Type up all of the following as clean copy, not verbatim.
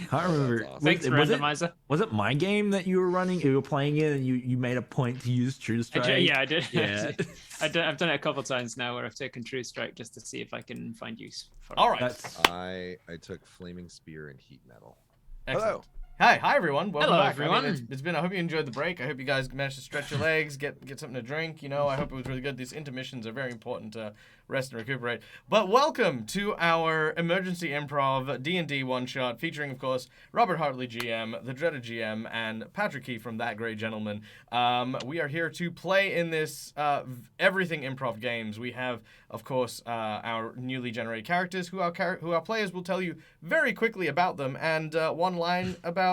can't remember. Awesome. Thanks, randomizer. Was it my game that you were running? You were playing it, and you made a point to use True Strike. Yeah, I did. Yeah. I've done it a couple times now, where I've taken True Strike just to see if I can find use for it. All right. I took Flaming Spear and Heat Metal. Excellent. Hi everyone. Welcome Hello, back. everyone. I mean, it's been. I hope you enjoyed the break. I hope you guys managed to stretch your legs, get something to drink. You know, I hope it was really good. These intermissions are very important to rest and recuperate. But welcome to our emergency improv D&D one shot, featuring, of course, Robert Hartley, GM, the dreaded GM, and Patrick Key from That Great Gentleman. We are here to play in this everything improv games. We have, of course, our newly generated characters, who our players will tell you very quickly about them, and one line about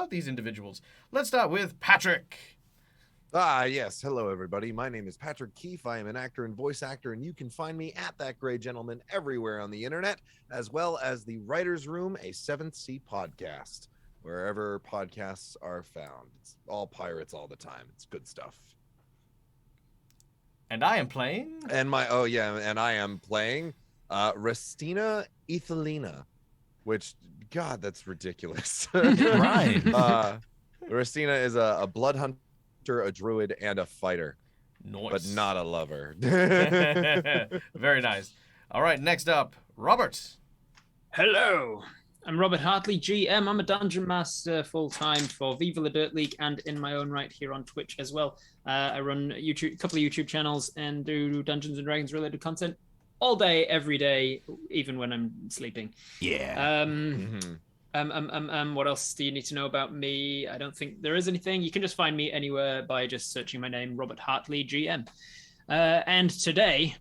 these individuals. Let's start with Patrick. Yes. Hello, everybody. My name is Patrick Keefe. I am an actor and voice actor, and you can find me at That Great Gentleman everywhere on the internet, as well as the Writer's Room, a Seventh Sea podcast, wherever podcasts are found. It's all pirates all the time. It's good stuff. And I am playing. And I am playing Restina Ethelina, which, God, that's ridiculous. Right. Restina is a blood hunter, a druid, and a fighter. Nice. But not a lover. Very nice. All right, next up, Robert. Hello, I'm Robert Hartley, GM. I'm a dungeon master full-time for Viva la Dirt League and in my own right here on Twitch as well. I run a couple of YouTube channels and do Dungeons and Dragons related content all day, every day, even when I'm sleeping. Yeah. What else do you need to know about me? I don't think there is anything. You can just find me anywhere by just searching my name, Robert Hartley, GM. And today,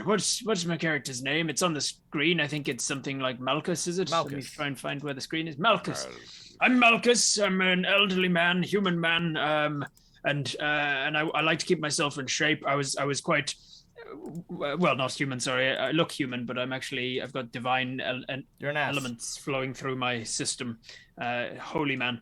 what's my character's name? It's on the screen. I think it's something like Malchus, is it? Malchus. Let me try and find where the screen is. Malchus. I'm Malchus. I'm an elderly man, human man, and I like to keep myself in shape. I was quite. Well, not human, sorry. I look human, but I've got divine You're an ass. elements flowing through my system. Holy man.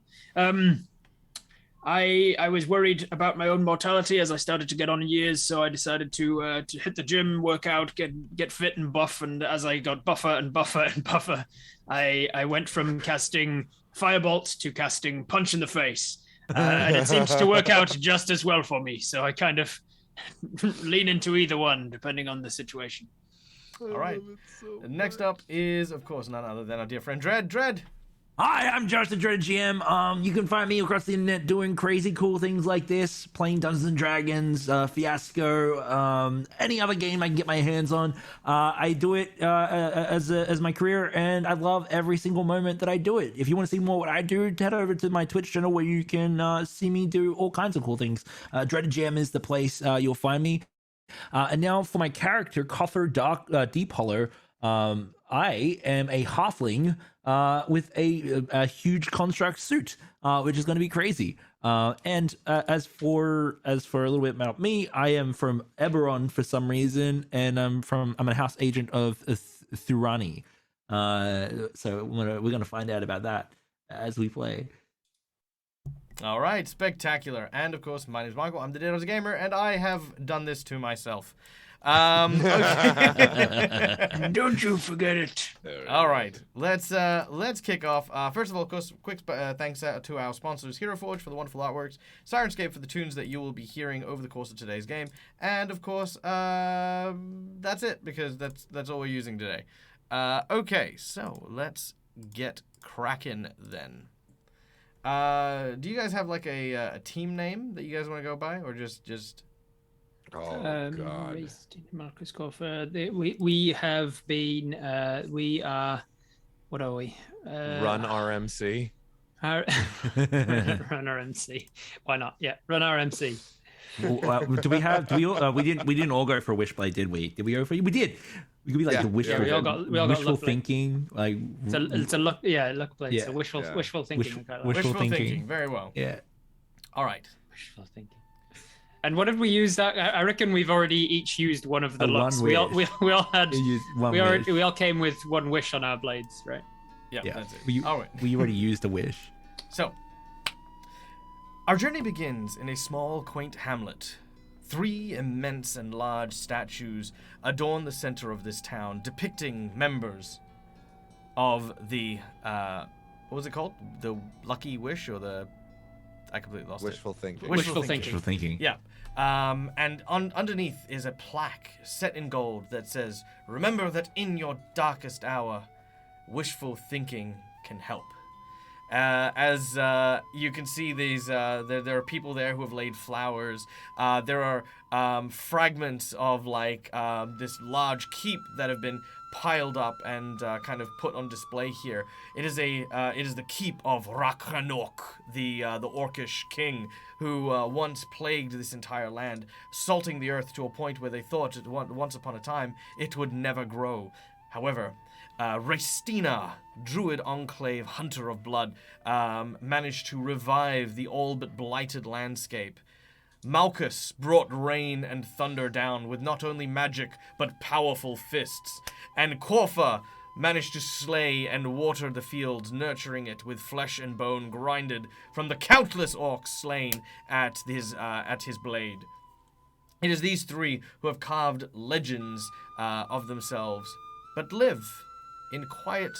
I was worried about my own mortality as I started to get on in years, so I decided to hit the gym, work out, get fit and buff, and as I got buffer and buffer and buffer, I went from casting Firebolt to casting Punch in the Face. And it seems to work out just as well for me, so I kind of lean into either one depending on the situation. All right. Next up is, of course, none other than our dear friend Dread. Dread. Hi, I'm Josh the Dreaded GM. You can find me across the internet doing crazy cool things like this, playing Dungeons and Dragons, Fiasco, any other game I can get my hands on. I do it as my career, and I love every single moment that I do it. If you want to see more what I do, head over to my Twitch channel where you can see me do all kinds of cool things. Dreaded GM is the place you'll find me. And now for my character, Coffer Deep Hollow. I am a halfling with a huge construct suit, which is going to be crazy. And as for a little bit about me, I am from Eberron for some reason, and I'm a house agent of Thurani. So we're gonna find out about that as we play. All right, spectacular. And of course, my name is Michael. I'm the Dados Gamer, and I have done this to myself. Okay. Don't you forget it. All right, let's kick off. First of all, of course, quick thanks to our sponsors, Hero Forge for the wonderful artworks, Sirenscape for the tunes that you will be hearing over the course of today's game, and of course, that's it because that's all we're using today. Okay, so let's get cracking then. Do you guys have like a team name that you guys want to go by, or just? Oh, God. Marcus Coffer. We have been. We are. What are we? Run RMC. Run RMC. Why not? Yeah, Run RMC. Do we have? We didn't all go for Wishblade, did we? Did we go for? We did. We could be like the wishful. Yeah, we all got wishful thinking. Like it's a luck. Yeah, luck plate. Yeah. So wishful thinking. Wishful thinking. Very well. Yeah. All right. Wishful thinking. And what did we use that? I reckon we've already each used one of the looks. We all had. We all came with one wish on our blades, right? Yeah. That's it. All right. We already used a wish. So, our journey begins in a small, quaint hamlet. 3 immense and large statues adorn the center of this town, depicting members of the what was it called? The lucky wish or the? I completely lost Wishful it. thinking. Wishful thinking. Wishful thinking. Yeah. And underneath is a plaque set in gold that says, "Remember that in your darkest hour, wishful thinking can help." As you can see, there are people there who have laid flowers. There are fragments of this large keep that have been piled up and kind of put on display here. It is the keep of Rakhanok, the Orcish king, who once plagued this entire land, salting the earth to a point where they thought once upon a time it would never grow. However, Restina, druid enclave hunter of blood, managed to revive the all but blighted landscape. Malchus brought rain and thunder down with not only magic but powerful fists, and Corfa managed to slay and water the fields, nurturing it with flesh and bone grinded from the countless orcs slain at his blade. It is these three who have carved legends of themselves, but live in quiet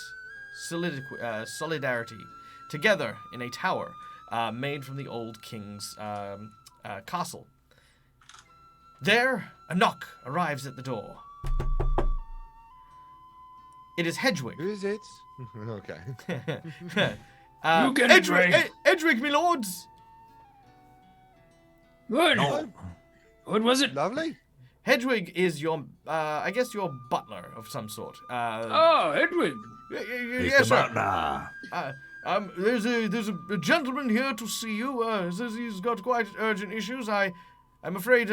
solidarity, together in a tower made from the old king's castle. There, a knock arrives at the door. It is Hedwig. Who is it? Okay. You get it, Ray. Edric, my lords. Good. Oh. What was it? Lovely. Hedwig is your, I guess, your butler of some sort. Oh, Hedwig. Yes, sir. Butler. There's a gentleman here to see you. Says he's got quite urgent issues. I'm afraid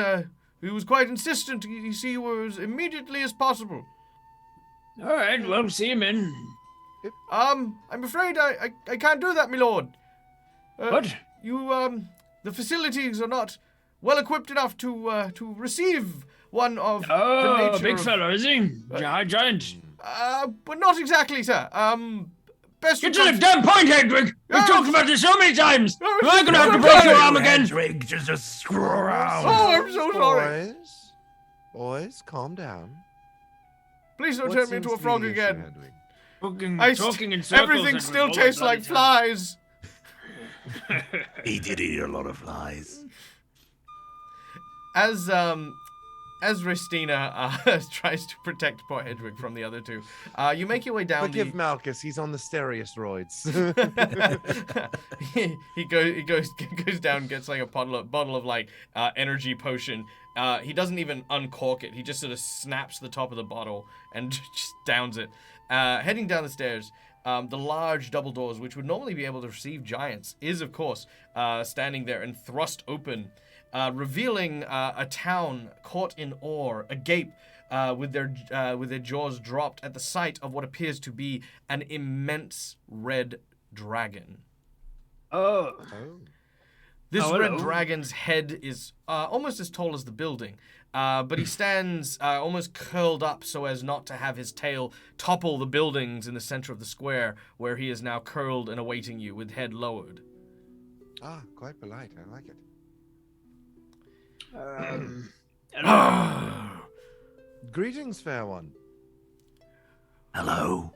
he was quite insistent to see you as immediately as possible. All right, well, see him in. I'm afraid I can't do that, my lord. What? The facilities are not well equipped enough to receive one of the Oh, nature big of- fella, is he? Giant. But not exactly, sir. Best Get to the damn point, Hedwig! We've talked about this so many times! Am I gonna have to break your arm again? Hedwig, just screw around. Oh, I'm so sorry. Boys, calm down. Please don't What turn me seems into a to be frog the issue, again. Hedwig? Talking in circles. Everything and still all tastes the like bloody flies. He did eat a lot of flies. As Restina tries to protect poor Hedwig from the other two, you make your way down. Forgive Malchus, he's on the steroids. he goes down, gets like a bottle of like energy potion. He doesn't even uncork it. He just sort of snaps the top of the bottle and just downs it. Heading down the stairs, the large double doors, which would normally be able to receive giants, is of course standing there and thrust open, revealing a town caught in awe, agape, with their jaws dropped at the sight of what appears to be an immense red dragon. Oh. This Oh, red hello. dragon's head is almost as tall as the building, but he stands almost curled up so as not to have his tail topple the buildings in the center of the square, where he is now curled and awaiting you with head lowered. Ah, quite polite. I like it. Greetings, fair one. Hello.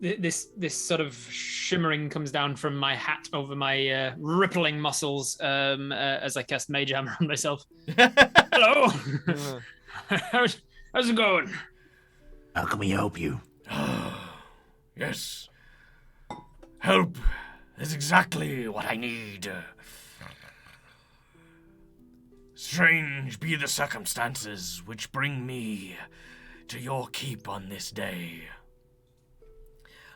This sort of shimmering comes down from my hat over my rippling muscles as I cast Mage Hammer on myself. Hello. How's it going? How can we help you? Yes. Help is exactly what I need. Strange be the circumstances which bring me to your keep on this day.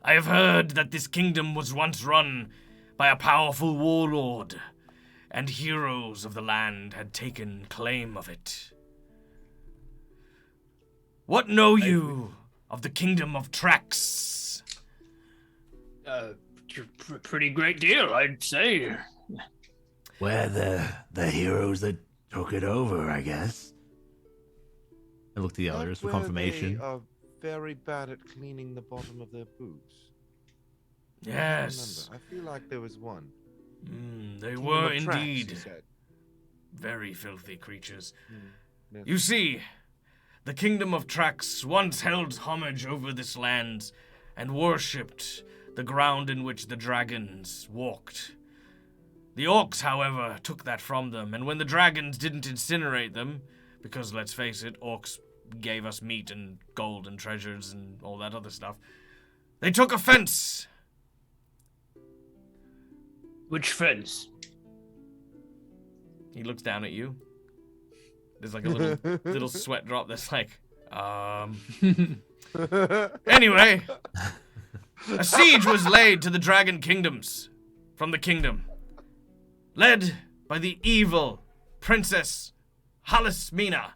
I have heard that this kingdom was once run by a powerful warlord, and heroes of the land had taken claim of it. What know you of the kingdom of Trax? Pretty great deal, I'd say. We're the heroes that took it over, I guess. I looked to the others for Where confirmation. They are very bad at cleaning the bottom of their boots. Yes. I feel like there was one. They Kingdom were of Trax, indeed you said. very filthy creatures. Yes. You see, the kingdom of Trax once held homage over this land and worshipped the ground in which the dragons walked. The orcs, however, took that from them, and when the dragons didn't incinerate them, because let's face it, orcs gave us meat and gold and treasures and all that other stuff, they took offense. Which fence? He looks down at you. There's like a little sweat drop that's like, Anyway, a siege was laid to the dragon kingdoms from the kingdom, led by the evil Princess Halismina.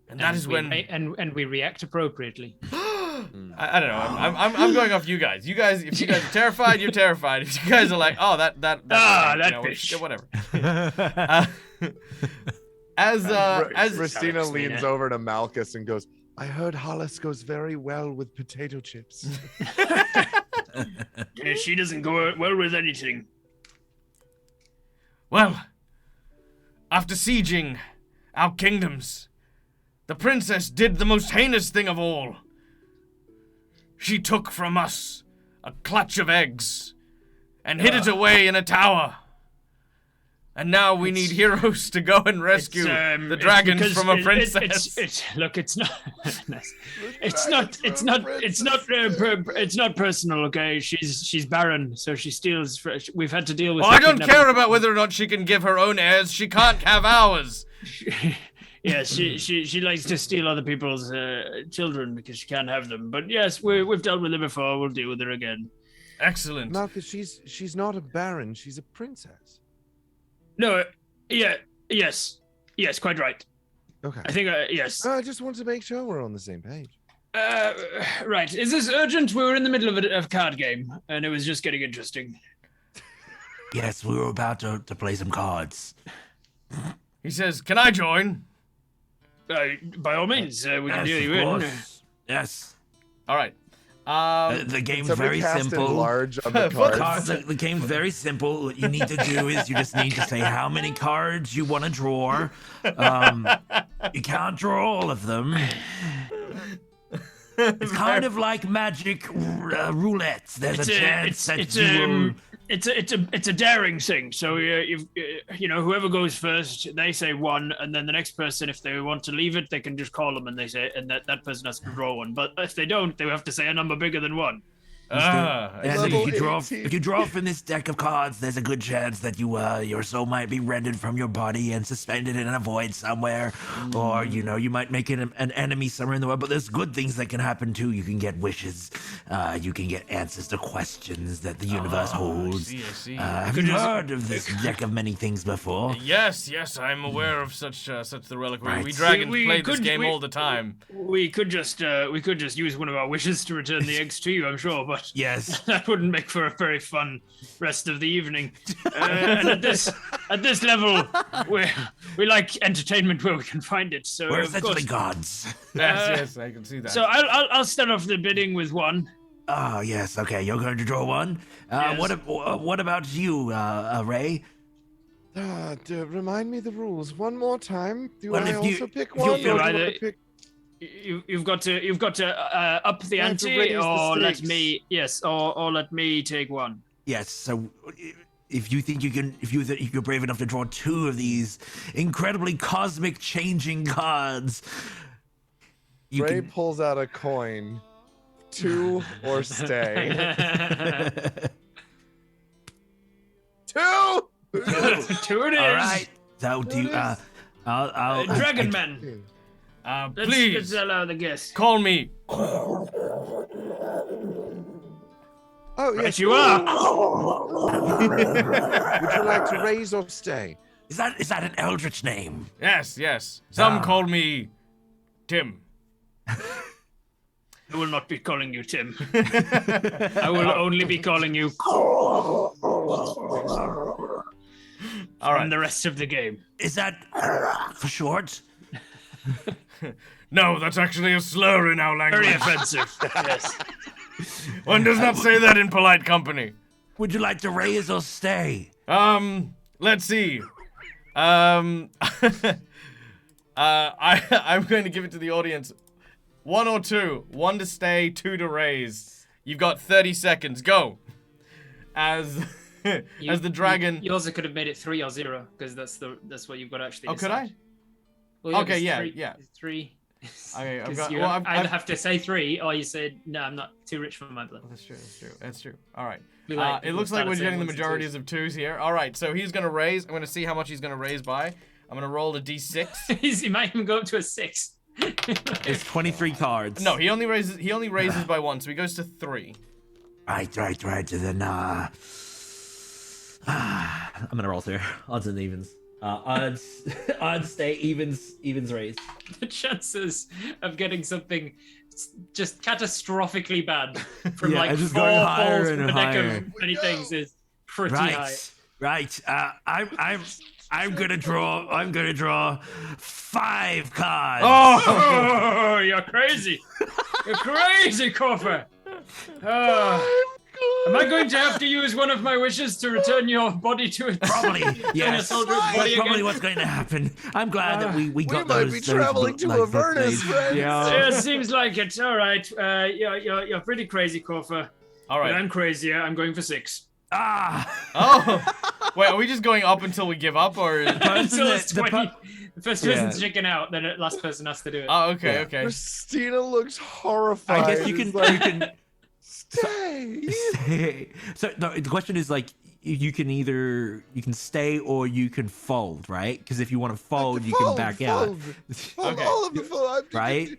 And that is when and we react appropriately. I don't know. I'm going off you guys. You guys, if you guys are terrified, you're terrified. If you guys are like, oh, that that bitch. Whatever. As Christina leans over to Malchus and goes, I heard Hollis goes very well with potato chips. Yeah, she doesn't go well with anything. Well, after sieging our kingdoms, the princess did the most heinous thing of all. She took from us a clutch of eggs and hid it away in a tower. And now we need heroes to go and rescue the dragons from a princess. It's not. It's not personal. Okay, she's barren, so she steals. We've had to deal with. Oh, I don't care about whether or not she can give her own heirs. She can't have ours. Yes, she likes to steal other people's children because she can't have them. But yes, we've dealt with her before. We'll deal with her again. Excellent. Malchus, she's not a baron. She's a princess. No, yes, quite right. Okay. I think, yes. I just want to make sure we're on the same page. Right. Is this urgent? We were in the middle of a card game, and it was just getting interesting. Yes, we were about to play some cards. He says, can I join? By all means, we can Yes, do of you in. course. Yes. All right. The game's very simple. Large on the cards. The game's very simple. What you need to do is you just need to say how many cards you want to draw. You can't draw all of them. It's kind of like magic roulette. There's a chance that you will... It's a daring thing. So you know, whoever goes first, they say one, and then the next person, if they want to leave it, they can just call them and they say, and that person has to draw one. But if they don't, they have to say a number bigger than one. And if you draw from this deck of cards, there's a good chance that your soul might be rendered from your body and suspended in a void somewhere, or you might make it an enemy somewhere in the world. But there's good things that can happen too. You can get wishes, you can get answers to questions that the universe holds. I see. Have you heard of this deck of many things before? Yes, I'm aware of such the relic. Right. We dragons play this could- game we- all the time. We could just use one of our wishes to return the eggs to you, I'm sure, but Yes. that wouldn't make for a very fun rest of the evening. And at this level, we like entertainment where we can find it. So We're of essentially course, gods. Yes, I can see that. so I'll start off the bidding with one. Oh, yes. Okay, you're going to draw one. Yes. What about you, Ray? Remind me the rules one more time. Do Well, I if you- also pick if you one? feel or do I either- pick... You've got to up the I have to ante, raise the or let stakes. me or let me take one. Yes. So, if you think you can, if you're brave enough to draw two of these incredibly cosmic changing cards, you Ray can. pulls out a coin. 2 or stay. 2. 2 it is. All right. So do you, I'll Dragon Man. Please Let's allow the guess. call me. Oh, Right, yes. you are. Would you like to raise or stay? Is that an eldritch name? Yes. Some call me Tim. I will not be calling you Tim. I will only be calling you All right. on the rest of the game. Is that for short? No, that's actually a slur in our language. Very offensive. Yes. One does not say that in polite company. Would you like to raise or stay? Let's see. I'm going to give it to the audience. 1 or 2. 1 to stay, 2 to raise. You've got 30 seconds. Go. As the dragon. You also could have made it 3 or 0 because that's what you've got to actually. Oh, could decide. I? Well, Okay, yeah, three, yeah. 3. Okay, I've 'Cause got. you Well, either have to say 3 or you say no. I'm not too rich for my blood. That's true. All right. Be like, It looks like we're getting the ones and majorities twos. of 2s here. All right, so he's gonna raise. I'm gonna see how much he's gonna raise by. I'm gonna roll a d6. He might even go up to a 6. It's 23 cards. No, he only raises by 1, so he goes to 3. Right. Then I'm gonna roll through odds and evens. Odds stay, evens raise. The chances of getting something just catastrophically bad from Yeah, like just 4 going higher balls and from the deck higher. of many things is pretty high. Right. I'm gonna draw 5 cards. Oh, you're crazy! You're crazy, Coffer. Am I going to have to use one of my wishes to return your body to its Probably, yes. soldier's That's body probably again? what's going to happen. I'm glad that we got might those. be those traveling to like, Avernus, birthdays. friends. Yeah, Yeah. it seems like it. All right, you're pretty crazy, Coffer. All But right. I'm crazier. I'm going for 6. Oh. Wait, are we just going up until we give up, or? Until it's the 20. The first person's Yeah. chicken out, then the last person has to do it. Oh, okay, Yeah. okay. Christina looks horrified. I guess you can. It's like, You can stay. so the question is like you can stay or you can fold, right? Because if you want to fold, you can back out. Fold Okay. all of the fold. Right?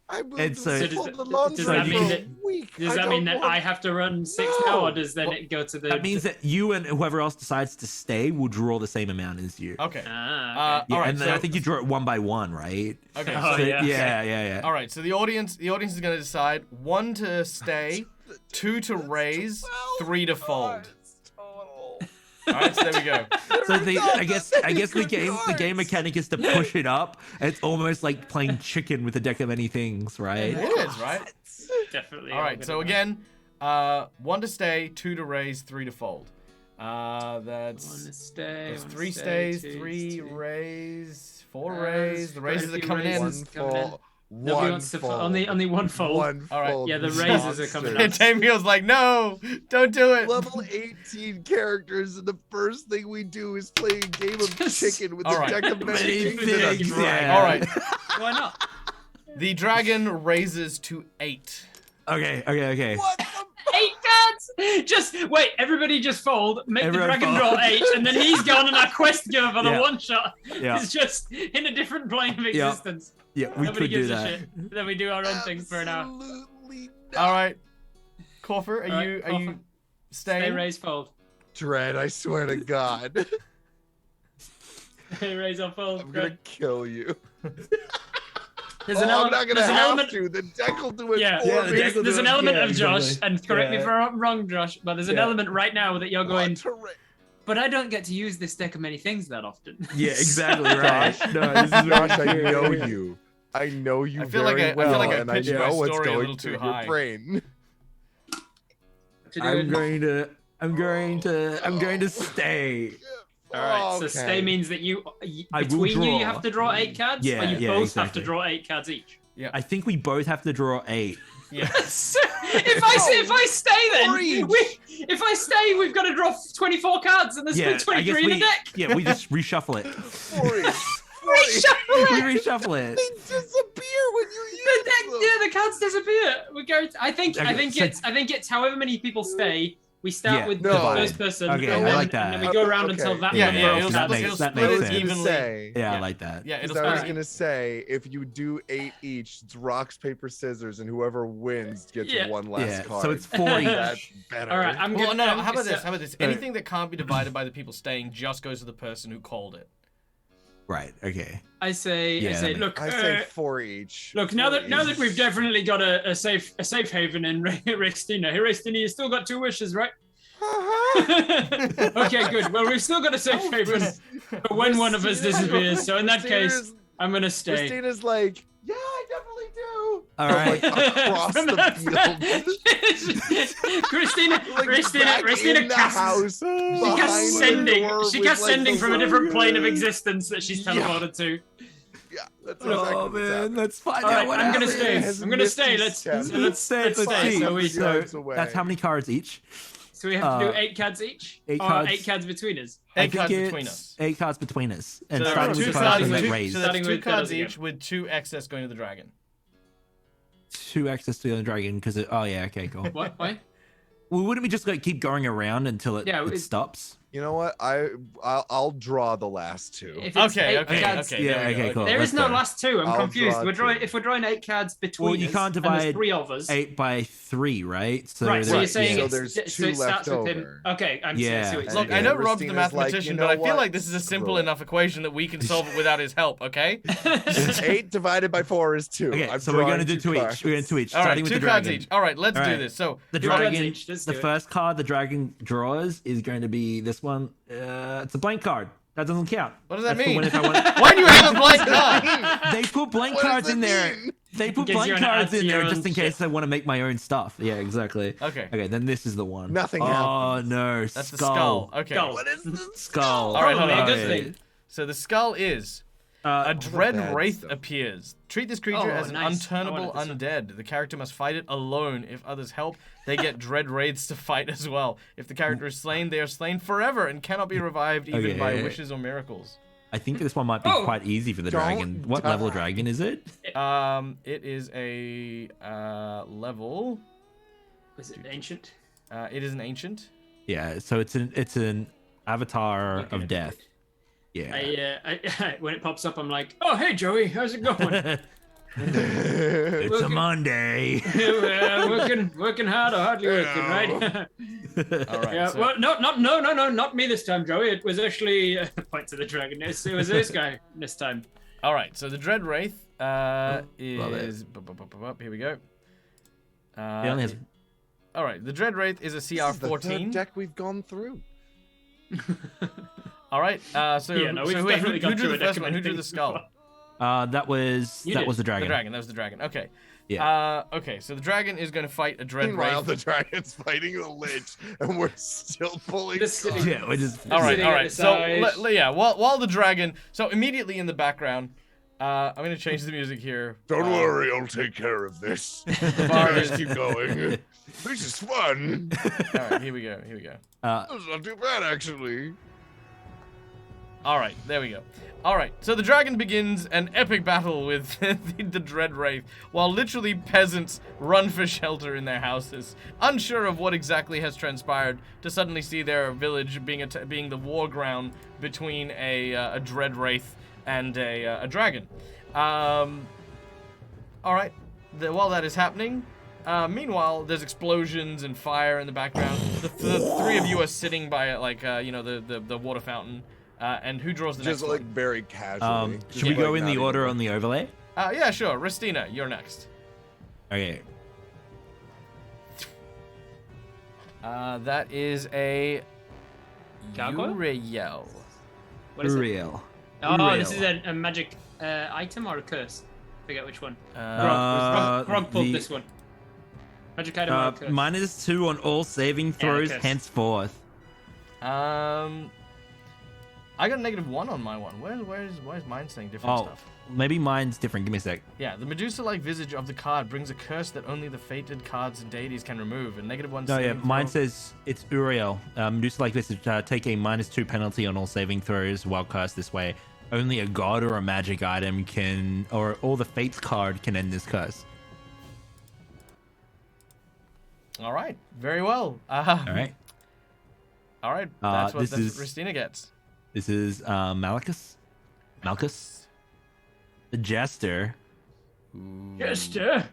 I'm And so- So does fold that- the laundry does that for mean a that- week. Does that mean that I have to run 6 now, or does then it go to the? That means that you and whoever else decides to stay will draw the same amount as you. Okay. Ah, okay. Yeah, all right. and then so, I think you draw it 1 by 1, right? Okay. Oh, so, yeah. yeah. All right. So the audience is gonna decide 1 to stay, 2 to raise, 3 to fold. All right. So there we go. So I guess the good game cards. mechanic is to push it up. It's almost like playing chicken with a deck of many things, right? It is right. Definitely. All right. So again, 1 to stay, 2 to raise, 3 to fold. That's. There's 3 stays, 3 raise, 4 raise. The raises are coming in. One coming in. fold. Nobody One wants to fold. only one fold. One All right. fold. Yeah, the you raises are coming monsters. up. Tamio's like, no, don't do it. Level 18 characters, and the first thing we do is play a game of chicken with All a right. deck of many Many things and a things, dragon. yeah. All right. Why not? The dragon raises to 8. Okay. What the 8 cards! Just wait, everybody just fold, make Everyone the dragon fold. roll 8, and then he's gone and our quest giver for the Yeah. one shot Yeah. is just in a different plane of existence. Yeah, we Nobody could do gives a that. shit. Then we do our own thing for an hour. Absolutely All not. right. Corfer, are All you right, Stay, staying? raise, fold. Dread, I swear to God. Stay, raise, or fold. I'm gonna kill you. There's an, I'm not gonna there's an have element. to. The deck will do it Yeah, for Yeah, the me. deck will there's do an it. element Yeah, of Josh, exactly. and correct me Yeah. if I'm wrong, Josh, but there's an Yeah. element right now that you're going, What terrain? but I don't get to use this deck of many things that often. Yeah, exactly right. Josh, No, this is Josh, I very know true. you. I know you I feel like very I feel like well, I and I pitched my know what's story a going little through too your high. brain. I'm going to stay. All right, so Okay. stay means that I will between you draw. have to draw 8 cards, Yeah, or you yeah, both have exactly. to draw 8 cards each. I think we both have to draw 8. Yeah. So, if I stay, then For each. if I stay, we've got to draw 24 cards, and there's Yeah, been I guess 23 in the deck. Yeah, we just reshuffle it. Forty. We reshuffle it. They disappear when you use The deck, them. yeah, the cards disappear. We go. I think Okay, it's however many people stay. We start Yeah, with no. the first person, Okay, and, I then, like that. and then we go around Okay. until that Yeah, number. yeah, of it'll that cards. makes split sense. it I was gonna evenly. say, Yeah, I Yeah. like that. Yeah, it'll because I was Alright. gonna say, if you do 8 each, it's rocks, paper, scissors, and whoever wins gets Yeah. one last Yeah, card. so it's 4 each. That's better. All right, I'm Well, gonna. no. How about so- this? How about this? Anything that can't be divided by the people staying just goes to the person who called it. Right, okay. I say, Yeah, that look, I say 4 each. look. Now 4 that each. we've definitely got a safe haven in Restina. Hey, Restina, you still got 2 wishes, right? Okay, good. Well, we've still got a safe haven for when one of us disappears. So in that case, I'm gonna stay. Christina's like, yeah, I definitely do. All right. Across From the field. Christina, Like, Christina back in the casts. house. She behind casts the sending. door She with, casts like, sending the from a different plane of logo. existence that she's Yeah. teleported to. Yeah, that's Oh exactly what's man, happening. let's find All out right, what I'm gonna happens. stay. I'm gonna stay. Let's stay. So we So yards away. that's how many cards each? so we have to do 8 cards each. 8 or cards. 8 cards between us. I 8 think cards it's between us. 8 cards between us, and So starting there with are the two person cards, that with- raised. so that's starting 2 with cards Petal's each with 2 excess going to the dragon. 2 access to the dragon because oh yeah, okay, cool. What? Why? Well, wouldn't we just like keep going around until it, Yeah, it it- stops? You know what? I'll draw the last 2. If it's Okay, 8 okay, cards, okay. Yeah, there we go, okay, cool. There Let's is no go. last 2. I'm I'll confused. draw If we're drawing 8 cards between Well, you us, can't and there's divide 3 of us. 8 by 3, right? So Right, so there- you're saying So it's, there's so 2 it starts left with him. over. Okay, I'm Yeah. see what you're Look, saying. I know And Rob's the Ristina's mathematician, like, but I you feel know like this is a what? simple Screw it. enough equation that we can solve it without his help, okay? 8 divided by 4 is 2. Okay, I'm so we're gonna drawing do 2 each. We're gonna do 2 each, All right, starting with 2 the cards dragon. each. All right, let's All do right. this. So, The Two cards dragon, each, let's the do it. first card the dragon draws is going to be this one. It's a blank card. That doesn't count. what does that That's the mean? one if I want- Why do you have a blank card? They put blank What does cards it in there. mean? They put Gives blank you an cards in there answer just in and case I want to make my own stuff. Yeah, exactly. Okay. Okay, then this is the one. Nothing Oh happens. no, That's the skull. Okay. Skull. What is this? Skull. All right, hold Probably on. a good thing. So the skull is a Uh, dread bad wraith stuff. appears. Treat this creature Oh, as an nice. I unturnable wanted this undead. The character must fight it alone. If others help, they get dread wraiths to fight as well. If the character is slain, they are slain forever and cannot be revived even by Okay. wishes or miracles. I think this one might be Oh! quite easy for the Don't dragon. What die. level dragon is it? It is a level. Was it ancient? It is an ancient. Yeah, so it's an avatar Looking of at death. it. Yeah. When it pops up, I'm like, oh, hey, Joey, how's it going? It's a Monday. working hard or hardly working, right? All right. Yeah, so- well, no, not me this time, Joey. It was actually point to the dragon. It was this guy this time. All right. So the dread wraith it. is. Here we go. He only has All right. The dread wraith is a CR This is the 14. third deck we've gone through. All right. So Yeah, no, we've so wait, definitely who gone drew through the a first deck one? of Who drew the things skull? before. that was You that did. was the The dragon. dragon. That was the dragon. Okay. Yeah. Okay. So the dragon is going to fight a dread Meanwhile, wraith. the dragon's fighting the lich, and we're still pulling. Just cards. sitting- Yeah, we're just All right. sitting All at right. the So side. yeah, while the dragon. So immediately in the background, I'm going to change the music here. Don't worry, I'll take care of this. The bar Guys, is. keep going. This is fun. All right. Here we go. Here we go. This is not too bad, actually. All right, there we go. All right, so the dragon begins an epic battle with the dread wraith, while literally peasants run for shelter in their houses, unsure of what exactly has transpired, to suddenly see their village being the war ground between a dread wraith and a dragon. All right, while that is happening. Meanwhile, there's explosions and fire in the background. The 3 of you are sitting by the water fountain. And who draws the Just next like one? very casually. should we go in the order on the overlay? Yeah, sure. Ristina, you're next. Okay. That is a Gargoyle? Uriel. What is it? Real. Oh, this is a magic item or a curse? Forget which one. Grog pulled this one. Magic item or a curse? -2 on all saving throws curse. henceforth. I got a -1 on my one. Why is mine saying different Oh, stuff? maybe mine's different. Give me a sec. Yeah, the Medusa-like visage of the card brings a curse that only the fated cards and deities can remove. And -1. No, yeah, saving mine throw- says it's Uriel. Medusa like this is take a -2 penalty on all saving throws while cast this way. Only a god or a magic item can, or the fates card can end this curse. All right, very well. All right. All right, that's what this is- Ristina gets. This is Malchus, the jester. Jester.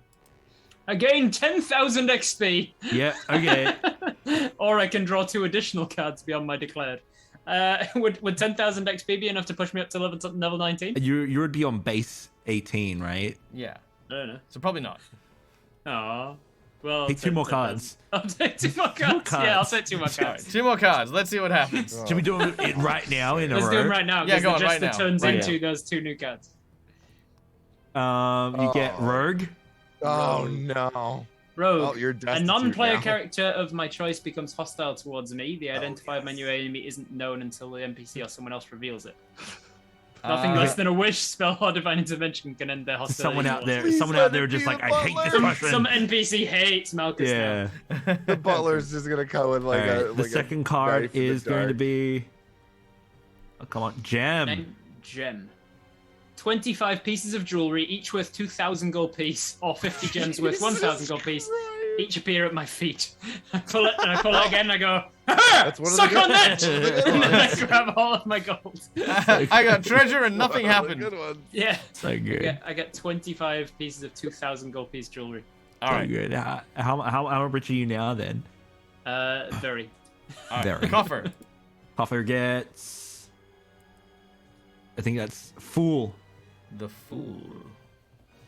I gain 10,000 XP. Yeah. Okay. Or I can draw 2 additional cards beyond my declared. Would 10,000 XP be enough to push me up to level 19? you would be on base 18, right? Yeah, I don't know. so probably not. Aw. Well, Take 2 more cards. I'll take 2 more cards. Yeah, I'll take 2 more All right, cards. 2 more cards. Let's see what happens. Should we do it right now in a Let's row? do them right now. Yeah, because go the on, right Jester now. turns Right into now. those 2 new cards. You get Oh. Rogue. Oh no. Rogue. Oh, you're A destitute non-player now. character of my choice becomes hostile towards me. The identifier yes. menu enemy isn't known until the NPC or someone else reveals it. Nothing less than a wish, spell, or divine intervention can end their hostility. Someone out there, Please someone let out there it just be like, the I hate this butler. person. Some NPC hates Malchus Yeah. now. The butler's just gonna come with like Alright, a. the like second a card knife in the is going to dark. be. Oh, come on, gem. And gem. 25 pieces of jewelry, each worth 2,000 gold piece, or 50 gems worth 1,000 gold piece. Each appear at my feet. I pull it, and I pull it again, and I go, That's one of the suck good on that! ones. One of the good And then I ones. grab all of my gold. I got treasure and nothing One of the happened. good ones. Yeah. So good. I get 25 pieces of 2,000 gold piece jewelry. All So right. good. How rich are you now then? Very. All right. Very. Coffer. Coffer gets. I think that's fool. The fool.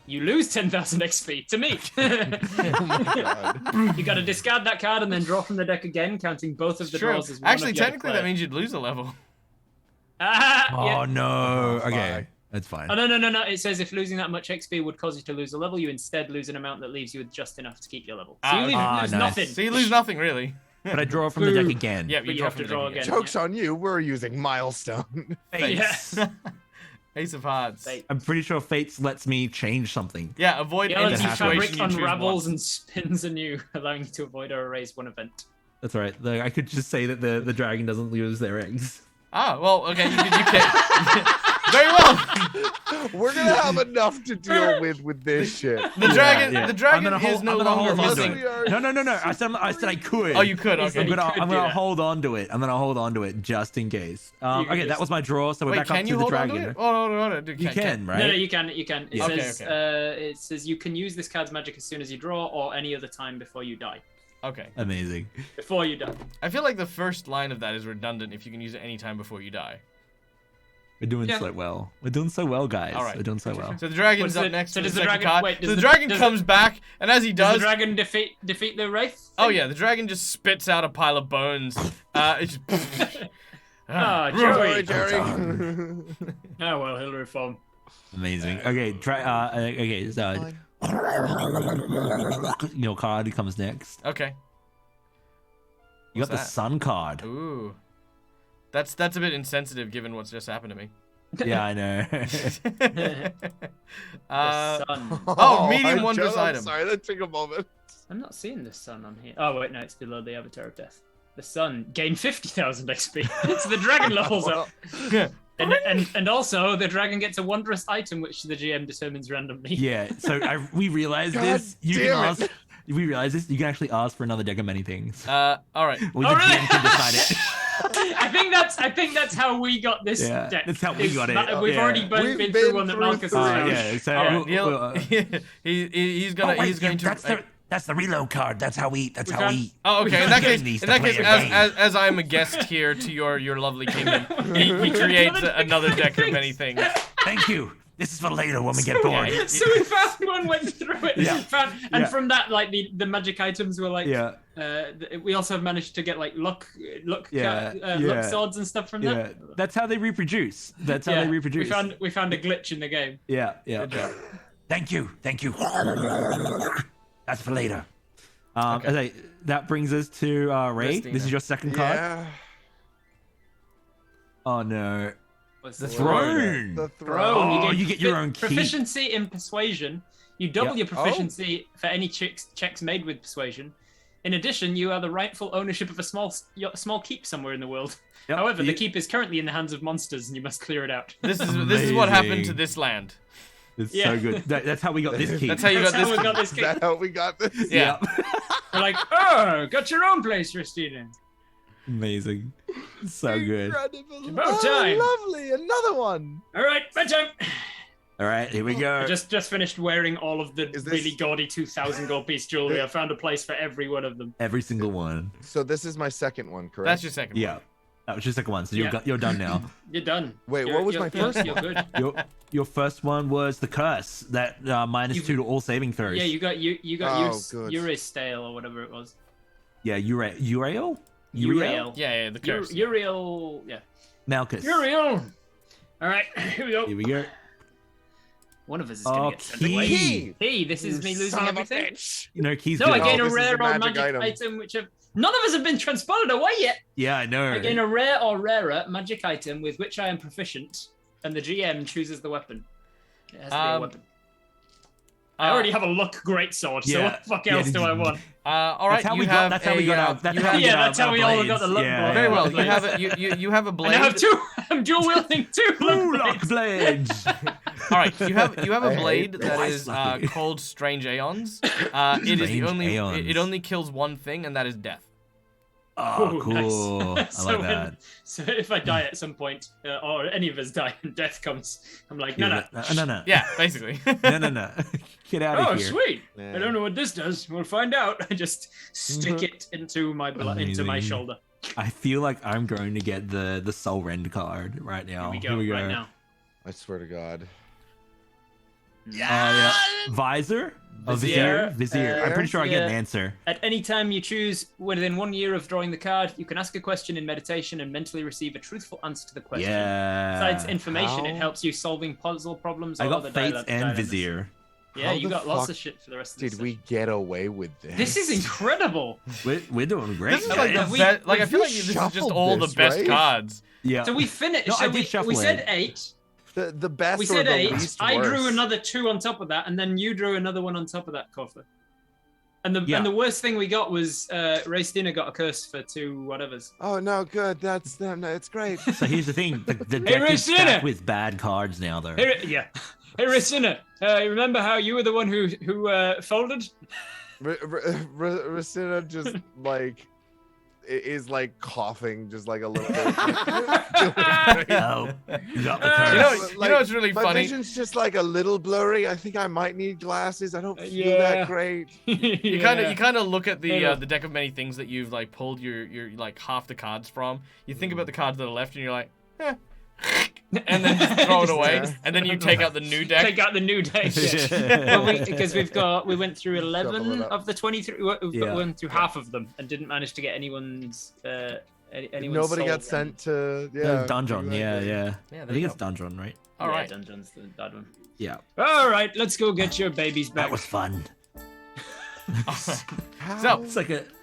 You lose 10,000 XP to me. Oh my god. You got to discard that card and then draw from the deck again, counting both of the True. draws as one Actually, of your technically, that declared. means you'd lose a level. Oh Yeah. no. Oh, Okay, fuck. that's fine. Oh, no. It says if losing that much XP would cause you to lose a level, you instead lose an amount that leaves you with just enough to keep your level. So Ah, you okay. lose Nice. nothing. So you lose nothing, really. But I draw from the deck Boo. again. Yeah, But you have from to the draw deck again. Joke's on you. We're using milestone. Fates. Yeah. Ace of Hearts. Fate. I'm pretty sure Fates lets me change something. Yeah, avoid any Reality situation fabric you choose unravels once. and spins anew, allowing you to avoid or erase one event. That's right. I could just say that the dragon doesn't lose their eggs. Ah, well, okay, you can. Very well. We're gonna have enough to deal with this shit. The dragon, yeah. the dragon I'm gonna is no I'm gonna longer hold on to missing. it. No. I said I could. Oh, you could. He Okay. said he could I'm do gonna that. hold on to it. I'm gonna hold on to it just in case. You can Okay, that just- was my draw. So we're Wait, back up can to you the hold on dragon. to it? Oh, no, dude, You can, right? No, you can. It Yeah. Okay, says it says you can use this card's magic as soon as you draw or any other time before you die. Okay. Amazing. Before you die. I feel like the first line of that is redundant if you can use it anytime before you die. We're doing Yeah. so well. We're doing so well, guys. All right. We're doing so well. So the dragon's What is up it? next So to the does the second dragon- card. wait, does The the- dragon does comes back, and as he Does does, the dragon defeat the wraith? oh yeah, the dragon just spits out a pile of bones. It's just, Ah, Sorry, Joey. Jerry. Oh well, he'll reform. Amazing. Okay, okay. So your card comes next. okay. You got What's the that? sun card. Ooh, that's a bit insensitive given what's just happened to me. Yeah, I know. The sun. Oh, medium I'm wondrous I'm item. Sorry, that took a moment. I'm not seeing the sun on here. Oh wait, no, it's below the Avatar of Death. The sun gain 50,000 XP. So the dragon levels up. And also the dragon gets a wondrous item which the GM determines randomly. Yeah. So we realized God this. You can damn ask. it. We realized this. You can actually ask for another deck of many things. All right. Well, Oh, the really? GM can decide it. I think that's how we got this Yeah, deck. that's how we got it. We've Yeah. already We've been been through one that through Marcus three. has Yeah. So All right, we'll- he's gonna do. that's the reload card. That's how we. That's We how found- we. Oh, okay. In that case, Needs in to that play case, a game. as I'm a guest here to your lovely kingdom, he creates another deck of many things. Thank you. This is for later when we get bored. So we found one, went through it, Yeah. and Yeah. from that, like the magic items were like, Yeah. We also managed to get like luck Yeah. swords and stuff from Yeah. that. That's how they reproduce. That's how they reproduce. We found a glitch in the game. Yeah. Yeah. Good job. Thank you. That's for later. Okay. Okay, that brings us to Ray. Christina. This is your second card. Yeah. Oh no. What's The the throne. The Throne. Oh, gain you get your own key. proficiency in persuasion. You double Yeah. your proficiency for any checks made with persuasion. In addition, you are the rightful ownership of a small keep somewhere in the world. Yep. However, You- the keep is currently in the hands of monsters, and you must clear it out. This is what happened to Amazing. this land. It's Yeah. so good. That's how we got this key. That's how you That's got how this. we got this Is keep. that how we got this? Yeah. We're like, oh, got your own place, Christina. Amazing. So good. Incredible. About time. Lovely. Another one. All right, bedtime. All right, here we go. I just finished wearing all of the Is this- really gaudy 2,000 gold piece jewelry. I found a place for every one of them. Every single one. So this is my second one, correct? That's your second. Yeah. one. That was your second one. So you're, Yeah. you're done now. You're done. Wait, You're- what was you're- my first You're one? good. Your first one was the curse that -2 to all saving throws. Yeah, you got Oh, good. Eurystale or whatever it was. Yeah, Uriel? Uriel. Yeah, the curse. Uriel. Yeah. Malchus. Uriel. All right, here we go. Here we go. One of us is gonna get sent key. away. Key. Hey, this is You me losing son of a everything. bitch. You know, keys. No, I good. gain Oh, a this is rare a or magic magic item. item, which have none of us have been transported away yet. Yeah, I know. I gain a rare or rarer magic item with which I am proficient, and the GM chooses the weapon. It has to be a weapon. I Uh, already have a luck greatsword, so Yeah. what the fuck Yeah, else do I want? All right, That's how you we have got. That's how we a, got out. That's you how have- we Yeah, got that's how we all got the luck Yeah, blade. Very well. Blades. You have a blade. And I have two. I'm dual wielding two Ooh, luck lock blades. blades. All right, you have a I hate blade this. that Oh, I is suck it. called Strange Aeons. It is the Strange only. Aeons. It only kills one thing, and that is death. Oh, Ooh, cool. nice. I So like that. So if I die at some point, or any of us die and death comes, I'm like, no. No. Yeah, basically. No. Get out Oh, of here. sweet! Yeah. I don't know what this does. We'll find out. I just stick it into my into my Amazing. shoulder. I feel like I'm going to get the Soul Rend card right now. Here we go. Right now. I swear to God. Yeah. Visor? Oh, Vizier. Vizier. I'm pretty sure I get an yeah. answer. At any time you choose within 1 year of drawing the card, you can ask a question in meditation and mentally receive a truthful answer to the question. Yeah. Besides information, it How? helps you solving puzzle problems. I or got other Fates and dilemmas. Vizier. Yeah, How you the got lots fuck of shit for the rest of the Did we get away with this? This is incredible. We're doing great. This is guys. like the we- best. Like I we feel like this is just shuffled all the this, best right? cards. Yeah. So we finished. No, so I did shuffle we said it. 8. The best We or said the 8. least I drew worst? another 2 on top of that, and then you drew another one on top of that, Kofa. And Yeah. the worst thing we got was Ray Stina got a curse for 2 whatevers. Oh no, good. That's no, it's great. So here's the thing. The Hey, deck is Racina! stacked with bad cards now, though. Hey, yeah. Hey, Ray Stina, remember how you were the one who folded? Racina just like is like coughing, just like a little bit. Oh, you got the You curse. know what's really my funny? vision's just like a little blurry. I think I might need glasses. I don't feel Yeah. that great. You kind of look at Hey, look. the deck of many things that you've like pulled your like half the cards from. You think about the cards that are left, and you're like, eh. And then just throw it away, Just- and then you take out the new deck. Take out the new deck. Yeah. Well, because we went through Shuffle 11 it up. of the 23. We Yeah. went through half of them and didn't manage to get anyone's. Anyone's Nobody soul got sent to Dungeon. exactly. Yeah. Yeah, I there think you it's go. Dungeon, right? All right. Dungeon's the bad one. Yeah. All right, let's go get your babies back. That was fun. How? So-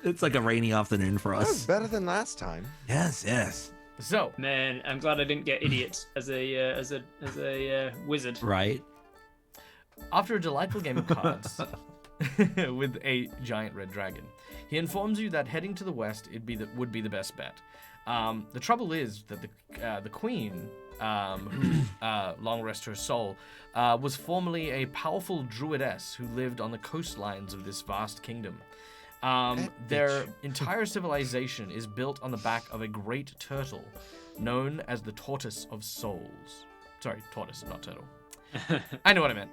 It's like a rainy afternoon for That was us. better than last time. Yes. So, Man, I'm glad I didn't get idiot as a wizard. Right. after a delightful game of cards with a giant red dragon, he informs you that heading to the west would be the best bet. The trouble is that the queen, who long rest her soul, was formerly a powerful druidess who lived on the coastlines of this vast kingdom. Their entire civilization is built on the back of a great turtle, known as the Tortoise of Souls. Sorry, tortoise, not turtle. I know what I meant.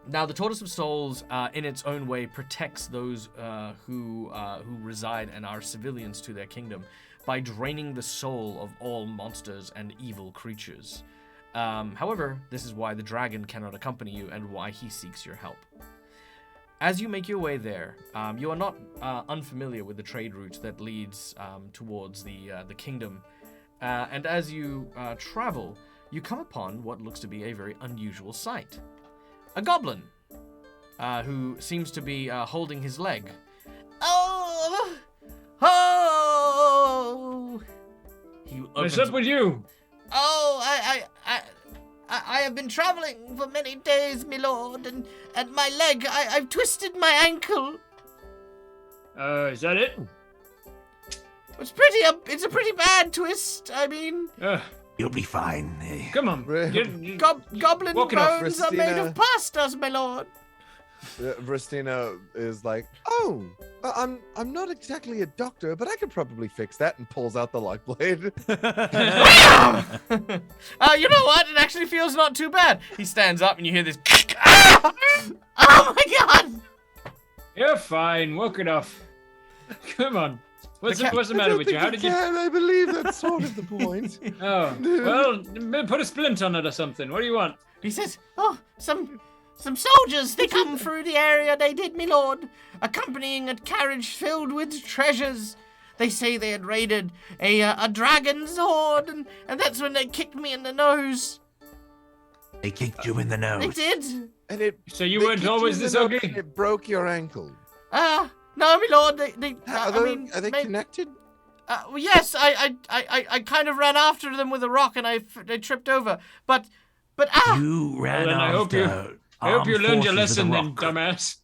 Now, the Tortoise of Souls, in its own way, protects those who reside and are civilians to their kingdom by draining the soul of all monsters and evil creatures. However, this is why the dragon cannot accompany you and why he seeks your help. As you make your way there, you are not unfamiliar with the trade route that leads towards the kingdom, and as you travel, you come upon what looks to be a very unusual sight. A goblin, who seems to be holding his leg. Oh! Oh! He What's opens. up with you? Oh, I have been traveling for many days, my lord, and my leg, I've twisted my ankle. Is that it? It's a pretty bad twist. I mean, You'll be fine. Hey. Come on. goblin Walk it off, bones are made Christina. of pastas, my lord. Ristina is like, oh, I'm not exactly a doctor, but I could probably fix that, and pulls out the lock blade. You know what? It actually feels not too bad. He stands up, and you hear this. Oh my god! You're fine. Walk it off. Come on. What's the matter with you? How did you? I believe that's sort of the point. Oh, well, put a splint on it or something. What do you want? He says, "Oh, some soldiers. They come through the area. They did, my lord, accompanying a carriage filled with treasures. They say they had raided a dragon's hoard, and that's when they kicked me in the nose. They kicked you in the They nose. did. And it. So you they weren't kicked always you in this the nose ugly? and It broke your ankle. No, my lord. They Are I they, mean, are they may- connected? Well, yes, I kind of ran after them with a rock and I tripped over. But You ran then I hope after I hope you armed learned your forces with lesson a then, rock. dumbass.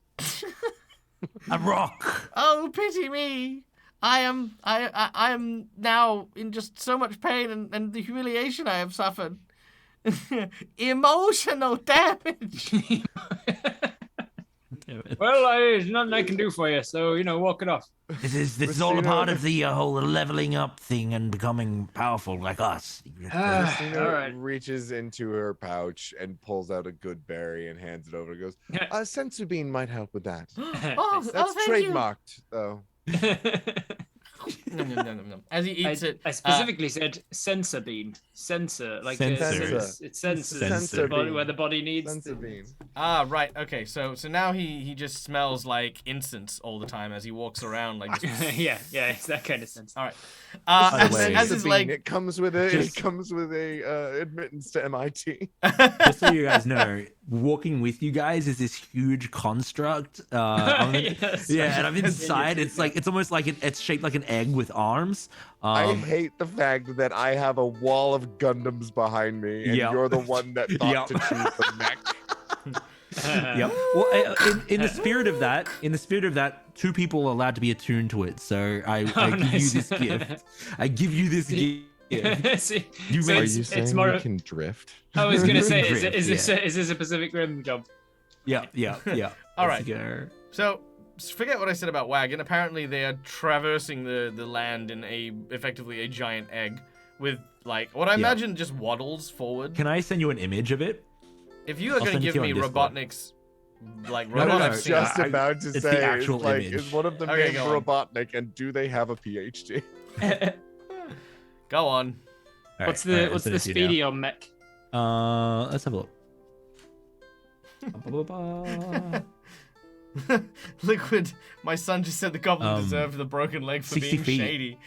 A rock. oh, pity me. I am now in just so much pain and the humiliation I have suffered. Emotional damage. Well, there's nothing I can do for you, so, walk it off. This is all a Messina- part of the whole leveling up thing and becoming powerful like us. Messina All right. reaches into her pouch and pulls out a good berry and hands it over. Goes, sensu bean might help with that. Oh, That's thank you. trademarked, though. Nom, nom, nom, nom, nom. As he eats it, I specifically said sensor bean. Sensor. Like Sensor. it senses Sensor the body, bean. where the body needs Sensu things. bean. right, okay, so now he just smells like incense all the time as he walks around like just yeah, it's that kind of sense. all right. By the As, way- as Sensu his bean, leg it comes with a Just- admittance to MIT. Just so you guys know, walking with you guys is this huge construct. Yes. Yeah, and I'm inside. It's almost like it's shaped like an egg with arms. I hate the fact that I have a wall of Gundams behind me, and Yep. you're the one that thought Yep. to choose the mech. Yep. Well, in the spirit of that, two people are allowed to be attuned to it. So I give nice. you this gift. I give you this gift. See, You so may- Are it's, you it's saying more. you can drift? I was gonna say, is, Drift, is this yeah. is this a Pacific Rim job? Yeah. All Let's right. go. So forget what I said about wagon. Apparently they are traversing the land in effectively a giant egg with like what I imagine just waddles forward. Can I send you an image of it? If you are I'll going to send it give to you me on Discord. Robotnik's like No, no, I no, Robotnik's was just I- about to it's the say, actual is, like, image. is one of them Okay, named go on. Robotnik, and do they have a PhD? Go on. All What's right, all right, the I'll send it to you now. speedy on mech? Let's have a look. Liquid, my son just said the goblin deserved the broken leg for 60 being feet. shady.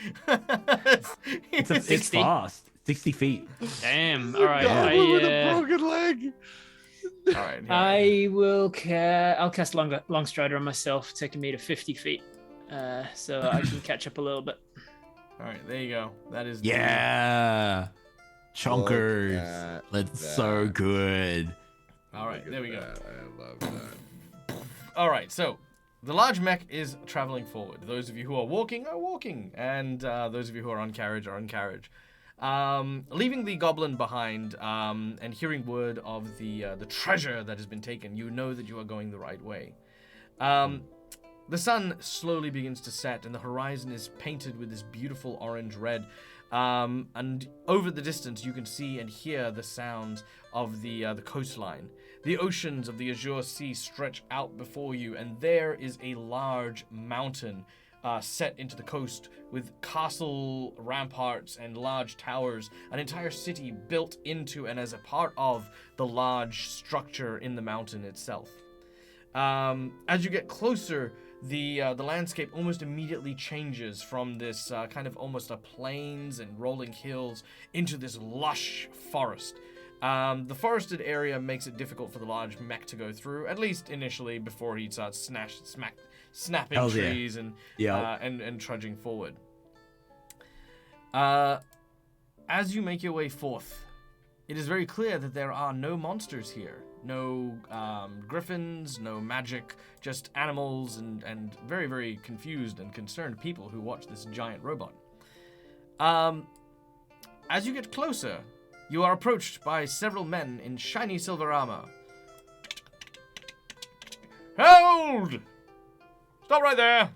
It's 60? fast. 60 feet. Damn. All right. Goblin with a broken leg. All right. here. I will I'll cast long strider on myself, taking me to 50 feet, so I can catch up a little bit. All right, there you go. That is the- Yeah. Look Chunkers. at That's so that. good. All right, there we go. I love that. All right, so the large mech is traveling forward. Those of you who are walking, and those of you who are on carriage are on carriage. Leaving the goblin behind and hearing word of the treasure that has been taken, you know that you are going the right way. The sun slowly begins to set, and the horizon is painted with this beautiful orange-red. And over the distance, you can see and hear the sounds of the coastline. The oceans of the Azure Sea stretch out before you, and there is a large mountain set into the coast with castle ramparts and large towers, an entire city built into and as a part of the large structure in the mountain itself. As you get closer, the landscape almost immediately changes from this kind of almost a plains and rolling hills into this lush forest. The forested area makes it difficult for the large mech to go through, at least initially, before he starts snapping Hells yeah. trees and Yeah. and trudging forward. As you make your way forth, it is very clear that there are no monsters here. No griffins, no magic, just animals and very, very confused and concerned people who watch this giant robot. As you get closer, you are approached by several men in shiny silver armor. Hold! Stop right there!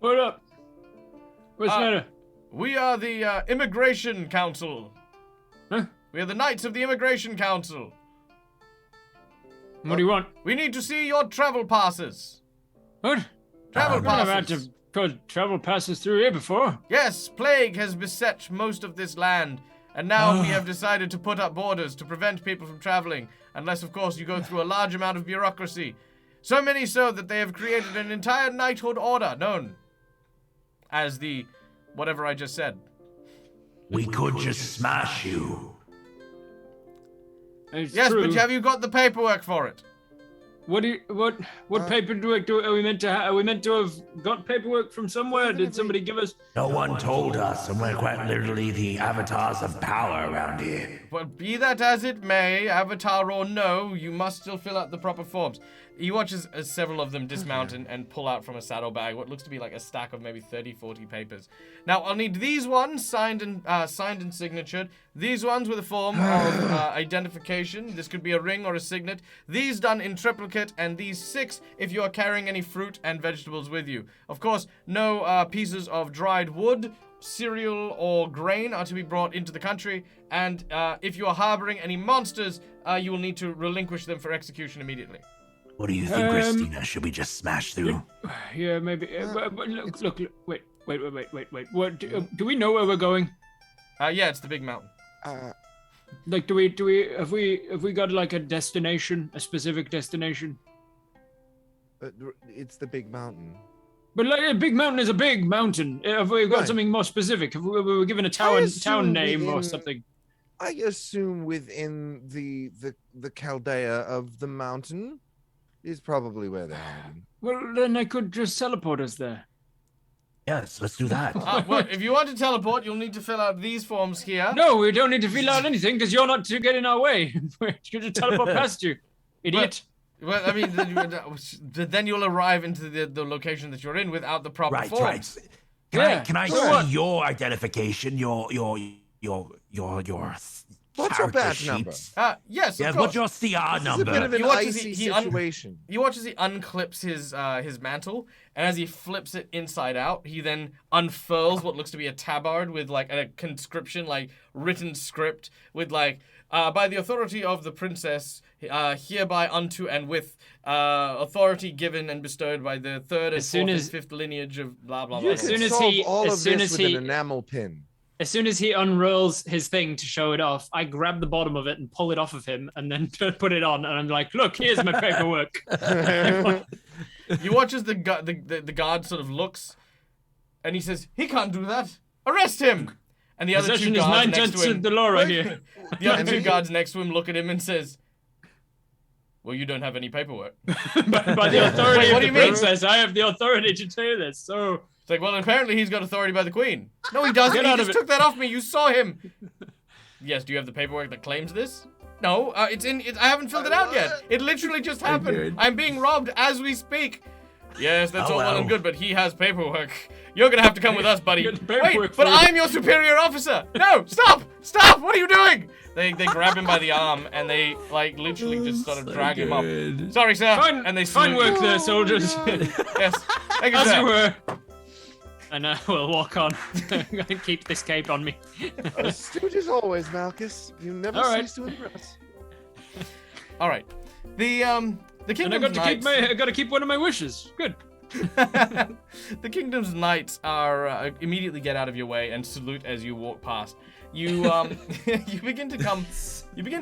What up? What's the matter? We are the Immigration Council. Huh? We are the Knights of the Immigration Council. What do you want? We need to see your travel passes. What? Travel I've never had passes. to put travel passes through here before. Yes, plague has beset most of this land, and now we have decided to put up borders to prevent people from traveling, unless, of course, you go through a large amount of bureaucracy. So many so that they have created an entire knighthood order known as the whatever I just said. We could just smash you. It's Yes, true. but have you got the paperwork for it? What paperwork are we meant to have? Are we meant to have got paperwork from somewhere? Did somebody give us? No one told us, and we're quite literally the avatars of power around here. But be that as it may, avatar or no, you must still fill out the proper forms. He watches as several of them dismount and pull out from a saddlebag what looks to be like a stack of maybe 30, 40 papers. Now, I'll need these ones signed and signatured. These ones with a form of identification. This could be a ring or a signet. These done in triplicate, and these 6 if you are carrying any fruit and vegetables with you. Of course, no pieces of dried wood, cereal, or grain are to be brought into the country, and if you are harboring any monsters, you will need to relinquish them for execution immediately. What do you think, Christina? Should we just smash through? Yeah, maybe. But look, wait. What do we know where we're going? Yeah, it's the big mountain. Like, have we got like a destination, a specific destination? It's the big mountain. But like a big mountain is a big mountain. Have we got something more specific? Have we were given a town name or something? I assume within the Chaldea of the mountain is probably where they're heading. Well, then I could just teleport us there. Yes, let's do that. Well, if you want to teleport, you'll need to fill out these forms here. No, we don't need to fill out anything because you're not to get in our way. We're going to teleport past you, idiot. Well, I mean, then you'll arrive into the location that you're in without the proper forms. Right. Can I see your identification? Your What's your badge number? Yes, of course. What's your CR number? It's a bit of an icy situation. You watch as he unclips his mantle, and as he flips it inside out, he then unfurls what looks to be a tabard with like a conscription, like written script with like, by the authority of the princess, hereby unto and with authority given and bestowed by the third and fourth and fifth lineage of blah blah blah. As soon as he, an enamel pin. As soon as he unrolls his thing to show it off, I grab the bottom of it and pull it off of him and then put it on. And I'm like, look, here's my paperwork. You watch as the guard sort of looks and he says, he can't do that. Arrest him. And the other two guards next to him. The law right here. The other two guards next to him look at him and says, well, you don't have any paperwork. By the authority of the princess, I have the authority to do this. So... It's like, well, apparently he's got authority by the queen. No, he doesn't. He just took that off me. You saw him. Yes, do you have the paperwork that claims this? No, I haven't filled it out yet. It literally just happened. I'm being robbed as we speak. Yes, that's all well and good, but he has paperwork. You're going to have to come with us, buddy. Wait, but I'm your superior officer. No, stop. Stop. What are you doing? They grab him by the arm and they like literally just sort of drag him up. Sorry, sir. And they fine work there, soldiers. Yes. Thank you, as sir. you were. And we'll walk on. Keep this cape on me. Astute as always, Malchus. You never cease to impress. All right. The kingdom's knights. I got to keep one of my wishes. Good. The kingdom's knights are immediately get out of your way and salute as you walk past. You you begin to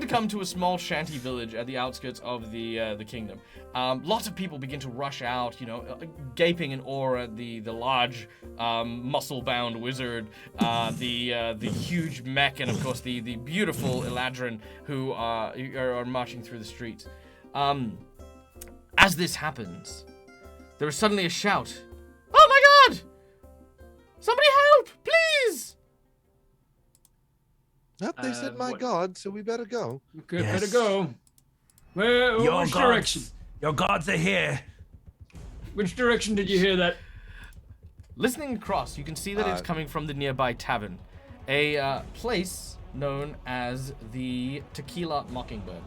come to a small shanty village at the outskirts of the kingdom. Lots of people begin to rush out, gaping in awe at the large muscle-bound wizard, the huge mech, and of course the beautiful Eladrin who are marching through the streets. As this happens, there is suddenly a shout. Oh my God! Somebody help, please! Nope, they said my God, so we better go. Okay, better go. Which direction? Your gods are here. Which direction did you hear that? Listening across, you can see that it's coming from the nearby tavern, a place known as the Tequila Mockingbird.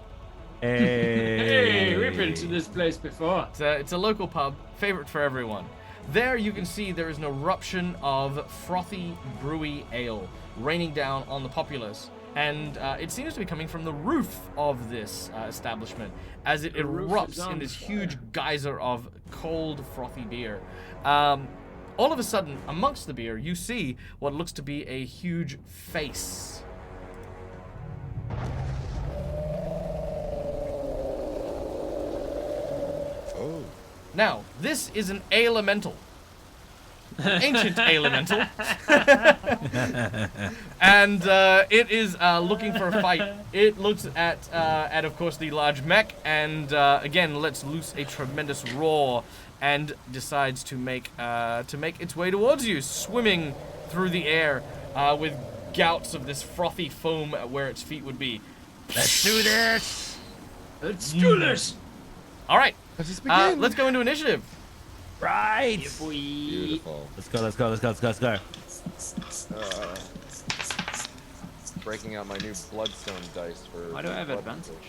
Hey, we've been to this place before. It's a local pub, favorite for everyone. There you can see there is an eruption of frothy, brewy ale raining down on the populace. And it seems to be coming from the roof of this establishment as it erupts in this huge geyser of cold, frothy beer. All of a sudden, amongst the beer, you see what looks to be a huge face. Oh. Now, this is an elemental. ancient elemental. And it is looking for a fight. It looks at of course the large mech, and again lets loose a tremendous roar, and decides to make its way towards you, swimming through the air with gouts of this frothy foam where its feet would be. Let's do this. Let's do this. All right, Let's just begin. let's go into initiative. Right. Beautiful. Let's go. Breaking out my new bloodstone dice for. Why do I have blood advantage? damage.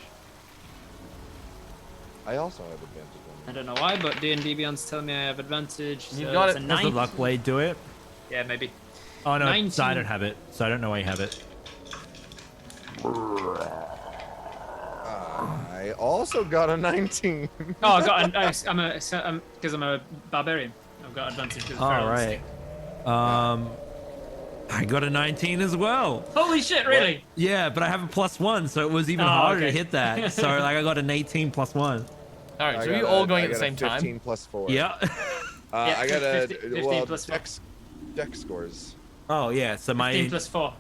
I also have advantage I on don't know why, but D&D Beyond's telling me I have advantage. You So got that's it. a Does the 9. luck blade do it? Yeah, maybe. Oh no, 19. so I don't have it. So I don't know why you have it. I also got a 19. Oh, I got. Because I'm a barbarian. I've got advantage. Because All right. I got a 19 as well. Holy shit! Really? Yeah, but I have a +1, so it was even Oh, harder to okay. hit that. So like I got an 18 +1. All right, I so you got all a- going I at the got a same 15 time. plus 4. Yeah. I got a 15 well, plus 4. dex scores. Oh yeah. So my 15 plus 4.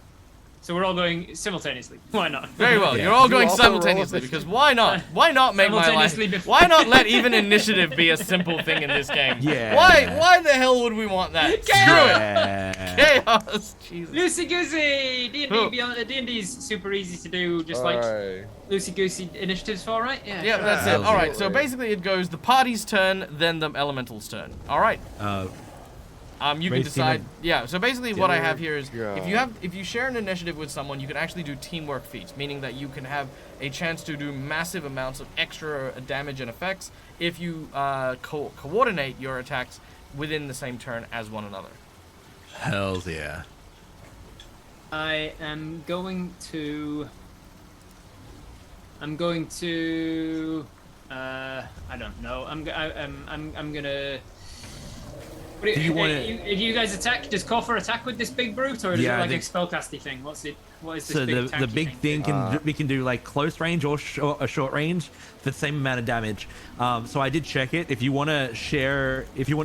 So we're all going simultaneously. Why not? Very well. Yeah. You're all You going also roll a simultaneously 15. because why not? Why not make my life? Simultaneously before- Why not let even initiative be a simple thing in this game? Yeah. Why the hell would we want that? Screw it. Yeah. Chaos. Jesus. Loosey goosey. D&D Oh. Beyond. D&D's super easy to do. Just like Alright. loosey goosey initiatives for, right? Yeah. Yeah, sure. that's it. All right. So Absolutely. basically, it goes the party's turn, then the elemental's turn. All right. You can Race decide. team Yeah. So basically, what I have here is God. if you share an initiative with someone, you can actually do teamwork feats, meaning that you can have a chance to do massive amounts of extra damage and effects if you coordinate your attacks within the same turn as one another. Hells yeah. I am going to. I don't know. I'm gonna. What Do you wanna- If you guys attack, does Koffer attack with this big brute, or is Yeah, it I like a think- spellcasty thing? What is this So big the tanky big thing can we can do like close range or a short range for the same amount of damage. So I did check it. If you want to share, if you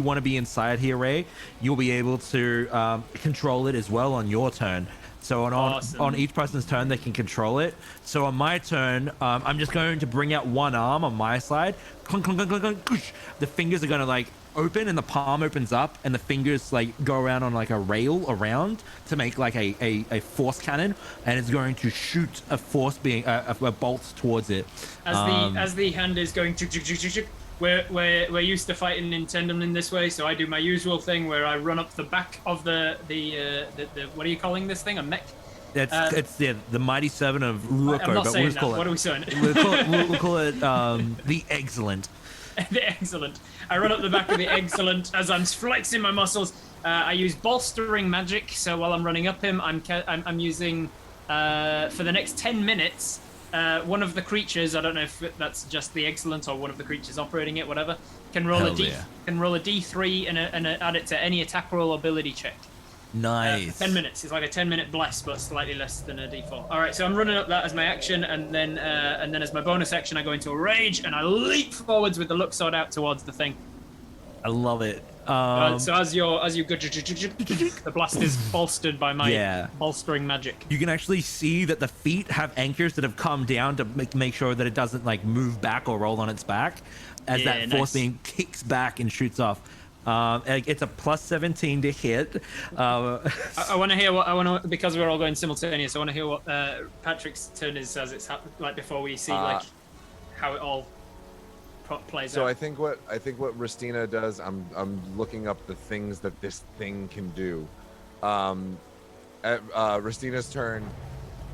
want to be inside here, Ray, you'll be able to control it as well on your turn. So Awesome. on each person's turn, they can control it. So on my turn, I'm just going to bring out one arm on my side. Clunk, clunk, clunk, clunk, clunk, koosh. The fingers are going to like open and the palm opens up and the fingers like go around on like a rail around to make like a force cannon, and it's going to shoot a force being a bolt towards it. As the hand is going to. We're used to fighting in tandem in this way, so I do my usual thing where I run up the back of the what are you calling this thing? A mech? It's the mighty seven of Luoko, I'm not but saying we'll that. call it. What are we saying? We'll call it the excellent. The excellent. I run up the back of the excellent as I'm flexing my muscles. I use bolstering magic, so while I'm running up him, I'm using for the next 10 minutes. One of the creatures, I don't know if that's just the excellent or one of the creatures operating it, whatever, can roll Hells yeah. can roll a d3 and add it to any attack roll ability check. Nice. 10 minutes. It's like a 10-minute bless, but slightly less than a d4. All right, so I'm running up that as my action, and then as my bonus action, I go into a rage and I leap forwards with the luck sword out towards the thing. I love it. So as you go, the blast is bolstered by my bolstering magic. You can actually see that the feet have anchors that have come down to make sure that it doesn't like move back or roll on its back as that force being kicks back and shoots off. It's a +17 to hit. I want to hear because we're all going simultaneous. I want to hear what Patrick's turn is as it's like before we see like how it all plays So out. I think what Ristina does, I'm looking up the things that this thing can do. At Ristina's turn,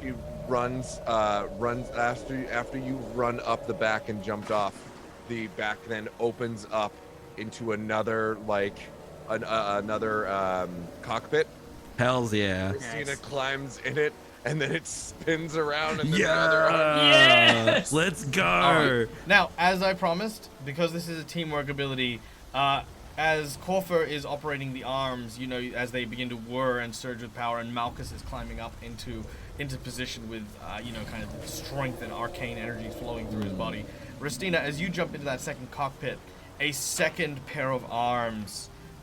he runs after you run up the back and jumped off. The back then opens up into another cockpit. Hells yeah. Ristina climbs in it, and then it spins around and then Yes! Let's go. All right. Now, as I promised, because this is a teamwork ability, as Korfer is operating the arms, you know, as they begin to whir and surge with power, and Malchus is climbing up into position with, kind of strength and arcane energy flowing through his body. Ristina, as you jump into that second cockpit, a second pair of arms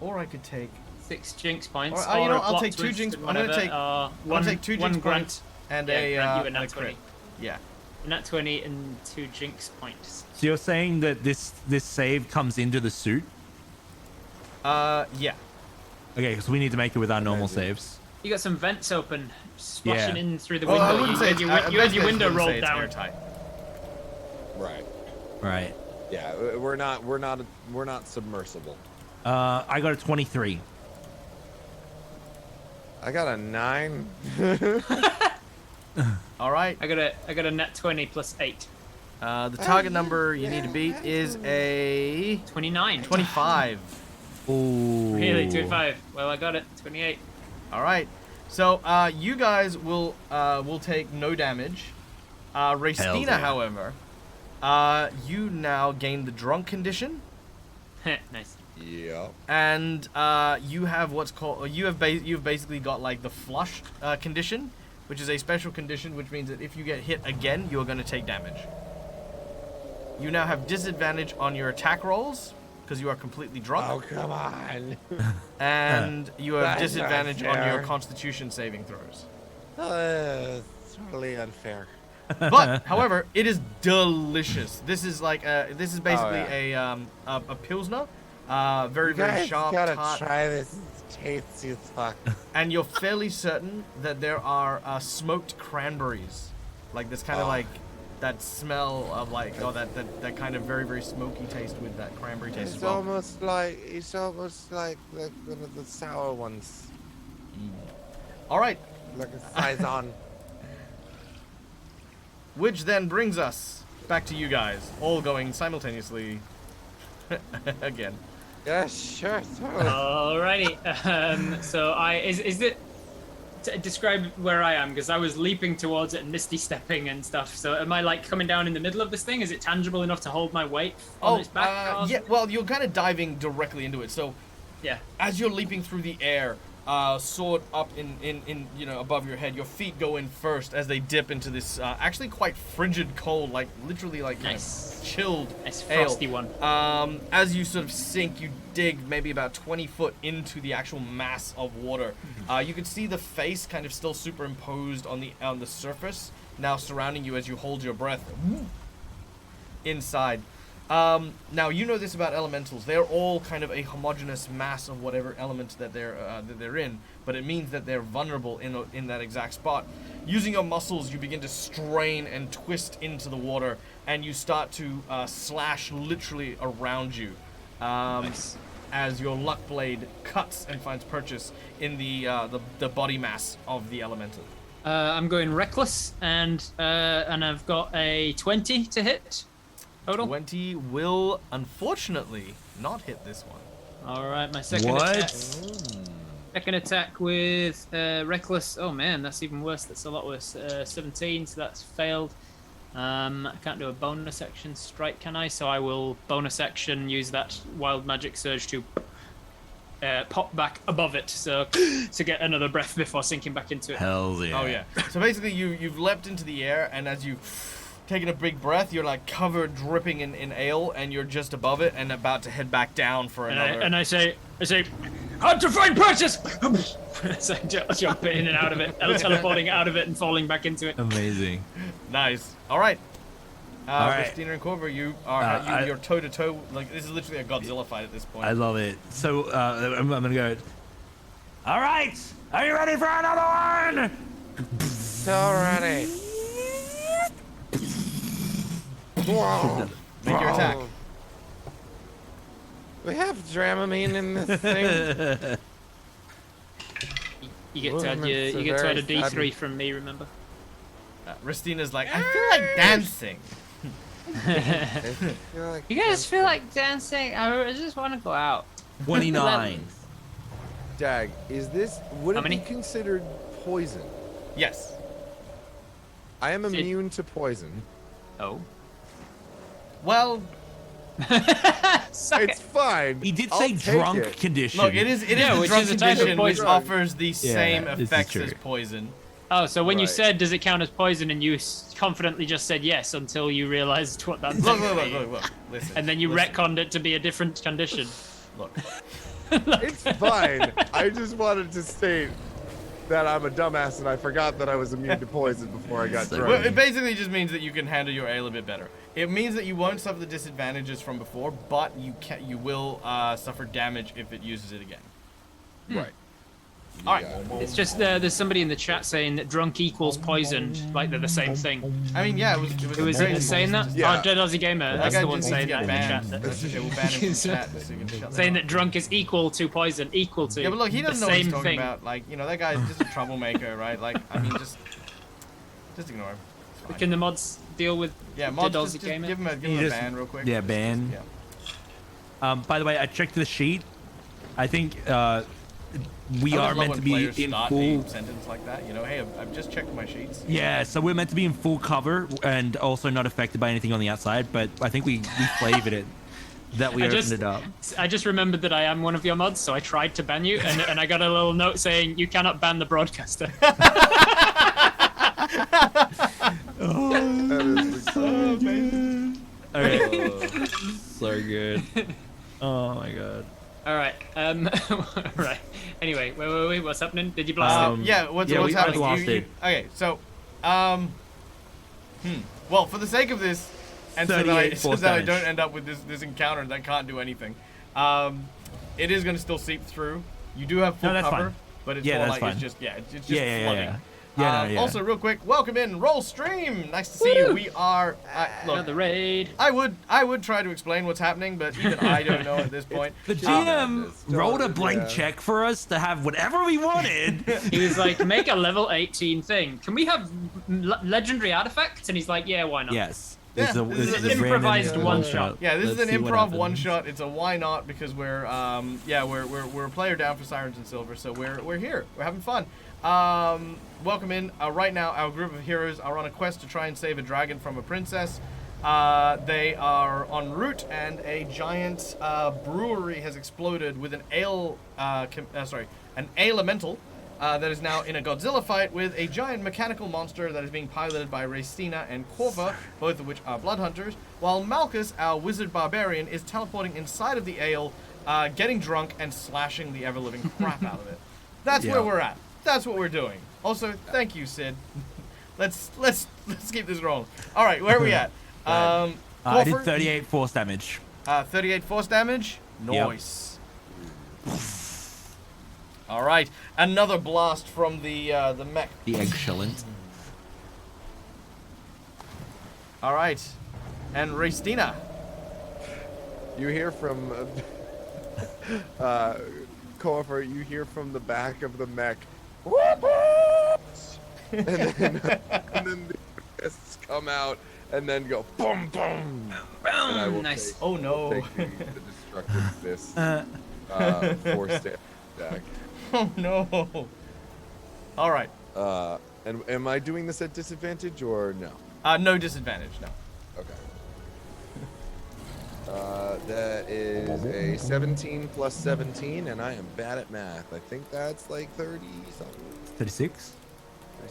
or I could take 6 jinx points. Or, you know, a I'll plot take 2 twist jinx. and I'm gonna whatever, take. I'll take 2 jinx grant. points and Yeah, a grant you a and nat a crit. 20. Yeah. Nat 20 and 2 jinx points. So you're saying that this save comes into the suit? Yeah. Okay, because we need to make it with our normal saves. You got some vents open, splashing in through the window. Well, I wouldn't say you had your window rolled down. Airtight. Right. Right. Yeah, we're not submersible. I got a 23. I got a 9. All right. I got a net 20 plus 8. The target number you need to beat is a 29. 25. Ooh. Really, 25. Well, I got it. 28. All right. So you guys will take no damage. Raystina, yeah. however, you now gain the drunk condition, Nice. Yeah. and you have what's called you've basically got like the flush condition, which is a special condition, which means that if you get hit again, you're going to take damage. You now have disadvantage on your attack rolls because you are completely drunk. Oh, come on. And you have That's not disadvantage on your fair. Constitution saving throws. Totally unfair. But, however, it is delicious. This is like this is basically yeah. a pilsner, very very sharp, gotta tart, try this. It's tasty as fuck. and you're fairly certain that there are smoked cranberries, like this kind of like that smell of like that kind of very very smoky taste with that cranberry taste as It's well. almost like one of the sour ones, All right. like a saison. Which then brings us back to you guys, all going simultaneously again. Yeah, sure. Totally. Alrighty. So is it? Describe where I am, because I was leaping towards it and misty stepping and stuff. So am I like coming down in the middle of this thing? Is it tangible enough to hold my weight on its back? Or- yeah. Well, you're kind of diving directly into it. So Yeah. as you're leaping through the air, sword up in above your head, your feet go in first as they dip into this actually quite frigid cold, like literally like Nice. chilled Nice ale. frosty one. As you sort of sink, you dig maybe about 20 foot into the actual mass of water. You can see the face kind of still superimposed on the surface, now surrounding you as you hold your breath inside. Now you know this about elementals. They're all kind of a homogeneous mass of whatever element that they're in, but it means that they're vulnerable in that exact spot. Using your muscles, you begin to strain and twist into the water, and you start to slash literally around you. Nice. As your luck blade cuts and finds purchase in the body mass of the elemental. I'm going reckless, and I've got a 20 to hit total. 20 will unfortunately not hit this one. All right, my second What? attack. Second attack with reckless. Oh man, that's even worse. That's a lot worse. 17, so that's failed. I can't do a bonus action strike, can I? So I will bonus action use that wild magic surge to pop back above it, so to get another breath before sinking back into it. Hell yeah. Oh yeah. So basically, you've leapt into the air, and as you've taken a big breath, you're like covered, dripping in ale, and you're just above it and about to head back down for another. And I say, hard to find purchase. So I jump in and out of it, teleporting out of it and falling back into it. Amazing. Nice. All right. All right. Christina and Corver, you are you're toe to toe. Like this is literally a Godzilla fight at this point. I love it. So I'm gonna go. All right, are you ready for another one? So ready. Whoa. Make your attack. We have Dramamine in this thing. You get to add Movements are you get to add a very D3 sudden. from me, remember? Ristina's like, I feel like dancing. You guys feel like dancing? I just want to go out. 29. Dag, would How it be many? considered poison? Yes. I am immune to poison. Oh. Well, Suck It's it. fine. He did I'll say take drunk it. condition. look, it is Yeah, the which drunk is a type of condition which poison. offers the same this is effects true. as poison. Oh, so when you Right. said, does it count as poison, and you confidently just said yes until you realized what that Look, meant. look. Listen. And then you listen, retconned it to be a different condition. Look. It's fine. I just wanted to state that I'm a dumbass and I forgot that I was immune to poison before I got So- drunk. Well, it basically just means that you can handle your ale a bit better. It means that you won't suffer the disadvantages from before, but you will suffer damage if it uses it again. Right. All right. It's just there's somebody in the chat saying that drunk equals poisoned, like they're the same thing. I mean, yeah, it was Who is it saying that? Yeah. Oh, Dead Aussie Gamer. That That's guy the one just needs to saying get that in the banned. chat. That's okay, we'll ban him from the chat so you can shut Saying that that drunk is equal to poison, equal to. Yeah, but look, he the doesn't know what he's same talking thing. about. Like, you know, that guy's just a troublemaker, right? Like, I mean, just ignore him. It's fine. Can the mods deal with Yeah, mods, Dead just Aussie Gamer? give him a You just- ban real quick. yeah, ban. Yeah. By the way, I checked the sheet. I think we I are always love meant when to be players in start full. a sentence like that. You know, hey, I've just checked my sheets. Yeah, so we're meant to be in full cover and also not affected by anything on the outside. But I think we flavored it that we I opened just- it up. I just remembered that I am one of your mods, so I tried to ban you, and I got a little note saying you cannot ban the broadcaster. That is amazing. Okay. So good. Oh my god. All right. Right. Anyway, wait. What's happening? Did you blast it? Yeah, what's we happening? lost it. Okay, so, well, for the sake of this, and so that, 38 so force that I damage. don't end up with this encounter that can't do anything, it is going to still seep through. You do have full No, that's cover, fine. but it's Yeah, more that's like fine. it's just Yeah, flooding. yeah. Yeah, no, yeah. Also, real quick, welcome in, Roll Stream. Nice to see you. We are look. Another raid. I would try to explain what's happening, but even I don't know at this point. The Just- GM rolled a blank yeah. check for us to have whatever we wanted. He was like, make a level 18 thing. Can we have legendary artifacts? And he's like, yeah, why not? Yes. Yeah, This this is a an random improvised one-shot. Yeah, this Let's is see an what improv happens. one shot. It's a why not because we're we're a player down for Sirens and Silver, so we're here. We're having fun. Welcome in. Right now, our group of heroes are on a quest to try and save a dragon from a princess. They are en route, and a giant brewery has exploded with an an elemental that is now in a Godzilla fight with a giant mechanical monster that is being piloted by Raystina and Corva, both of which are blood hunters, while Malchus, our wizard barbarian, is teleporting inside of the ale, getting drunk and slashing the ever-living crap out of it. That's Yeah. where we're at. That's what we're doing. Also, thank you, Sid. Let's keep this rolling. All right, where are we at? I did Corford, 38 force damage. 38 force damage. Yep. Nice. All right, another blast from the mech. The excellent. All right, and Raystina. You hear from Corfer, you hear from the back of the mech. and then the fists come out and then go boom boom. And I will Nice. take, Oh no. take the destructive fist force attack. Oh no. All right. And am I doing this at disadvantage or no? No disadvantage. No. Okay. That is a 17 plus 17, and I am bad at math. I think that's like 30 something. 36?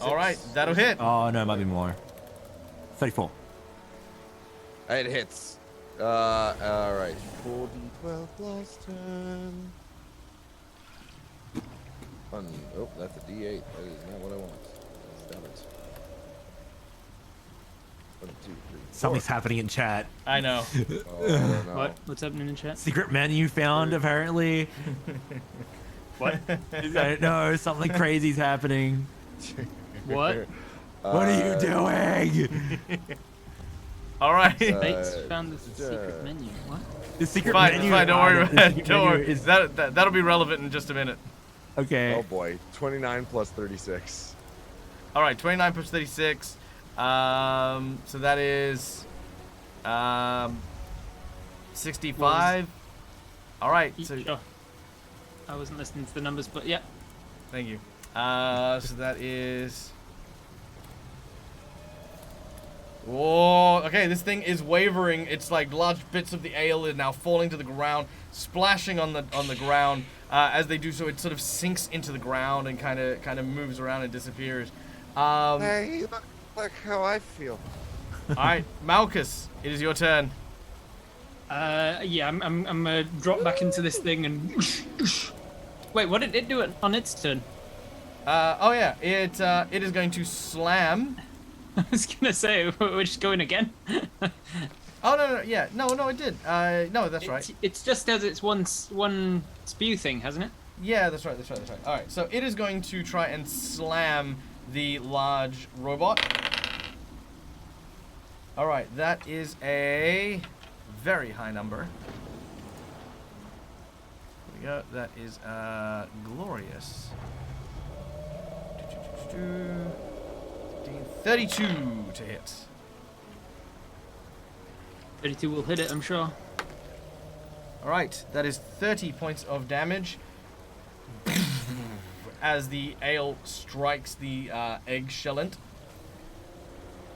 All right, that'll hit. Oh, no, it might be more. 34. It hits. All right. 4d12 plus 10. Fun. Oh, that's a d8. That is not what I want. Damn it. 1, 2, 3, 4. Something's happening in chat. I know. Oh, I don't know. What's happening in chat? Secret menu found, apparently. What? I don't know, something crazy's happening. What? What are you doing? All right. Bates found the secret menu. What? The secret Fine, menu. fine. Don't worry the about it. secret Don't menu worry. is- That'll be relevant in just a minute. Okay. Oh boy. 29 plus 36. All right, 29 plus 36. So that is 65. All right. So Oh. I wasn't listening to the numbers, but yeah. thank you. So that is. Whoa. Okay, this thing is wavering. It's like large bits of the ale are now falling to the ground, splashing on the ground. As they do so, it sort of sinks into the ground and kind of moves around and disappears. Hey, look how I feel. All right, Malchus, it is your turn. Yeah, I'm gonna drop back into this thing and. Wait, what did it do on its turn? Oh yeah, it is going to slam. I was gonna say we're just going again. Oh no, yeah, no, it did. No, that's right. It's just as it's one spew thing, hasn't it? Yeah, that's right. All right, so it is going to try and slam the large robot. All right, that is a very high number. Here we go. That is glorious. 32 to hit. 32 will hit it, I'm sure. All right, that is 30 points of damage as the ale strikes the egg shellant.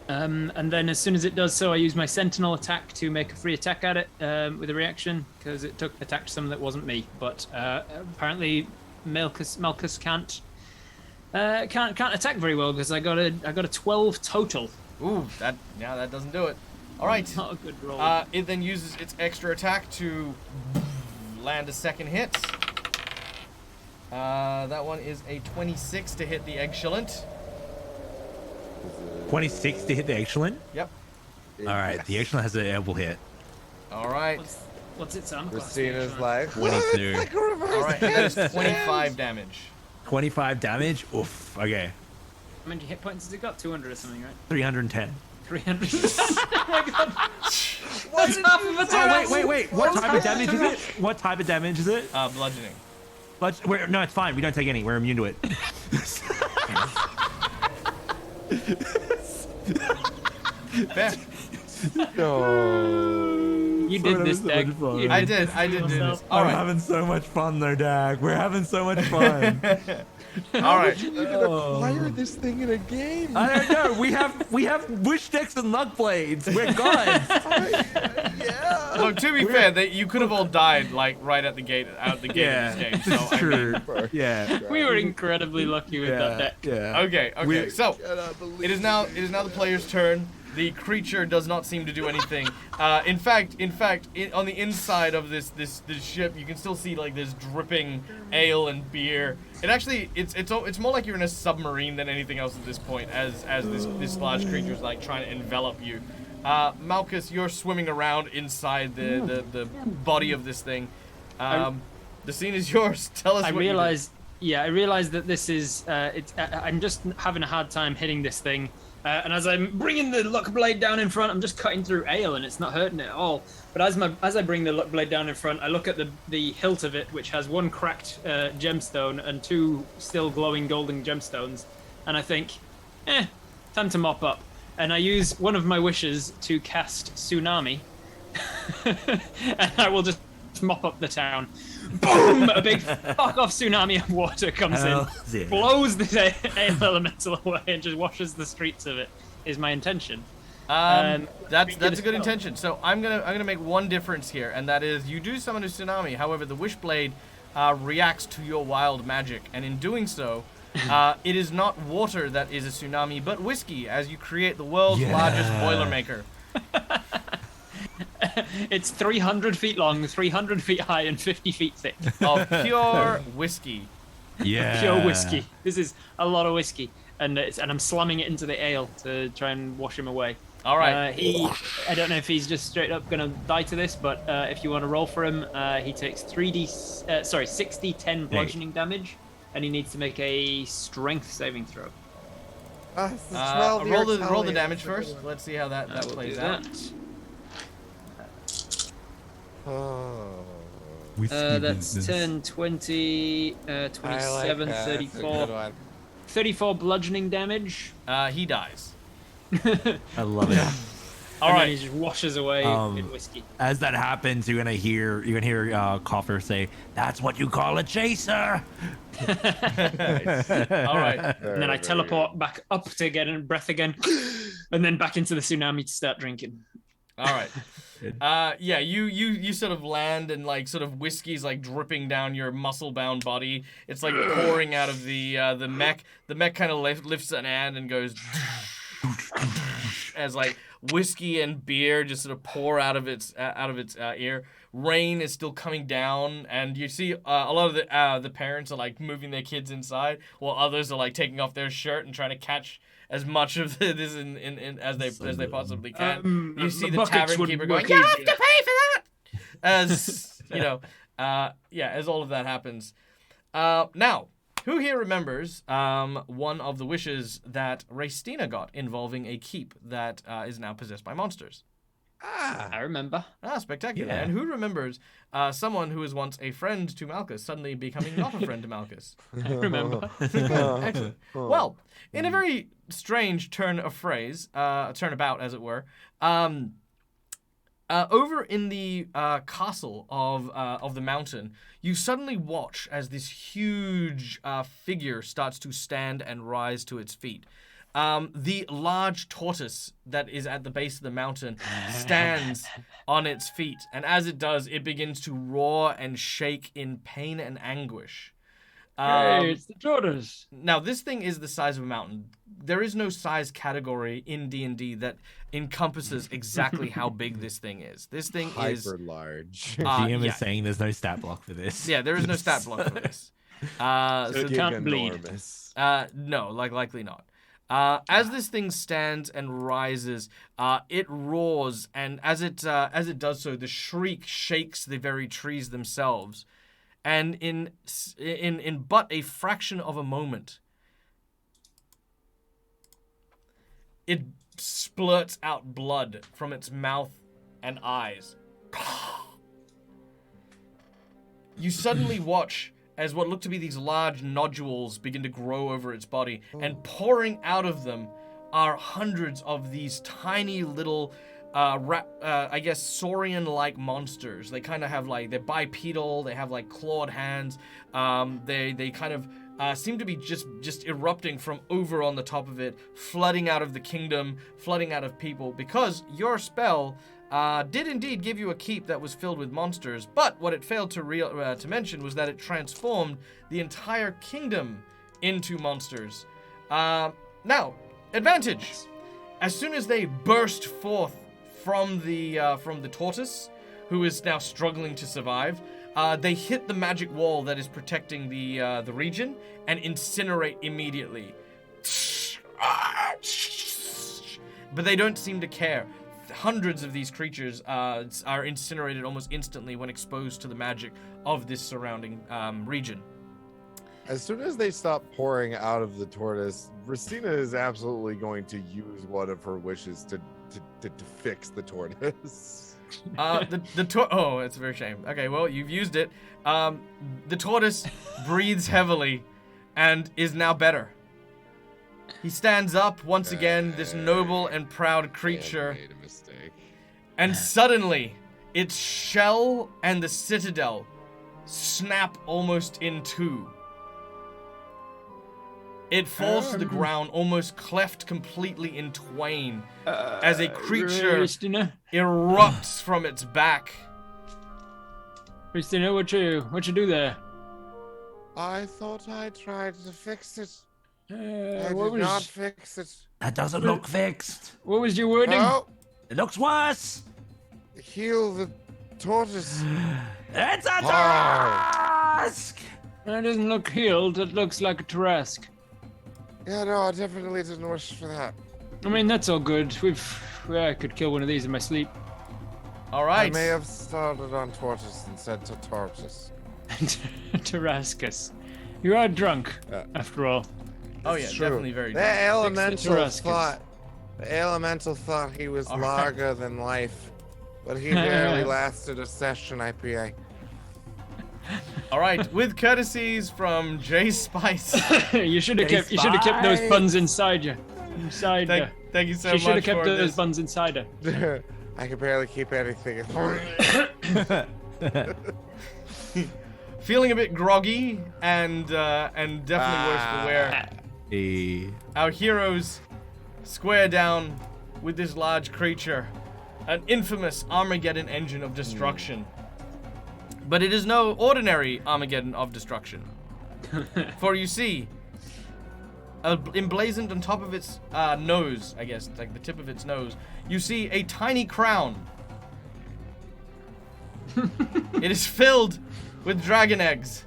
And then as soon as it does so, I use my sentinel attack to make a free attack at it with a reaction because it attacked some that wasn't me. But apparently, Malchus can't attack very well because I got a 12 total. Ooh, that doesn't do it. All right. Not a good roll. It then uses its extra attack to land a second hit. That one is a 26 to hit the egg shellant. 26 to hit the excellent. Yep. All right, the excellent has an able hit. All right. What's its armor class? Christina's like, 22. All right, and that is 25 damage. 25 damage. Oof. Okay. How many hit points has it got? 200 or something, right? 310. 300. Oh my god. That's half of a turn. Oh, wait. What type of damage is it? What type of damage is it? Bludgeoning. No, it's fine. We don't take any. We're immune to it. Fair. no. You did this, so Dag. much fun. You I did do this. All I'm right. having so much fun though, Dag. We're having so much fun. All right. You even acquire this thing in a game. I don't know. We have wish sticks and luck blades. We're gods. Yeah. Look, to be fair, you could have all died like right at the gate, out the gate of this game. So it's true. Yeah. We were incredibly lucky with that deck. Yeah. Okay. So Cannot believe it is now the player's turn. The creature does not seem to do anything. In fact, on the inside of this ship, you can still see like this dripping ale and beer. It actually, it's more like you're in a submarine than anything else at this point, as this large creature is like trying to envelop you. Malchus, you're swimming around inside the body of this thing. The scene is yours. Tell us. I realized that this is. I'm just having a hard time hitting this thing. And as I'm bringing the luck blade down in front, I'm just cutting through ale, and it's not hurting it at all. But as I bring the luck blade down in front, I look at the hilt of it, which has one cracked gemstone and two still glowing golden gemstones, and I think, time to mop up. And I use one of my wishes to cast Tsunami, and I will just mop up the town. Boom! A big fuck off tsunami of water comes in, blows the ale elemental away, and just washes the streets of it. Is my intention. That's a good intention. So I'm gonna make one difference here, and that is you do summon a tsunami. However, the Wishblade reacts to your wild magic, and in doing so, it is not water that is a tsunami, but whiskey, as you create the world's largest Boilermaker. It's 300 feet long, 300 feet high, and 50 feet thick. Of pure whiskey. Yeah. Pure whiskey. This is a lot of whiskey, and I'm slamming it into the ale to try and wash him away. All right. I don't know if he's just straight up gonna die to this, but if you want to roll for him, he takes 60 bludgeoning damage, and he needs to make a strength saving throw. Roll the damage first. Let's see how that plays out. That's 10, 20, 27, 34. 34 bludgeoning damage. He dies. I love it. All and right. then he just washes away in whiskey. As that happens, you're gonna hear Coffer say, "That's what you call a chaser." Nice. All right. And then I teleport back up to get a breath again, and then back into the tsunami to start drinking. All right. Yeah, you sort of land, and like sort of whiskey's like dripping down your muscle-bound body. It's like pouring out of the mech. The mech kind of lifts an hand and goes as like whiskey and beer just sort of pour out of its ear. Rain is still coming down, and you see a lot of the parents are like moving their kids inside, while others are like taking off their shirt and trying to catch as much of this in as they possibly can. You see the tavern keeper going, "You have to pay for that," as you know, as all of that happens. Now, who here remembers one of the wishes that Raystina got involving a keep that is now possessed by monsters? I remember. Spectacular. Yeah. And who remembers someone who was once a friend to Malchus suddenly becoming not a friend to Malchus? I remember. Excellent. Well, in a very strange turnabout, as it were, over in the castle of the mountain, you suddenly watch as this huge figure starts to stand and rise to its feet. The large tortoise that is at the base of the mountain stands on its feet, and as it does, it begins to roar and shake in pain and anguish. Hey, it's the tortoise. Now, this thing is the size of a mountain. There is no size category in D&D that encompasses exactly how big this thing is. This thing is hyper large. GM is saying there's no stat block for this. Yeah, there is no stat block for this. So it can't bleed. Enormous. No, likely not. As this thing stands and rises, it roars, and as it does so, the shriek shakes the very trees themselves. And in but a fraction of a moment, it splurts out blood from its mouth and eyes. You suddenly watch as what look to be these large nodules begin to grow over its body, and pouring out of them are hundreds of these tiny little I guess saurian-like monsters. They kind of have like, they're bipedal, they have like clawed hands. They kind of seem to be just erupting from over on the top of it, flooding out of the kingdom, flooding out of people, because your spell did indeed give you a keep that was filled with monsters, but what it failed to mention was that it transformed the entire kingdom into monsters. Now, advantage. As soon as they burst forth from the tortoise, who is now struggling to survive, they hit the magic wall that is protecting the region and incinerate immediately. But they don't seem to care. Hundreds of these creatures are incinerated almost instantly when exposed to the magic of this surrounding region. As soon as they stop pouring out of the tortoise, Raystina is absolutely going to use one of her wishes to fix the tortoise. Oh, it's a very shame. Okay, well, you've used it. The tortoise breathes heavily and is now better. He stands up once again, this noble and proud creature. I made a mistake. And suddenly, its shell and the citadel snap almost in two. It falls to the ground, almost cleft completely in twain, as a creature erupts from its back. Christina, what you do there? I thought I tried to fix it. I What did not was fix it. That doesn't look fixed. your wording? Oh, It looks worse. heal the tortoise. It's a Ah. Tarrasque! That doesn't look healed. It looks like a Tarrasque. Yeah, no, I definitely didn't wish for that. I mean, that's all good. I could kill one of these in my sleep. All right. I may have started on tortoise and said to tortoise. Tarrascus. You are drunk, after all. Oh yeah, It's true. definitely very The drunk. elemental Tarrascus. thought he was All right. larger than life, but he barely lasted a session, IPA. All right, with courtesies from Jay Spice. You should have kept those buns inside you. Thank Thank you so She much should have kept for those this. buns inside her. I could barely keep anything. Feeling a bit groggy and definitely worse for wear. Our heroes square down with this large creature, an infamous Armageddon engine of destruction. But it is no ordinary Armageddon of destruction. For you see, emblazoned on top of its nose, I guess, like the tip of its nose, you see a tiny crown. It is filled with dragon eggs.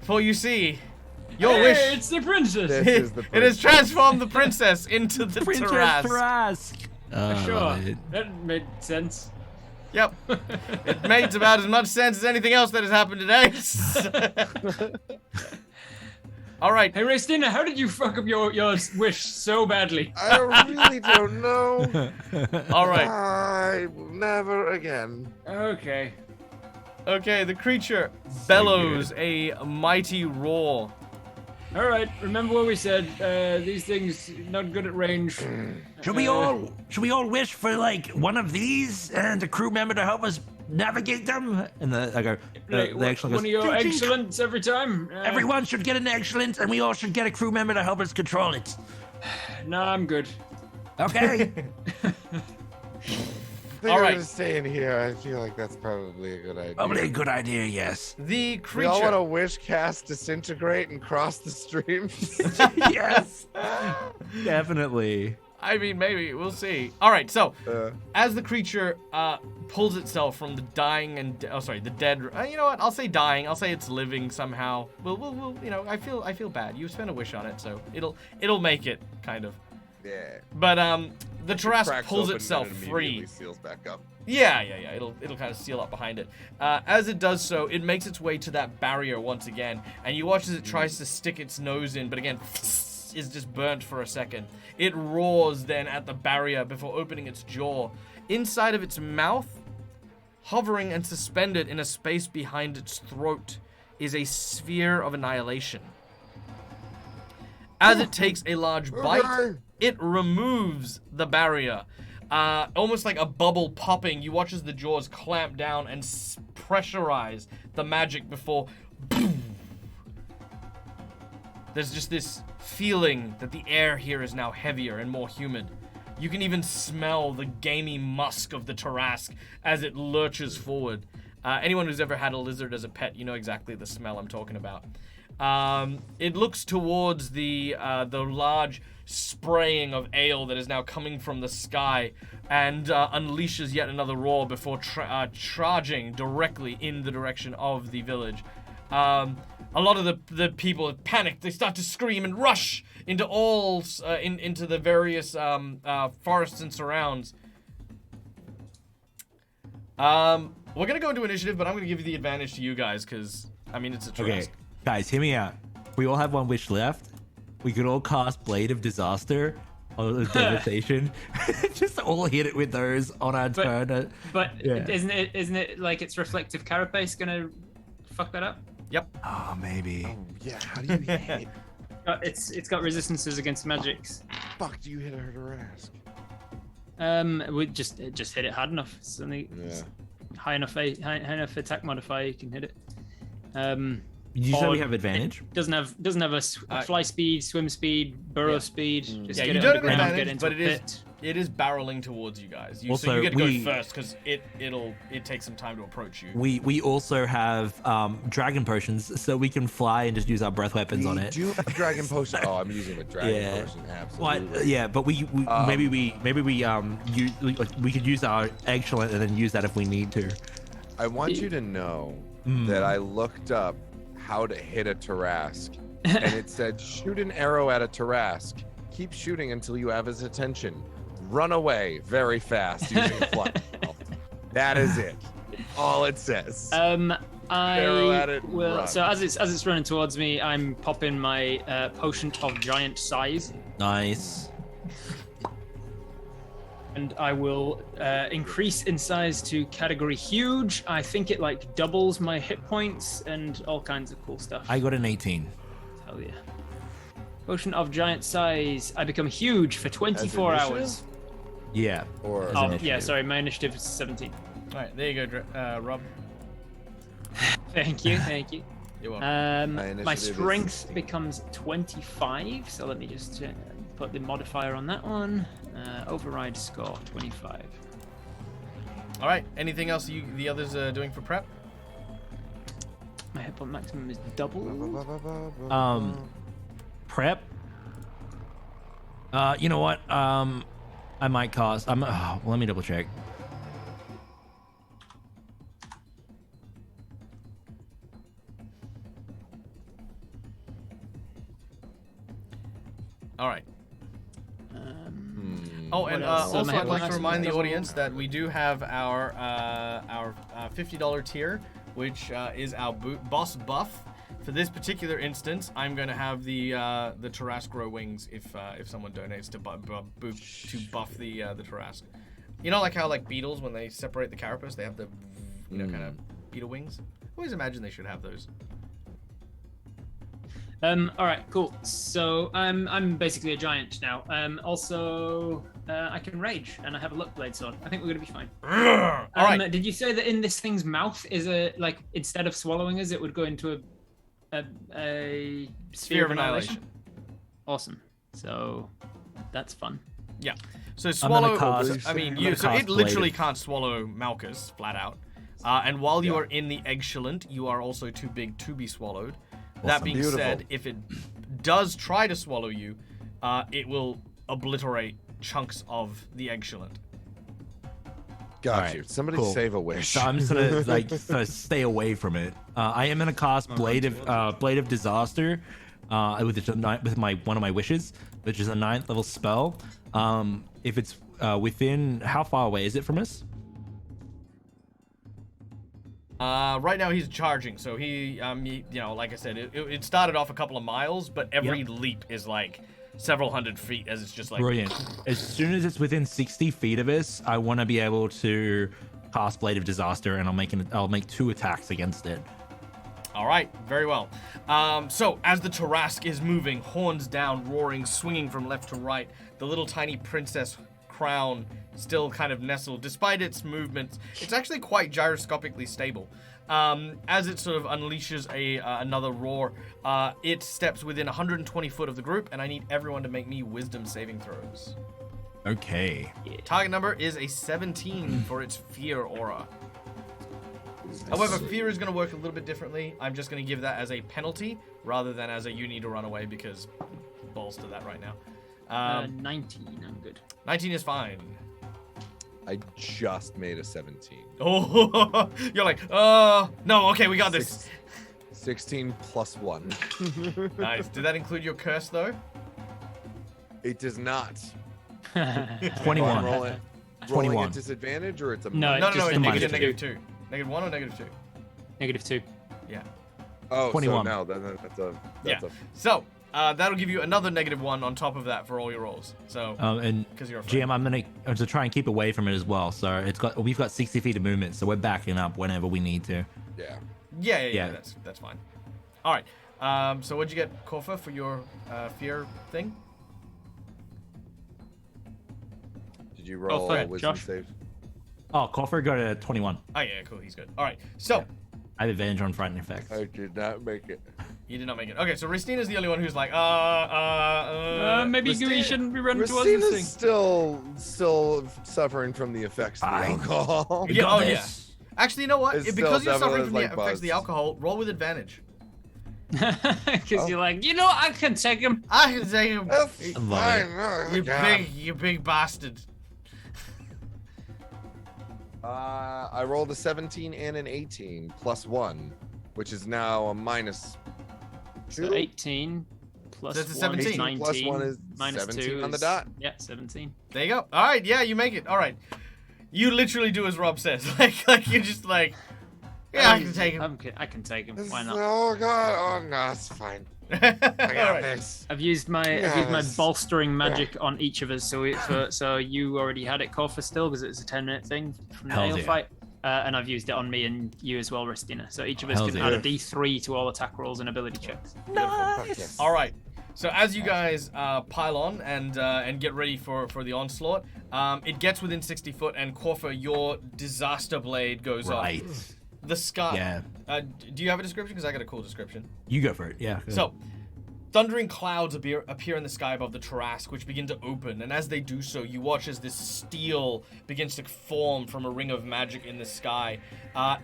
For you see, your wish. It's the princess. This is the It has princess. transformed the princess into the Princess Tarrasque. Tarrasque. I Sure, love it. that made sense. Yep. It makes about as much sense as anything else that has happened today. All right. Hey, Raystina, how did you fuck up your wish so badly? I really don't know. All right. I will never again. Okay. Okay, the creature bellows a mighty roar. All right. Remember what we said. These things not good at range. Should we all wish for like one of these and a crew member to help us navigate them? And I go, Like, the excellent one of goes, your "Ching, ching." excellence every time. Everyone should get an excellent, and we all should get a crew member to help us control it. No, I'm good. Okay. I think All I'm right. gonna stay in here. I feel like that's probably a good idea. Probably a good idea, yes. The We all want creature. to wish cast disintegrate and cross the streams. Yes. Definitely. I mean, maybe we'll see. All right, so Uh, as the creature pulls itself from the dying and the dead. You know what? I'll say dying. I'll say it's living somehow. We'll you know, I feel bad. You spent a wish on it, so it'll make it kind of. yeah. But the Tarrasque Cracks pulls open itself and it free. immediately seals back up. Yeah. It'll kind of seal up behind it. As it does so, it makes its way to that barrier once again, and you watch as it tries to stick its nose in, but again, is just burnt for a second. It roars then at the barrier before opening its jaw. Inside of its mouth, hovering and suspended in a space behind its throat, is a sphere of annihilation. As it takes a large bite, it removes the barrier. Almost like a bubble popping, you watch as the jaws clamp down and pressurize the magic before... There's just this feeling that the air here is now heavier and more humid. You can even smell the gamey musk of the Tarrasque as it lurches forward. Anyone who's ever had a lizard as a pet, you know exactly the smell I'm talking about. It looks towards the large spraying of ale that is now coming from the sky and unleashes yet another roar before charging directly in the direction of the village. A lot of the people panic. They start to scream and rush into into the various forests and surrounds. We're gonna go into initiative, but I'm gonna give you the advantage to you guys because I mean it's a Tarrasque. Okay, guys, hear me out. We all have one wish left. We could all cast Blade of Disaster or Devastation. Just all hit it with those on our turn. But Yeah. isn't it like its reflective carapace gonna fuck that up? Yep. Oh, maybe. Oh, yeah. How do you hit? It's got resistances against magics. Fuck, do you hit her Tarrasque? We just hit it hard enough. It's only Yeah. high enough attack modifier. You can hit it. You said we Or have advantage? Doesn't have a fly speed, swim speed, burrow speed. Just Yeah, get you it don't have underground, advantage, get into but a it is pit. It is barreling towards you guys. So Also, you get to go we- first because it takes some time to approach you. We also have dragon potions, so we can fly and just use our breath weapons on We it. do have dragon potion. Oh, I'm using the dragon Yeah. potion. What? Absolutely. Yeah, but we we could use our excellent and then use that if we need to. I want you to know that I looked up how to hit a Tarrasque, and it said shoot an arrow at a Tarrasque. Keep shooting until you have his attention. Run away very fast using fly. That is it. All it says. Arrow at it and will. run. So as it's running towards me, I'm popping my potion of giant size, Nice. and I will increase in size to category huge. I think it like doubles my hit points and all kinds of cool stuff. I got an 18. Hell yeah. Potion of giant size. I become huge for 24 initiative? hours. Yeah. Or Oh, initiative. yeah, sorry, my initiative is 17. All right, there you go, Rob. Thank you, thank you. You're welcome. My initiative is strength 16. becomes 25, so let me just put the modifier on that one. Override score 25. All right. Anything else the others are doing for prep? My hit point maximum is double. Prep. You know what? I might cast. Let me double check. All right. What And else? also, I'd like to What remind the else? audience that we do have our $50 tier, which is our boss buff. For this particular instance, I'm going to have the Tarrasque grow wings if someone donates to buff the Tarrasque. You know, like how like beetles, when they separate the carapace, they have the kind of beetle wings. I always imagine they should have those. All right, cool. So I'm basically a giant now. Also, I can rage, and I have a luck blade sword. I think we're gonna be fine. All right. Did you say that in this thing's mouth is like instead of swallowing us, it would go into a sphere of annihilation? Awesome. So that's fun. Yeah. So swallow. cast- I mean, I'm gonna so cast it literally Blade. can't swallow Malchus flat out. And while you are in the Excellent, you are also too big to be swallowed. That being Beautiful. said, if it does try to swallow you, it will obliterate chunks of the Excellent. Got Alright, you. Somebody cool. save a wish. So I'm just gonna gonna stay away from it. I am gonna cast Blade of Disaster, with one of my wishes, which is a 9th level spell. If it's within, how far away is it from us? Right now he's charging, so he like I said, it started off a couple of miles, but every leap is like several hundred feet as it's just like Brilliant. As soon as it's within 60 feet of us, I want to be able to cast Blade of Disaster, and I'll make 2 attacks against it. All right, very well. So as the Tarrasque is moving, horns down, roaring, swinging from left to right, the little tiny princess crown still kind of nestled. Despite its movements, it's actually quite gyroscopically stable. As it sort of unleashes another roar, it steps within 120 foot of the group, and I need everyone to make me wisdom saving throws. Okay. Target number is a 17 for its fear aura. However, fear is going to work a little bit differently. I'm just going to give that as a penalty rather than as a you need to run away, because balls to that right now. 19, I'm good. 19 is fine. I just made a 17. Oh, you're like, no, okay, we got this. 16 plus 1. Nice. Did that include your curse, though? It does not. 21. Rolling 21. at disadvantage, or it's a No, No, Just it's a negative negative 2. Negative 1 or negative 2? -2. Yeah. Oh, 21. so no, that's a Yeah. So, that'll give you another -1 on top of that for all your rolls. So, And because you're afraid. GM, I'm gonna to try and keep away from it as well. So we've got 60 feet of movement, so we're backing up whenever we need to. Yeah. Yeah, Yeah. that's fine. All right. So what'd you get, Korfa, for your fear thing? Did you roll go ahead, wisdom Josh. save? Oh, Coffer got a 21. Oh yeah, cool. He's good. All right. So I have advantage on frightening effects. I did not make it. you did not make it. Okay, so Ristina's the only one who's like, Maybe Ristina- we shouldn't be running towards this Ristina's thing. still suffering from the effects of the Fine. alcohol. Yeah, got oh, this. Actually, you know what? It's Because still you're suffering definitely from the like effects of the buzzed. alcohol, roll with advantage. Because you're like, I can take him. I can take him. That's love fine. it. Oh, You God. you big bastard. I rolled a 17 and an 18 plus 1, which is now a minus 2. So 18 plus So it's a 1 is 17. 19. Plus 1 is minus 17 2 on the is- dot. Yeah, 17. There you go. All right, yeah, you make it. All right, you literally do as Rob says. like you're just like, yeah, I can take him. I can take him. Why not? Oh God! Oh no, it's fine. I All got right. this. I've used my Yes. bolstering magic on each of us. So you already had it, Korfa, still, because it's a 10-minute thing from the Hells ale yeah. fight. And I've used it on me and you as well, Ristina. So each of us Hells can yeah. add a D3 to all attack rolls and ability checks. Nice. All right. So as you guys pile on and get ready for the onslaught, it gets within 60 foot, and Korfa, your disaster blade goes Right. off. The scar. Yeah. Do you have a description? Because I got a cool description. You go for it. Yeah. So, thundering clouds appear in the sky above the Tarrasque, which begin to open, and as they do so, you watch as this steel begins to form from a ring of magic in the sky.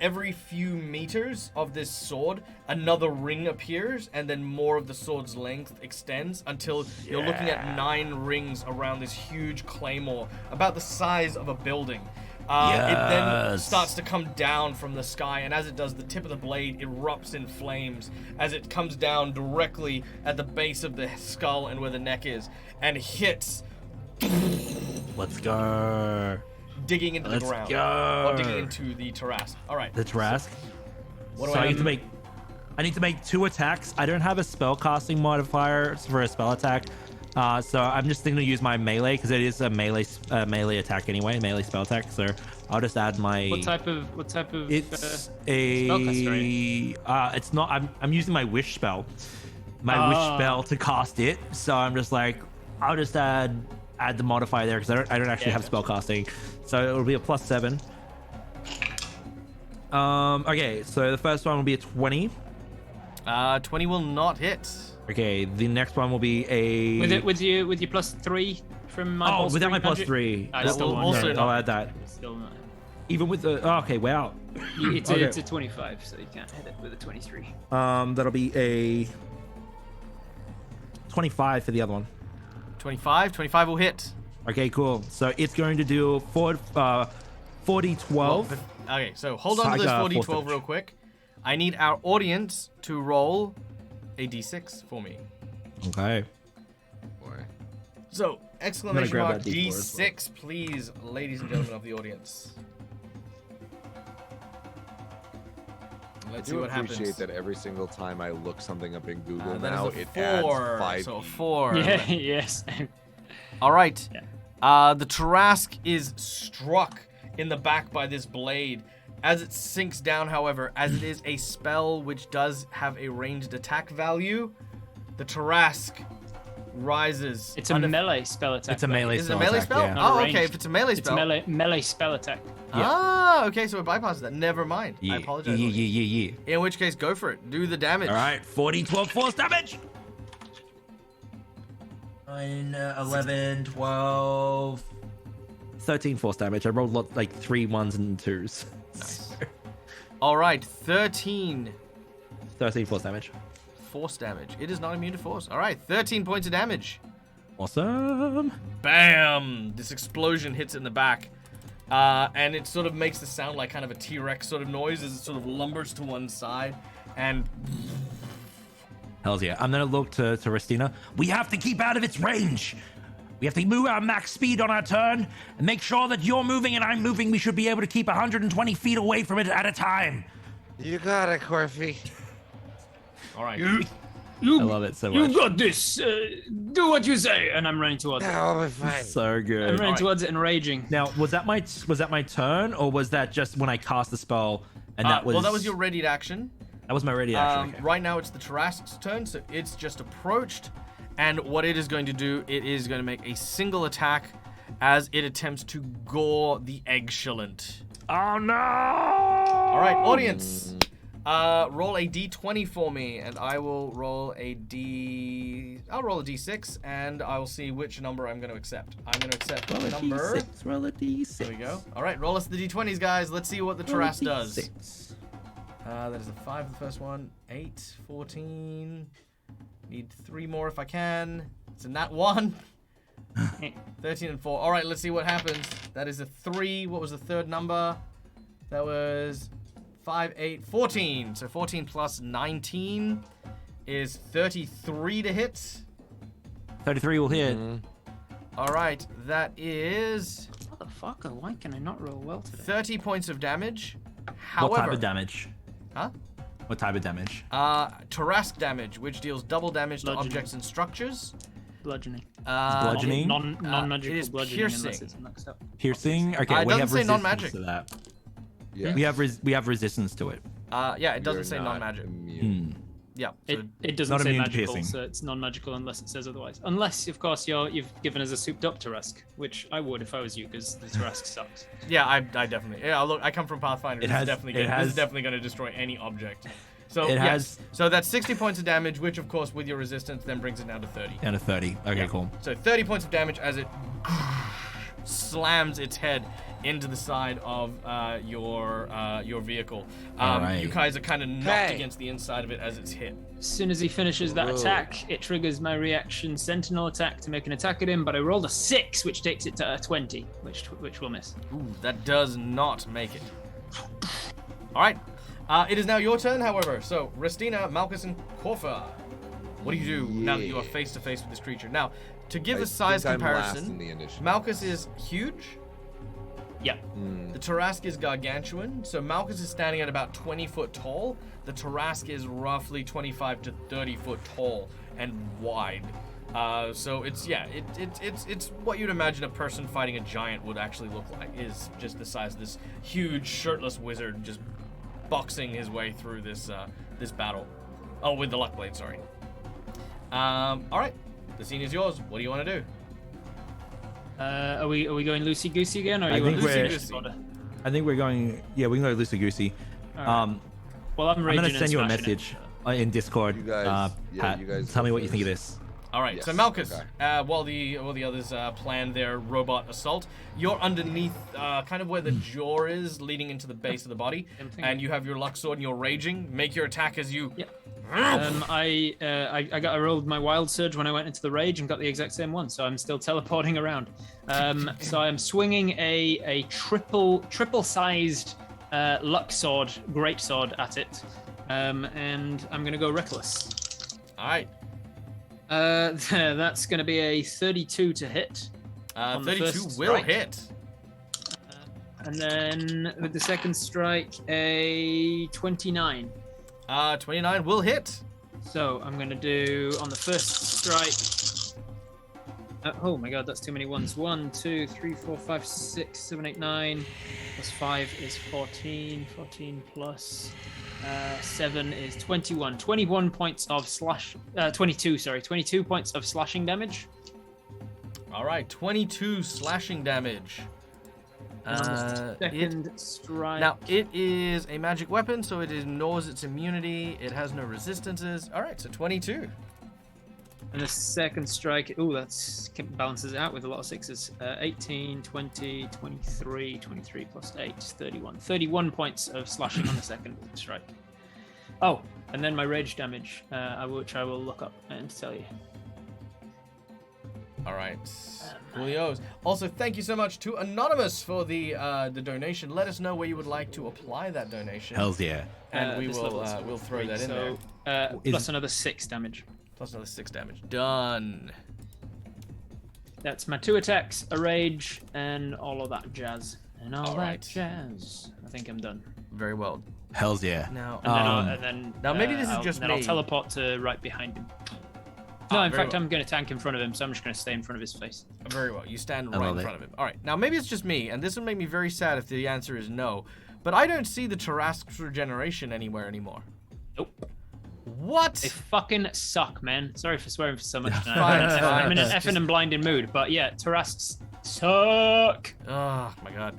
Every few meters of this sword, another ring appears, and then more of the sword's length extends until you're looking at 9 rings around this huge claymore, about the size of a building. It then starts to come down from the sky, and as it does, the tip of the blade erupts in flames as it comes down directly at the base of the skull and where the neck is, and hits. Let's go. Digging into the ground. Go. Or digging into the Tarrasque. All right. The Tarrasque. What do So I I need have? to make 2 attacks. I don't have a spell casting modifier for a spell attack. So I'm just going to use my melee because it is a melee attack anyway, melee spell attack. So I'll just add my. What type of It's spellcaster are it's not. I'm using my wish spell, wish spell to cast it. So I'm just like, I'll just add the modifier there because I don't actually have spell casting. So it'll be a +7. Okay, so the first one will be a 20. 20 will not hit. Okay, the next one will be a. with your +3 from my. Oh, without my +3. I That still will won't also hit. not- I'll add that. Still not. Even with the. Oh, okay, wow. It's Okay. a 25, so you can't hit it with a 23. That'll be a 25 for the other one. 25 will hit. Okay, cool. So it's going to do 40-12. Okay, so hold on to this Saga 40-12 4th real quick. I need our audience to roll a d6 for me. Okay. So, exclamation grab mark that D4 as well. D6, please, ladies and gentlemen of the audience. I Let's see do what appreciate happens. that every single time I look something up in Google That now, is it a 4. adds 5. So a 4. Yeah, yes. All right. Yeah. The Tarrasque is struck in the back by this blade. As it sinks down, however, as it is a spell which does have a ranged attack value, the Tarrasque rises. It's a melee spell attack. It's a melee Is it a spell melee attack, spell? yeah. Not Oh, ranged. okay. If it's a melee It's spell. a melee spell attack. Ah, okay. So it bypasses that. Never mind. I apologize. Yeah. In which case, go for it. Do the damage. All right, 40-12 force damage. 9, 11, 12, 13 force damage. I rolled like 3 1s and 2s. Nice. All right. 13 13 force damage. force damage. It is not immune to force. All right. 13 points of damage. Awesome. Bam! This explosion hits it in the back. And it sort of makes the sound like kind of a T-Rex sort of noise as it sort of lumbers to one side. And Hells yeah. I'm gonna look to Restina. We have to keep out of its range. We have to move our max speed on our turn and make sure that you're moving and I'm moving. We should be able to keep 120 feet away from it at a time. You got it, Corfy. all right. I love it so much. You got this. Do what you say, and I'm running towards it. I'll be fine. So I'm good. running Alright. towards it and raging. Now, was that my turn, or was that just when I cast the spell and that was? Well, that was your readied action. That was my ready action. Okay. Right now it's the Tarrasque's turn, so it's just approached. And what it is going to do, it is going to make a single attack as it attempts to gore the Eggshillant. Oh no! All right, audience. Roll a d20 for me, and I will roll a I'll roll a d6, and I will see which number I'm going to accept. I'm going to accept Roll a number. D6. Roll a D6. There we go. All right, roll us the d20s, guys. Let's see what the Roll a Tarrasque does. D6. That is a 5 the first one. 8, 14. Need 3 more if I can. It's a nat 1. 13 and 4. All right, let's see what happens. That is a 3. What was the third number? That was 5, 8, 14. So 14 plus 19 is 33 to hit. 33 will hit. All right, that is Motherfucker, why can I not roll well today? 30 points of damage. What However, type of damage? Huh? What type of damage? Tarrasque damage, which deals double damage to Bludgeoning. objects and structures. Bludgeoning. Bludgeoning? Non-magical it is bludgeoning unless piercing. it's next up. Piercing? Okay, It we doesn't have say resistance non-magic. to that. Yeah. We have resistance to it. Yeah, it doesn't You're say not non-magic. immune. Yeah. So It doesn't Not say immune to magical, piercing. so it's non-magical unless it says otherwise. Unless, of course, you've given us a souped-up Tarrasque, which I would if I was you, because the Tarrasque sucks. yeah, I definitely. Yeah, look, I come from Pathfinder. It This is has- definitely it gonna, this is has- definitely going to destroy any object. So It yes. has- So that's 60 points of damage, which of course with your resistance then brings it down to 30. Down to 30. Okay, Yeah. cool. So 30 points of damage as it slams its head into the side of your vehicle. Alright. You guys are kind of knocked Hey. against the inside of it as it's hit. As soon as he finishes that Whoa. attack, it triggers my reaction Sentinel attack to make an attack at him, but I rolled a 6, which takes it to a 20, which will miss. Ooh, that does not make it. All right. It is now your turn, however. So, Restina, Malchus, and Corfa. What do you do now that you are Yeah. face to face with this creature? Now, to give I a size think I'm last in comparison, the initiative. Malchus is huge. Yeah. The Tarrasque is gargantuan. So Malchus is standing at about 20 foot tall. The Tarrasque is roughly 25 to 30 foot tall and wide. So it's what you'd imagine a person fighting a giant would actually look like. Is just the size of this huge shirtless wizard just boxing his way through this battle. Oh, with the luck blade, sorry. All right, the scene is yours. What do you want to do? Are we going loosey goosey again, or are I you think want we're- loosey order? I think we're going. Yeah, we can go loosey goosey. Alright. Well, I'm I'm raging gonna and send you a smashing it. message in Discord. You guys- yeah, Pat, you guys tell me go what you think of first. this. All right, so Yes, Malchus, okay. while the others plan their robot assault, you're underneath, kind of where the jaw is, leading into the base of the body, Same thing. and you have your luck sword and you're raging. Make your attack as you. Yeah. I rolled my wild surge when I went into the rage and got the exact same one, so I'm still teleporting around. So I'm swinging a triple sized luck sword, great sword at it, and I'm gonna go reckless. All right, That's gonna be a 32 to hit, on the 32 first will strike. hit. and then with the second strike a 29. 29 will hit. So I'm gonna do on the first strike. Oh my god, that's too many ones. 1, 2, 3, 4, 5, 6, 7, 8, 9. Plus 5 is 14. 14 plus 7 is 21. 21 points of 22 points of slashing damage. All right, 22 slashing damage. And on the It- second strike. Now, it is a magic weapon, so it ignores its immunity. It has no resistances. All right, so 22. And the second strike, that balances it out with a lot of sixes. 18, 20, 23, 23 plus 8, 31. 31 points of slashing on the second strike. Oh, and then my rage damage, which I will look up and tell you. All right. Coolios. Also, thank you so much to Anonymous for the donation. Let us know where you would like to apply that donation. Hells yeah. And we This will level is we'll throw great. that in So, there. plus another 6 damage. Plus another 6 damage. Done. That's my 2 attacks, a rage, and all of that jazz. And all Alright. that jazz. I think I'm done. Very well. Hells yeah. Now, And then, now maybe this is just then me. I'll teleport to right behind him. No, in very fact, well. I'm going to tank in front of him, so I'm just going to stay in front of his face. Very well. You stand I right love in it. front of him. All right. Now, maybe it's just me, and this will make me very sad if the answer is no, but I don't see the Tarrasque's regeneration anywhere anymore. Nope. What? They fucking suck, man. Sorry for swearing for so much tonight. Fine, fine. I'm in an effing and blinding mood, but yeah, Tarrasques suck. Oh, my God.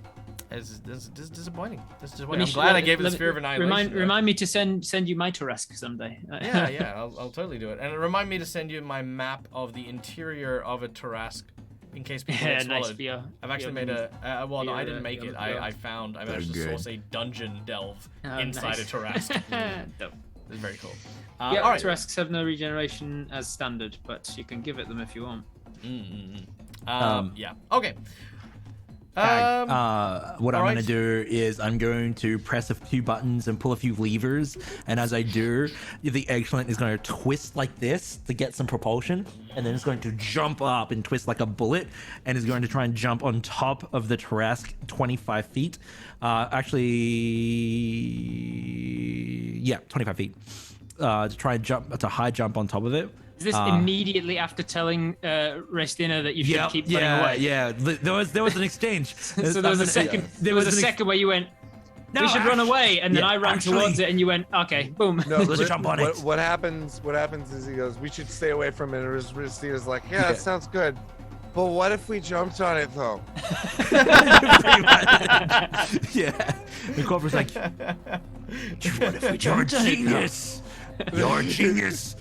This is disappointing. This is Let disappointing. me I'm sh- glad let- I gave it the let- sphere of annihilation. Remind me to send you my Tarrasque someday. Yeah, I'll totally do it. And remind me to send you my map of the interior of a Tarrasque in case people Yeah, get nice swallowed. for you. I've actually made a. Well, no, I your, didn't make your it. delve. I managed to good. source a dungeon delve Oh, inside nice. a Tarrasque. Dope. It's very cool. Yeah, all right. Tarrasques have no regeneration as standard, but you can give it them if you want. Yeah. Okay. What I'm all going right. to do is I'm going to press a few buttons and pull a few levers, and as I do, the excellent is going to twist like this to get some propulsion, and then it's going to jump up and twist like a bullet, and is going to try and jump on top of the Tarrasque 25 feet. Yeah, 25 feet. To try and jump, to high jump on top of it. Is this immediately after telling Restina that you should keep running away? Yeah. There was an exchange. So there was a second. There was a second where you went, No, we should run away, and then yeah, I ran actually- towards it, and you went, okay, boom. No, Let's Ri- jump on what, it. What happens is he goes, we should stay away from it. And Ristina's like, yeah, that sounds good. But what if we jumped on it though? Yeah. And Corpor's like, What if we You're a genius. You're a genius.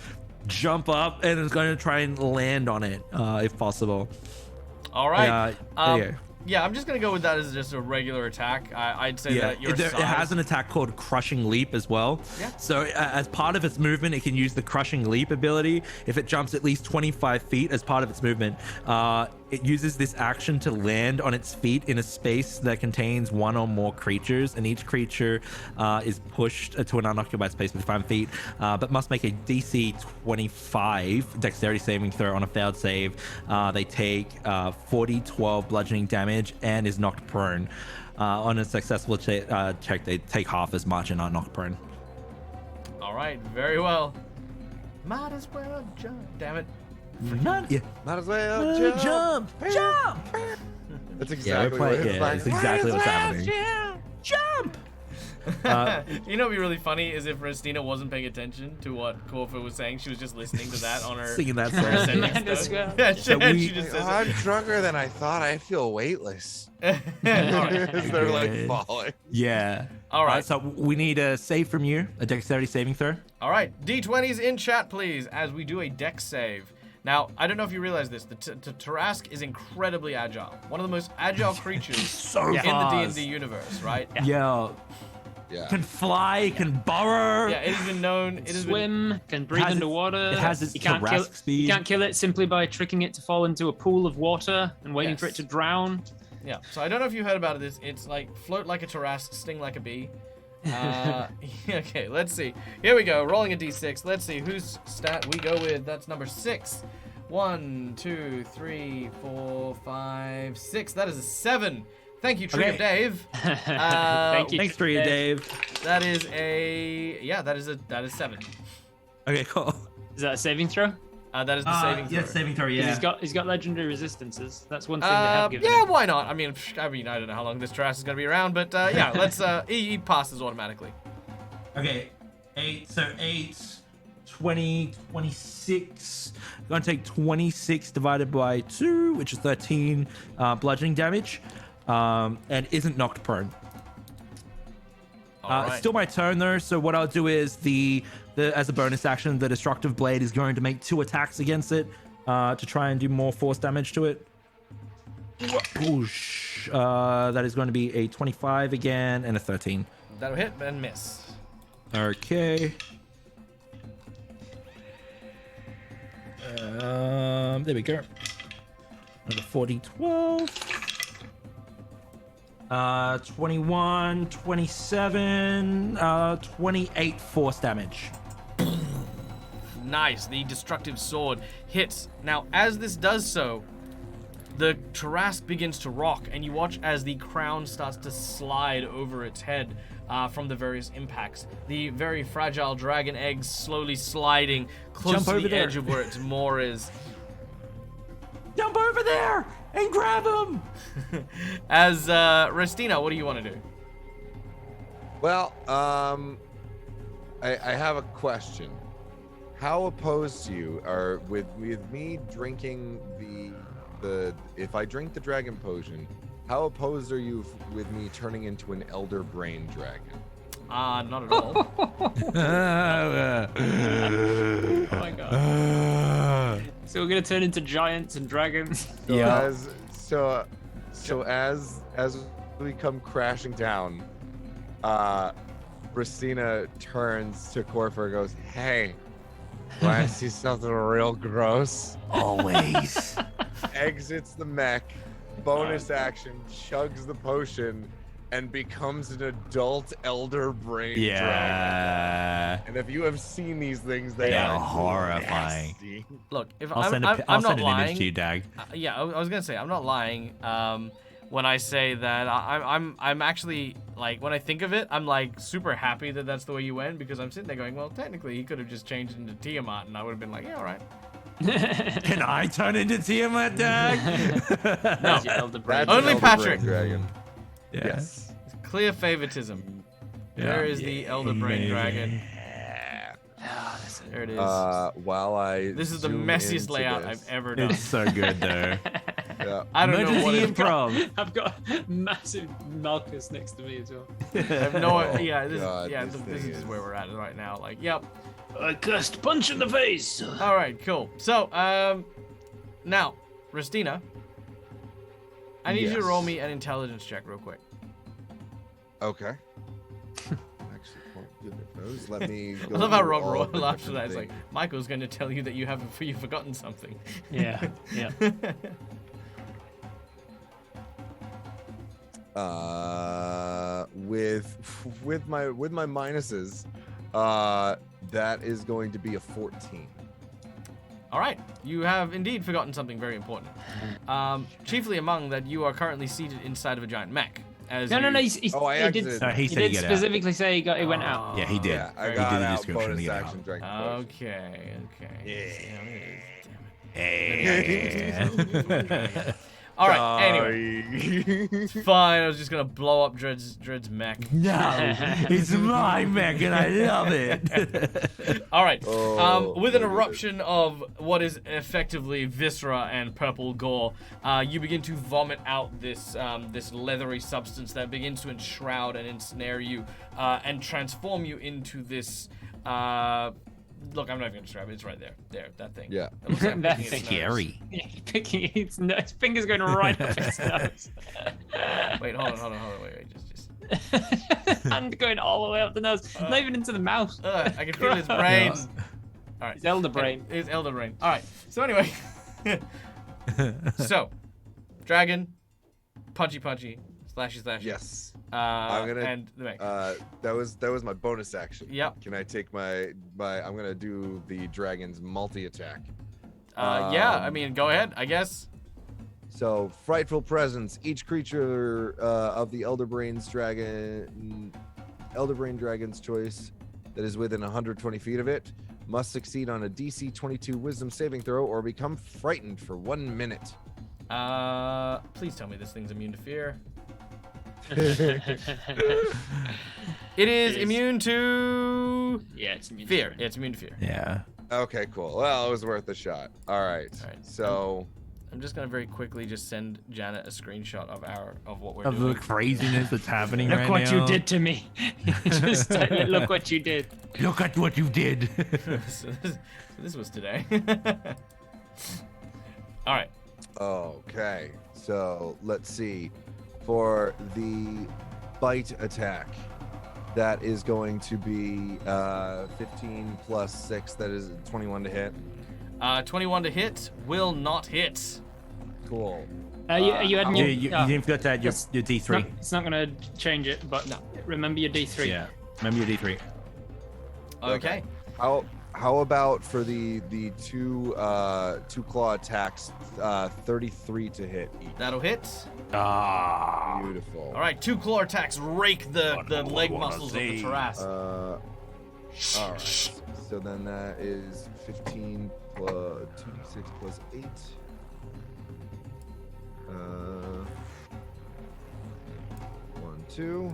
Jump up and it's going to try and land on it, if possible. All right. Yeah. Yeah, I'm just gonna go with that as just a regular attack. I'd say that your it has an attack called Crushing Leap as well. Yeah. So as part of its movement, it can use the Crushing Leap ability. If it jumps at least 25 feet as part of its movement, it uses this action to land on its feet in a space that contains one or more creatures, and each creature is pushed to an unoccupied space within 5 feet, but must make a DC 25 dexterity saving throw. On a failed save, they take 12 bludgeoning damage and is knocked prone. On a successful check, they take half as much and are knocked prone. All right, very well. Might as well jump. Damn it. Might as well jump. That's exactly what it's like. That's exactly what's happening. Jump. You know what'd be really funny is if Restina wasn't paying attention to what Corfu was saying. She was just listening to that on her singing that her song. sending stuff. Yeah, she just says I'm drunker than I thought. I feel weightless. it. They're like falling. Yeah. All right. So we need a save from you, a dexterity saving throw. All right, D20s in chat, please, as we do a dex save. Now, I don't know if you realize this, the Tarrasque is incredibly agile. One of the most agile creatures in the D&D universe, right? Yeah. Can fly, can burrow. Yeah, it has been known. It has Swim, can breathe underwater. It has its Tarrasque speed. You can't kill it simply by tricking it to fall into a pool of water and waiting for it to drown. Yeah, so I don't know if you heard about this. It's like float like a Tarrasque, sting like a bee. Okay, let's see. Here we go, rolling a d6. Let's see whose stat we go with. That's number 6. 1, 2, 3, 4, 5, 6. That is a 7. Thank you, Tree of Dave. Thank you. Thanks, Tree of Dave. That is that is 7. Okay, cool. Is that a saving throw? That is the saving throw. Yeah, saving throw. Yeah. He's got legendary resistances. That's one thing they have given him. Yeah, why not? I mean, I don't know how long this Tarrasque is gonna be around, but yeah, let's. He passes automatically. Okay, 8. So 8, 20, 26. I'm gonna take 26 divided by 2, which is 13 bludgeoning damage, and isn't knocked prone. Right. It's still my turn though, so what I'll do is as a bonus action, the destructive blade is going to make 2 attacks against it to try and do more force damage to it. Whoosh. That is going to be a 25 again and a 13. That'll hit and miss. Okay. There we go. Another 40, 12. 21, 27, 28 force damage. Nice. The destructive sword hits. Now, as this does so, the Tarrasque begins to rock, and you watch as the crown starts to slide over its head from the various impacts. The very fragile dragon eggs slowly sliding close to the edge of where its maw is. Jump over there and grab him! As Restina, what do you want to do? Well, I have a question. How opposed to you are with me drinking the if I drink the dragon potion, how opposed are you with me turning into an elder brain dragon? Not at all. Oh my god. So we're gonna turn into giants and dragons. So as we come crashing down, Christina turns to Corfer and goes, "Hey, want to see something real gross?" Always. Exits the mech, bonus action, chugs the potion, and becomes an adult elder brain dragon. And if you have seen these things, they are horrifying. nasty. Look, if I'll send I'm an not lying, image to you, Dag. Yeah, I was gonna say I'm not lying. When I say that I'm actually like when I think of it, I'm like super happy that that's the way you went, because I'm sitting there going, well, technically he could have just changed into Tiamat, and I would have been like, yeah, all right. Can I turn into Tiamat, Dag? No, only Patrick. Dragon. Yeah. Yes. Clear favoritism. There is the Elder Brain Dragon. There it is. While I This is the zoom messiest into layout this. I've ever done. It's so good, though. Yeah. I don't know what Emergency it's improv. I've got massive Malchus next to me as well. I have no Oh, yeah, God, this this is thing just is- where we're at right now. Like, yep. I cast punch in the face. All right, cool. So, now, Ristina, I need you to Yes. roll me an intelligence check real quick. Okay. Actually, oh, goodness knows. Let me. I go love how through Rob all Roy the laughs at different that. It's like, things. Michael's going to tell you that you've forgotten something. Yeah, yeah. With my minuses, that is going to be a 14. All right, you have indeed forgotten something very important. Chiefly among that, you are currently seated inside of a giant mech. As No, you... no, no. Oh, I he did, exited. No, he he said did he got out. specifically say he went out. Yeah, he did. Yeah, I He got did the out. description to Bonus get out. action, drank the potion. Okay. Hey. All right. Anyway, fine. I was just gonna blow up Dred's mech. No, it's my mech and I love it. All right. Oh, With an my eruption of what is effectively viscera and purple gore, you begin to vomit out this this leathery substance that begins to enshroud and ensnare you, and transform you into this. Look, I'm not even gonna describe it. It's right there. There, that thing. Yeah. It looks like I'm That picking its thing. nose. Scary. Picking his fingers going right up his nose. Wait, hold on. Wait, just. Hand going all the way up the nose. Not even into the mouth. I can feel his brain. All right. His elder brain. His elder brain. All right. So anyway, so dragon, punchy, slashy. Yes. I'm gonna- and the mech. That was my bonus action. Yep. Can I take my I'm gonna do the dragon's multi attack. Yeah. I mean, go ahead. I guess. So, frightful presence. Each creature of the Elder Brain Dragon's choice that is within 120 feet of it must succeed on a DC 22 Wisdom saving throw or become frightened for 1 minute. Please tell me this thing's immune to fear. It is immune to Yeah, it's immune. fear. Yeah, it's immune to fear. Yeah. Okay, cool. Well, it was worth a shot. All right. All right. So, I'm just gonna very quickly just send Janet a screenshot of what we're Of doing. the craziness that's happening Look right what now. you did to me. Just look what you did. Look at what you did. so this was today. All right. okay. So, let's see. For the bite attack, that is going to be 15 plus 6. That is 21 to hit. 21 to hit will not hit. Cool. Are you adding you, your... you oh, didn't forget that your Yes. D3. It's not going to change it, but remember your D3. Yeah. Remember your D3. Okay. How about for the two claw attacks, 33 to hit each. That'll hit. Ah. Beautiful. All right. 2 claw attacks rake the leg wanna muscles of see. the Tarrasque. All right. So then that is 15 plus 2d6 plus 8. 1, 2.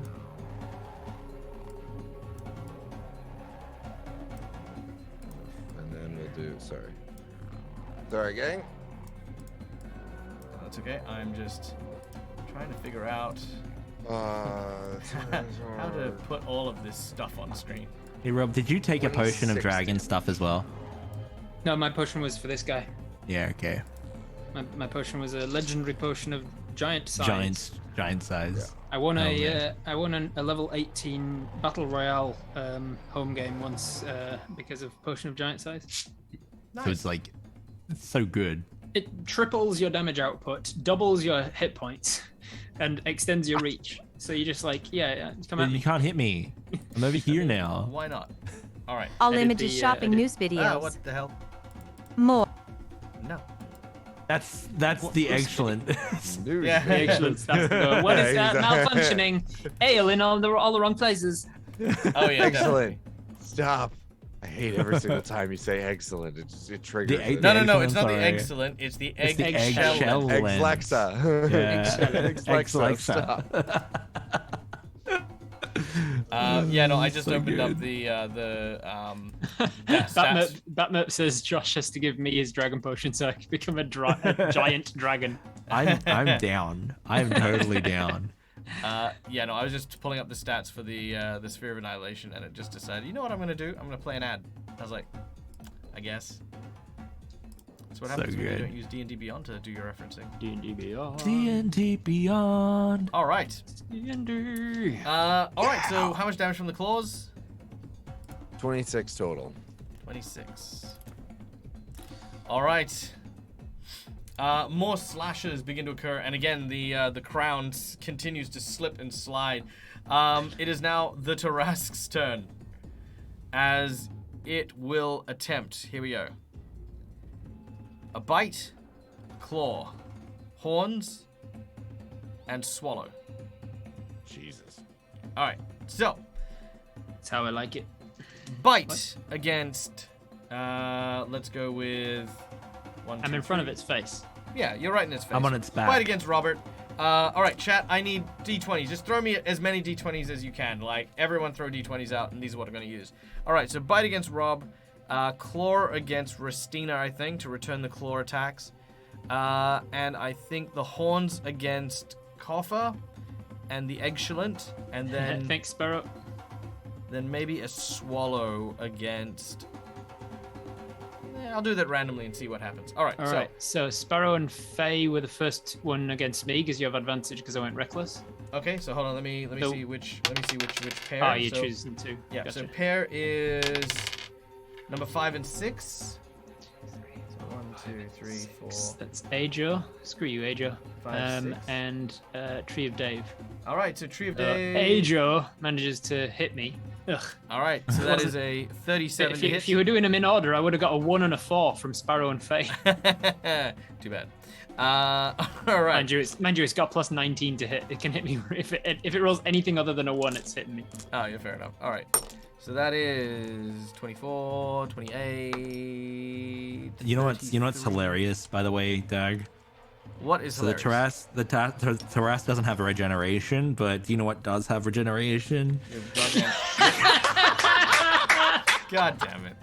And then we'll do. Sorry, gang. That's okay. I'm just trying to figure out how to put all of this stuff on screen. Hey Rob, did you take a potion of 26. dragon stuff as well? No, my potion was for this guy. Yeah. Okay. My potion was a legendary potion of giant size. Giant size. I won man. I won a level 18 battle royale home game once because of potion of giant size. So it's like, it's so good. It triples your damage output, doubles your hit points, and extends your reach. So you're just like, yeah, come at You me. can't hit me. I'm over here now. Why not? All right. All I did images the, shopping I did- news videos. What the hell? More. No. That's the excellent. News. Yeah. Excellent stuff. What is that? Exactly. Malfunctioning. Ale in all the wrong places. Oh yeah. Excellent. Stop. I hate every single time you say excellent. It triggers. The- it. No, The it's not the sorry. excellent. It's the egg It's the eggshell. eggshell. Ex-Lexa. Yeah. Ex-Lexa. Ex-Lexa. Stop. Yeah, no, I just So opened up good. the Batmerp, stats. Batmerp says Josh has to give me his dragon potion so I can become a giant dragon. I'm down. I'm totally down. Yeah, no, I was just pulling up the stats for the Sphere of Annihilation, and it just decided, you know what I'm gonna do? I'm gonna play an ad. I was like, I guess. That's what happens when you good. don't use D&D Beyond to do your referencing. D&D Beyond. D&D Beyond. All right. D&D. All right. So how much damage from the claws? 26 total. 26. All right. More slashes begin to occur, and again, the crown continues to slip and slide. It is now the Tarrasque's turn, as it will attempt. Here we go. A bite, claw, horns, and swallow. Jesus. All right. So That's how I like it. bite against. Let's go with. I'm in front of its face. Yeah, you're right in its face. I'm on its back. Fight against Robert. All right, chat. I need d20s. Just throw me as many d20s as you can. Like everyone, throw d20s out, and these are what I'm going to use. All right. So bite against Rob, claw against Restina, I think, to return the claw attacks, and I think the horns against Coffer, and the Eggshellent, and then Thanks, Sparrow. then maybe a swallow against. I'll do that randomly and see what happens. All right. All right. So Sparrow and Faye were the first one against me because you have advantage because I went reckless. Okay. So hold on. Let me So- see which pair. Oh, you're So- choosing two. Yeah. Gotcha. So pair is number 5 and 6. So 1, 2, 3, 4. That's Ajo. Screw you, Ajo. 5, 6. And Tree of Dave. All right. So Tree of Day. Ajo manages to hit me. Ugh. All right. So that is a 37 If to you, hit. if you were doing them in order, I would have got a 1 and a 4 from Sparrow and Faye. Too bad. All right. Mind you, it's got plus 19 to hit. It can hit me if it rolls anything other than a 1, it's hitting me. Oh, yeah, fair enough. All right. So that is 24, 28. You know what's 33. hilarious, by the way, Doug? What is So the hilarious? Tarrasque doesn't have a regeneration, but do you know what does have regeneration? God damn it.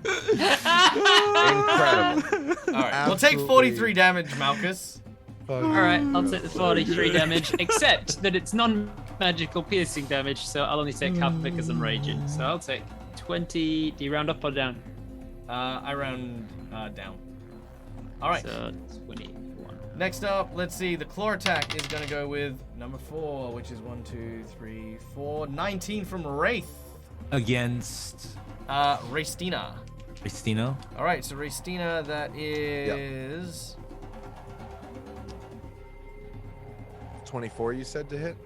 Incredible. All right. We'll take 43 damage, Malchus. All right, I'll take the 43 damage, except that it's non-magical piercing damage, so I'll only take half of it because I'm raging. So I'll take 20. Do you round up or down? I round down. All right. So 21. Next up, let's see. The claw attack is going to go with number 4, which is 1, 2, 3, 4. 19 from Wraith. Against Raistina. Christina? All right, so Raistina, that is 24 you said to hit?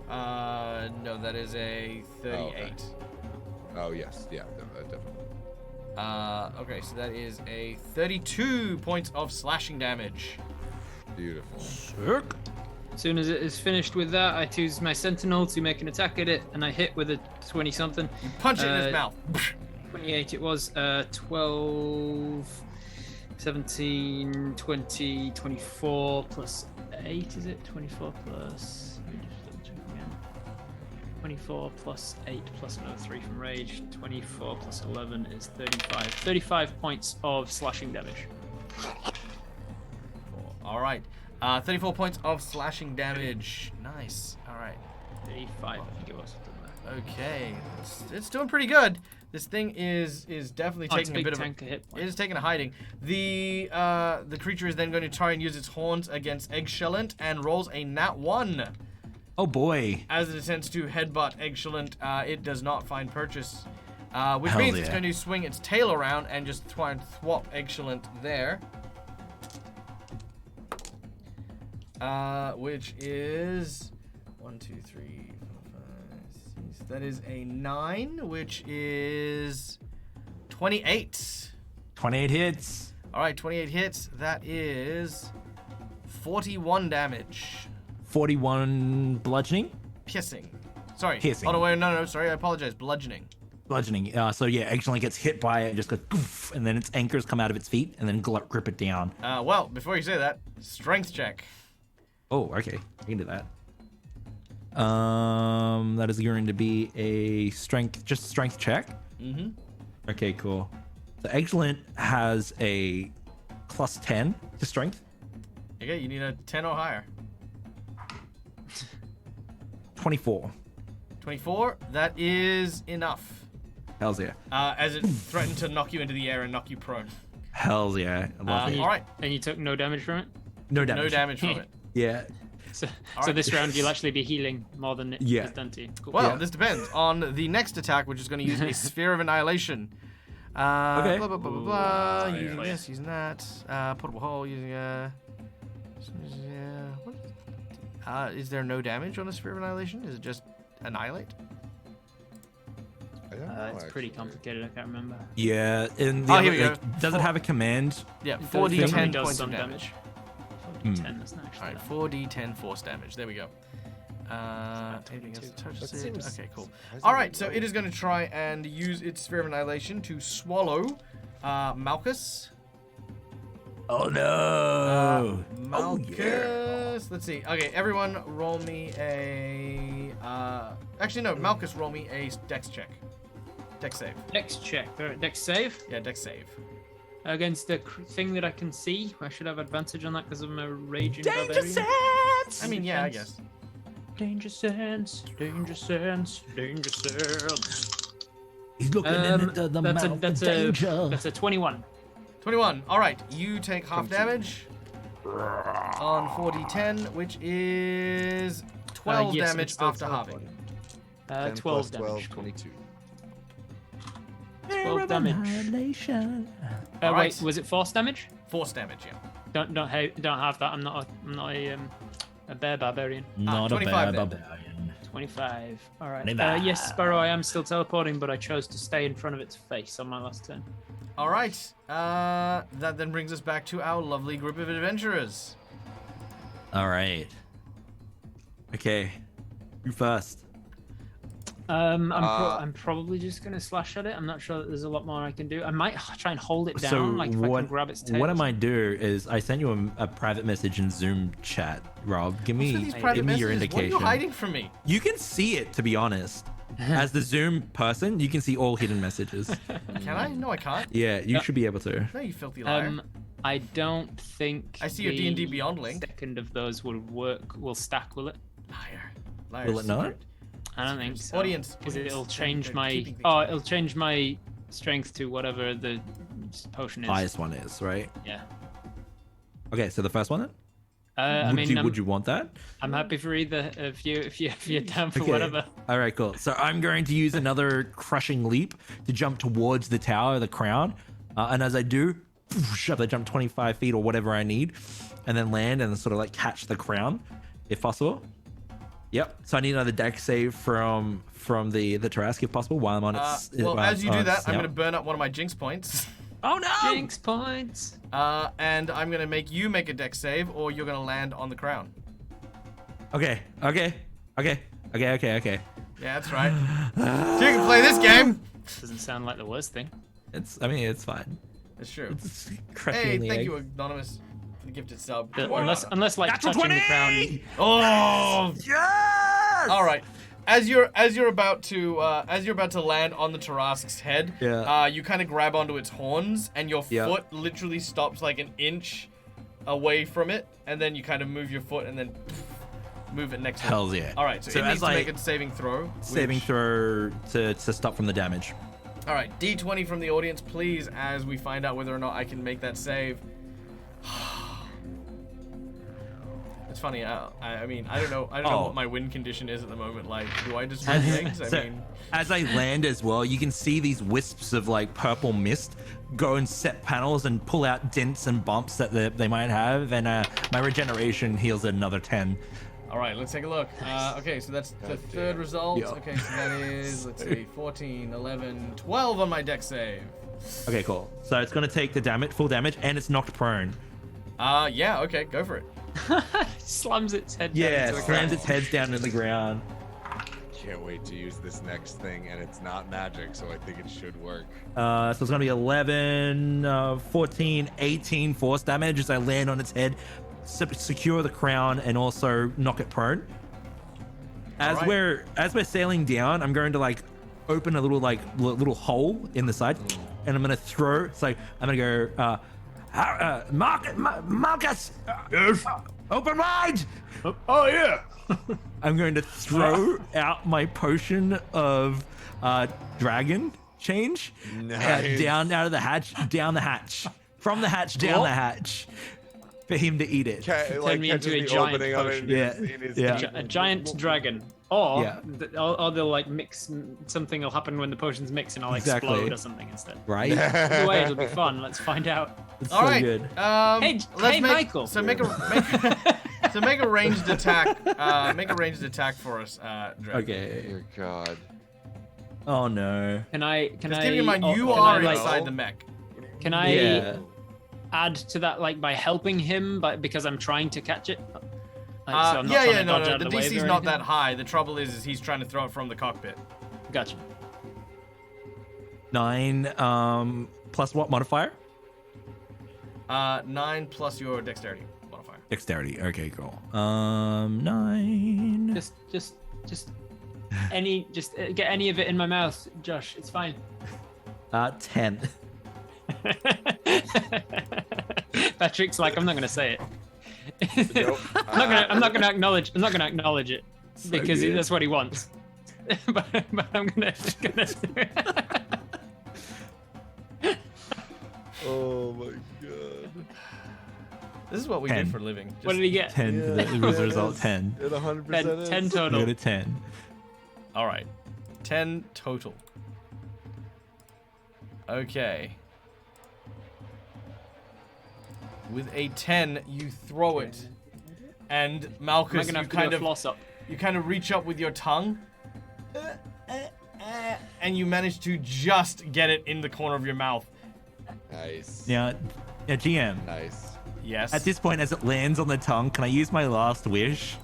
no, that is a 38. okay. Oh, yes. Yeah, definitely. Okay, so that is a 32 points of slashing damage. Beautiful. Sick. As soon as it is finished with that, I choose my Sentinel to make an attack at it, and I hit with a 20-something. You punch it in its mouth. 28 it was. 12, 17, 20, 24 plus 8, is it? 24 plus... Let me just double check again. 24 plus 8 plus another 3 from rage. 24 plus 11 is 35. 35 points of slashing damage. All right. 34 points of slashing damage. Nice. All right. 35, I think it was. Okay. It's doing pretty good. This thing is definitely Oh, it's taking a bit of tanker hit It is taking a hiding. The creature is then going to try and use its horns against Eggshellent and rolls a nat 1. Oh boy. As it attempts to headbutt Eggshellent, it does not find purchase. Which Hell means it's yeah. going to swing its tail around and just try and thwop Eggshellent there. Which is 1, 2, 3, 4, 5, 6. That is a 9, which is 28. 28 hits. All right, 28 hits. That is 41 damage. 41 bludgeoning. Piercing. Sorry. Piercing. Oh, no, wait, no, sorry. I apologize. Bludgeoning. Bludgeoning. So yeah, actually gets hit by it and just goes poof, and then its anchors come out of its feet and then grip it down. Well, before you say that, strength check. Oh, okay. I can do that. That is going to be a strength check. Mm-hmm. Okay, cool. So Excellent has a plus 10 to strength. Okay, you need a 10 or higher. 24. 24, that is enough. Hells yeah. As it threatened to knock you into the air and knock you prone. Hells yeah. I love it. All right. And you took no damage from it? No damage. No damage from it. Yeah. So right. this round you'll actually be healing more than it Yeah. has done to you. Cool. Well, Yeah. this depends on the next attack, which is going to use a Sphere of Annihilation. Okay. Blah, blah, blah, blah, blah. Ooh, Using yeah. this, using that. Portable hole, using what? Is there no damage on a Sphere of Annihilation? Is it just annihilate? I don't know, It's pretty actually. complicated. I can't remember. Yeah. And Oh, here we go. does it have a command? Yeah, It does- 4d10 definitely does points some of damage. 4d10, that's not actually Alright, that. 4d10 force damage. There we go. about Anything else 22. to touch That this? seems- Okay, cool. surprisingly Alright, so low. it is going to try and use its Sphere of Annihilation to swallow Malchus. Oh no. Malchus. Let's see. Okay, everyone roll me a... actually, no. Malchus, roll me a dex check. Dex save. Dex check. Alright, dex save. Yeah, dex save. Against the thing that I can see. I should have advantage on that because I'm a raging Danger barbarian. sense. I mean, yeah, I guess. Danger sense, danger sense, danger sense. He's looking into the mouth of danger. That's a 21. 21. Alright, you take half damage on 4d10, which is 12 yes, damage it's still after halving. 10 12 plus 12, damage. 22. 12 damage. Annihilation. Wait, Alright. was it force damage? Force damage, yeah. Don't have that. I'm not a bear barbarian. Not a 25 bad then. barbarian. 25. All right. 25. Yes, Sparrow. I am still teleporting, but I chose to stay in front of its face on my last turn. Alright, that then brings us back to our lovely group of adventurers. All right. Okay. You first. I'm probably just gonna slash at it. I'm not sure that there's a lot more I can do. I might try and hold it down, So like if I can grab its tail. what I might do is I send you a private message in Zoom chat, Rob. Give What's with me these private give me your messages? indication. What are you hiding from me? You can see it, to be honest. As the Zoom person, you can see all hidden messages. Can I? No, I can't. Yeah, you should be able to. No, you filthy liar. I don't think. I see your the D&D Beyond link. Second of those will work. Will stack, will it? Liar. Liar. Will it not? secret. I don't think so. Audience. Because Audience, it'll they're change my. keeping things Oh, private. it'll change my strength to whatever the potion is. Highest one is, right? Yeah. Okay, so the first one then? I Would mean, you I'm, would you want that? I'm happy for either if you're down for Okay. whatever. All right, cool. So I'm going to use another crushing leap to jump towards the tower, the crown. And as I do, I jump 25 feet or whatever I need, and then land and sort of like catch the crown, if possible. Yep. So I need another dex save from the Tarrasque, if possible, while I'm on its. Well, while as you on do its that, I'm snout. going to burn up one of my jinx points. Oh no! Jinx points. And I'm going to make you make a dex save, or you're going to land on the crown. Okay. Yeah, Yeah, that's right. So you can play this game. Doesn't sound like the worst thing. it's. I mean, it's fine. That's true. It's crushing Hey, the thank egg. you, Anonymous, for the gifted sub. Unless like Natural touching the 20! crown. Oh! Yes! All right. As you're about to land on the Tarrasque's head, Yeah. you kind of grab onto its horns, and your Yeah. foot literally stops like an inch away from it, and then you kind of move your foot and then move it next to it. Hells yeah. All right, so, So it needs as to I- make a saving throw. Saving which- throw to stop from the damage. All right, D20 from the audience, please, as we find out whether or not I can make that save. It's funny. I mean, I don't know Oh. what my win condition is at the moment. Like, do I just win things? I So, mean, as I land as well, you can see these wisps of like purple mist go and set panels and pull out dents and bumps that they might have, and my regeneration heals at another 10. all right, let's take a look. Okay, so that's the third result. Yeah. Okay, so that is, let's see, 14, 11, 12 on my dex save. Okay, cool. So it's gonna take the damage, full damage, and it's knocked prone. Yeah, okay, go for it. Slams its head down Yeah, into the slams ground. its head down to the ground. Can't wait to use this next thing, and it's not magic, so I think it should work. So it's gonna be 11, 14, 18 force damage as I land on its head, secure the crown, and also knock it prone. As Alright. we're sailing down, I'm going to like open a little little hole in the side, and I'm gonna throw. So I'm gonna go, Marcus, Yes. open wide. Oh yeah. I'm going to throw out my potion of dragon change Nice. down out of the hatch, down the hatch, from the hatch down the hatch, for him to eat it. Like me into catches a the giant opening of it potion. in Yeah, his yeah. teeth. A giant dragon. Or, Yeah. or they'll like mix, something will happen when the potions mix and I'll Exactly. explode or something instead. Right? Either way, it'll be fun. Let's find out. It's All so right. good. Hey, let's hey, make, Michael. So make a ranged attack. Make a ranged attack for us, Drake. Okay. Dear God. Oh no. Can I? Just keep in mind, you can are I, like, inside the mech. Can I Yeah. add to that, like by helping him, because I'm trying to catch it? Like, so I'm not Yeah, trying yeah, to no, dodge no. out The of the wave DC's or not anything? that high. The trouble is he's trying to throw it from the cockpit. Gotcha. 9 plus what modifier? 9 plus your dexterity modifier. Dexterity. Okay, cool. 9. Just get any of it in my mouth, Josh. It's fine. 10. Patrick's like, I'm not gonna say it. Nope. I'm not gonna acknowledge it because good. that's what he wants. but I'm gonna. Oh my God. This is what we 10. do for a living. Just, What did he get? 10 for the, it was the result 10. It 100% is. 10 We total. got a 10. All right. 10 total. Okay. With a 10, you throw it, and Am I Malchus, gonna you have to do a kind of floss up? reach up with your tongue, and you manage to just get it in the corner of your mouth. Nice. Now, GM, Nice. Yes. at this point, as it lands on the tongue, can I use my last wish?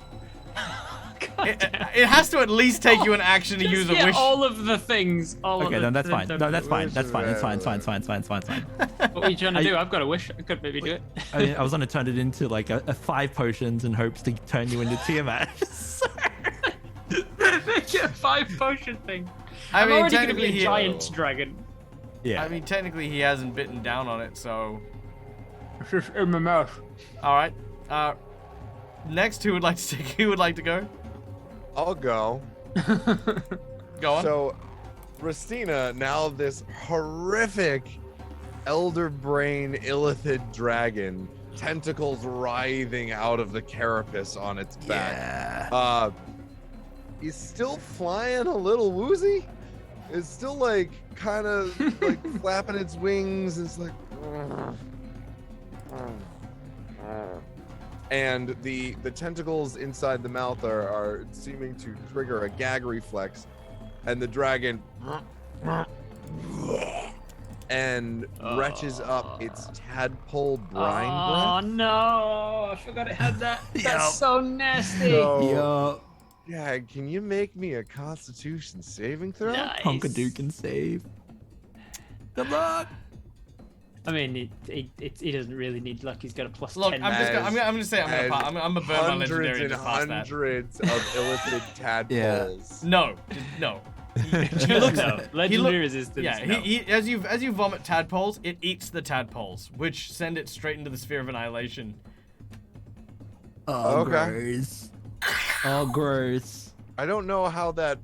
it has to at least take you an action to Just use a get wish. all of the things. Okay, no, that's fine. No, that's fine. That's fine. It's fine. It's fine. It's fine. It's fine. It's fine. It's fine. It's fine. What are you trying to do? I've got a wish. I could maybe do it. I was gonna turn it into like a 5 potions in hopes to turn you into Tiamat. Make a 5 potion thing. I I'm mean, already gonna be technically a he- giant dragon. Yeah. I mean, technically he hasn't bitten down on it, so. In my mouth. All right. Next, who would like to take? Who would like to go? I'll go. Go on. So, Rastina, now this horrific elder brain illithid dragon, tentacles writhing out of the carapace on its back. Yeah. Is still flying a little woozy. It's still like kind of like flapping its wings. It's like. And the tentacles inside the mouth are seeming to trigger a gag reflex, and the dragon and retches up its tadpole brine Oh breath. no! I forgot it had that. Yup. That's so nasty. So, Yo, Gag, can you make me a Constitution saving throw? Nice. Punkadoo can save. Good luck. I mean, he doesn't really need luck. He's got a plus Look, 10. I'm gonna say I'm gonna burn my Hundreds legendary and and just pass that. hundreds of illithid tadpoles. No. Look, no. Legendary resistance. Yeah, no. he as you vomit tadpoles, it eats the tadpoles, which send it straight into the sphere of annihilation. Oh, Okay. gross. Oh, gross. I don't know how that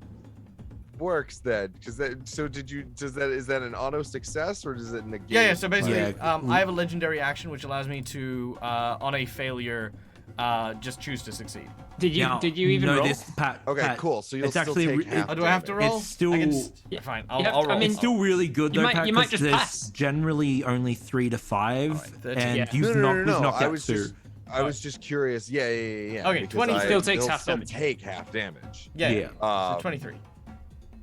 works then, because is that an auto success or does it negate? Yeah. So basically, Yeah. I have a legendary action which allows me to, on a failure, just choose to succeed. Did you even know roll? this, Pat? Okay, Pat, cool. So you'll it's still actually take half Oh, do I have to damage. roll? It's still- I can Yeah. fine. You I'll have- roll. I mean, It's still really good You though, might- Pat, you might 'cause just there's pass. generally only 3 to 5, Alright, 13. and Yeah. you've we've knocked I out was 2. just I was just curious. Yeah. Okay, because 20 still takes they'll half still damage. Take half damage. Yeah. Um, So 23.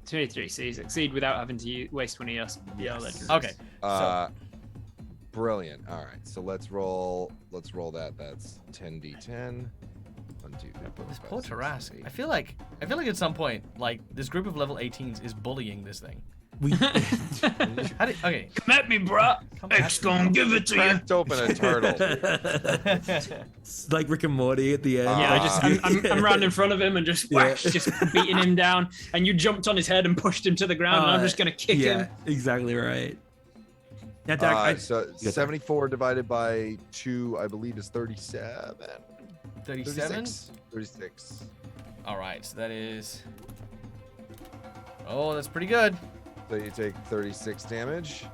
23, so you succeed without having to waste one of your Yes. legendaries. Okay. Brilliant. All right, so let's roll that. That's 10d10. 1, 2, 3, 4, This 5, poor 6, Tarrasque. 8. I feel like at some point, like this group of level 18s is bullying this thing. Okay. Come at me, bruh. X gonna give it to you. Cracked open a turtle. It's like Rick and Morty at the end. Yeah, I'm round in front of him and just whack, Yeah. just beating him down. And you jumped on his head and pushed him to the ground, and I'm just gonna kick him. Exactly right. Now, Derek, So 74 divided by 2, I believe, is 37. 37? 36. All right, so that is... Oh, that's pretty good. So you take 36 damage.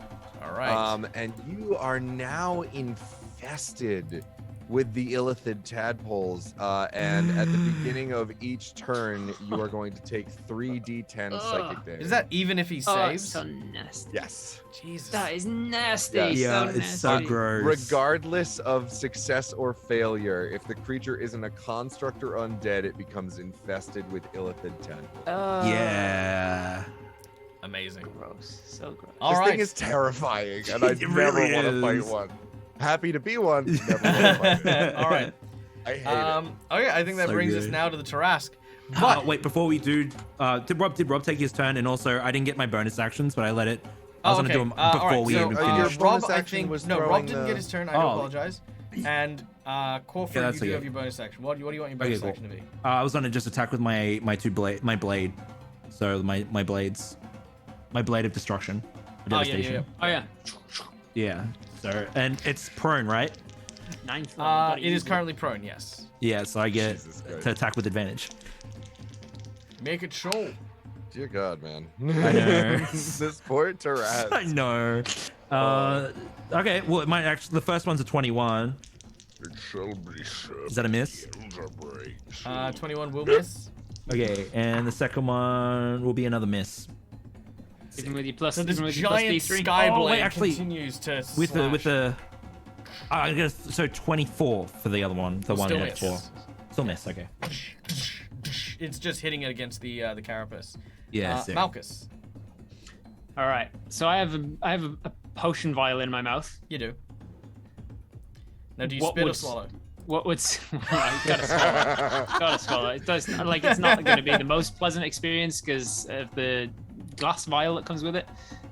All right. And you are now infested with the illithid tadpoles. And at the beginning of each turn, you are going to take 3d10 psychic damage. Is that even if he Oh, saves? it's so nasty. Yes. Jesus. That is nasty. Yes. yeah, so it's nasty. so gross. Regardless of success or failure, if the creature isn't a construct or undead, it becomes infested with illithid tadpoles. Yeah. Amazing. Gross. So gross. All This right. thing is terrifying, and I It never really want to fight is. one. Happy to be one, never want to fight it. All right. I hate it. Okay, I think that So brings us good. now to the Tarrasque. But Wait, before we do, did Rob take his turn? And also, I didn't get my bonus actions, but I let it. I was gonna do them before all right, we so, even your finished. bonus Rob, I action think was no. Rob throwing didn't the- get his turn. I do Oh. apologize. And Corford, Yeah, that's you do okay. have your bonus action. What do you want your bonus cool. action to be? I was gonna just attack with my blade. So my blades, my blade of destruction, Oh, yeah, devastation. Oh yeah. Yeah. So and it's prone, right? 9th level. It is currently prone. Yes. Yeah. So I get Jesus Christ. to attack with advantage. Make it show. Dear God, man. I know. This poor I Tarrasque. know. Okay. Well, it might actually. The first one's a 21. Is that a miss? 21 will miss. Okay, and the second one will be another miss. Even with your plus, So this even with your plus giant D3. sky Oh, wait, blade actually, continues to With slash. the I guess so 24 for the other one. The Will one still in miss. four. Still miss. Okay. It's just hitting it against the carapace. Yeah. sick. Malchus, All right. So I have a potion vial in my mouth. you do. Now, do you What spit or would- swallow? What would? Gotta swallow. Gotta swallow. It does like it's not going to be the most pleasant experience because of the glass vial that comes with it.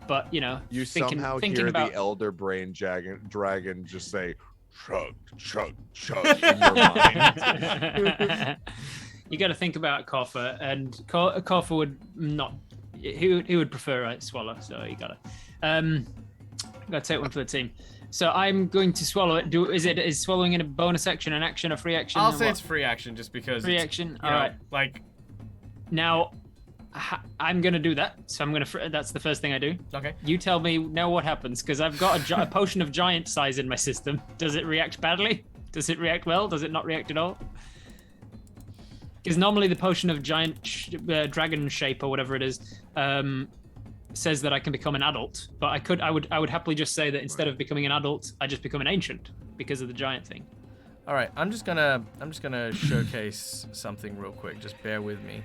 But you know, You thinking hear about the elder brain dragon just say, chug, chug, chug in your mind. you got to think about Koffer, and Koffer would not. He would prefer a swallow, so you gotta. Gotta take one for the team. So I'm going to swallow it. Is swallowing in a bonus action, an action, a free action? I'll or say what? it's free action just because. Free it's, action. You All know, right. Like, Now, I'm gonna do that. So I'm gonna. That's the first thing I do. okay. You tell me now what happens, because I've got a potion of giant size in my system. Does it react badly? Does it react well? Does it not react at all? Because normally the potion of giant dragon shape or whatever it is says that I can become an adult, but I would happily just say that instead of becoming an adult, I just become an ancient because of the giant thing. All right. I'm just gonna showcase something real quick. Just bear with me.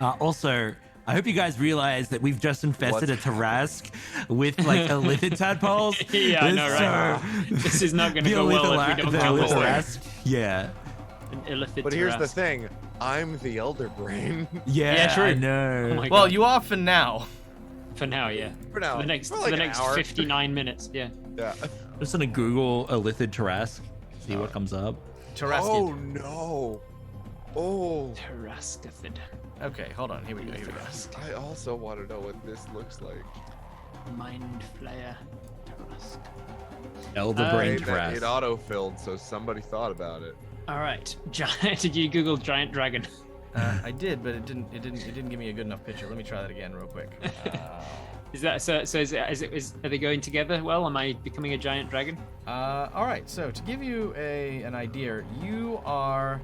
Also, I hope you guys realize that we've just infested a Tarrasque with like illithid tadpoles. Yeah, I know, right? So, This is not going to the go well if we don't kill this thing. Tarrasque. Yeah. An illithid But here's the Tarrasque. thing. I'm the elder brain. Yeah. Yeah, true. I know. Oh my Well, God. you are for now. For now, yeah. For now. For the next, For like the an next hour. 59 minutes, yeah. Yeah. I'm just gonna Google illithid Tarrasque. See what comes up. Tarrasque. Oh no. Oh. Tarrasque. Okay, hold on. Here we go. I also want to know what this looks like. Mind Flayer Tarrasque. Elder brain It Tarrasque. auto-filled, so somebody thought about it. All right, giant. Did you Google giant dragon? I did, but it didn't give me a good enough picture. Let me try that again real quick. Is that so? So are they going together? Well, am I becoming a giant dragon? All right. So to give you an idea, you are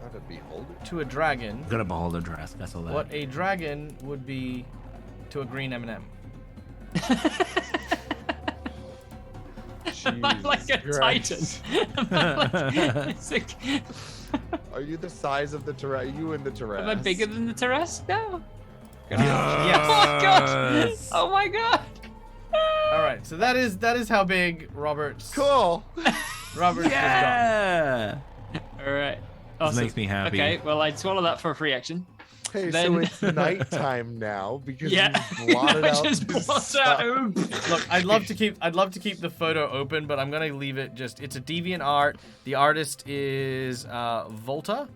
How to behold it? to a dragon I'm gonna behold a Tarrasque. That's all that. what a dragon would be to a green M&M. Am I like a Jesus titan? Am I like- it's like- Are you the size of the Tarrasque? You and the Tarrasque. am I bigger than the Tarrasque now? Yes. Oh my god! Oh my god! All right. So that is how big Robert's Cool. Robert's has Yeah. All right. This Awesome. makes me happy. Okay, well, I'd swallow that for a free action. Hey, so Then- it's nighttime now because Yeah. you blotted I out just the blotted stuff. out Oob. Look, I'd love to keep the photo open, but I'm gonna leave it just. It's a deviant art. The artist is Volta.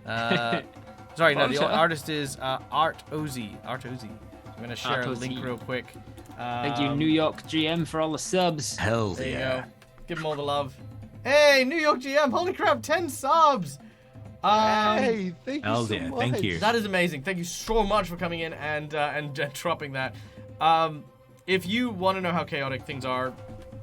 Sorry, no, the Volta? artist is Art Ozy. Art Ozy. I'm gonna share a Art link Ozy. real quick. Thank you, New York GM, for all the subs. Hell There you yeah. go. Give them all the love. Hey, New York GM! Holy crap, 10 subs! Hey, thank you Hell so yeah, much. thank you. That is amazing. Thank you so much for coming in and dropping that. If you want to know how chaotic things are,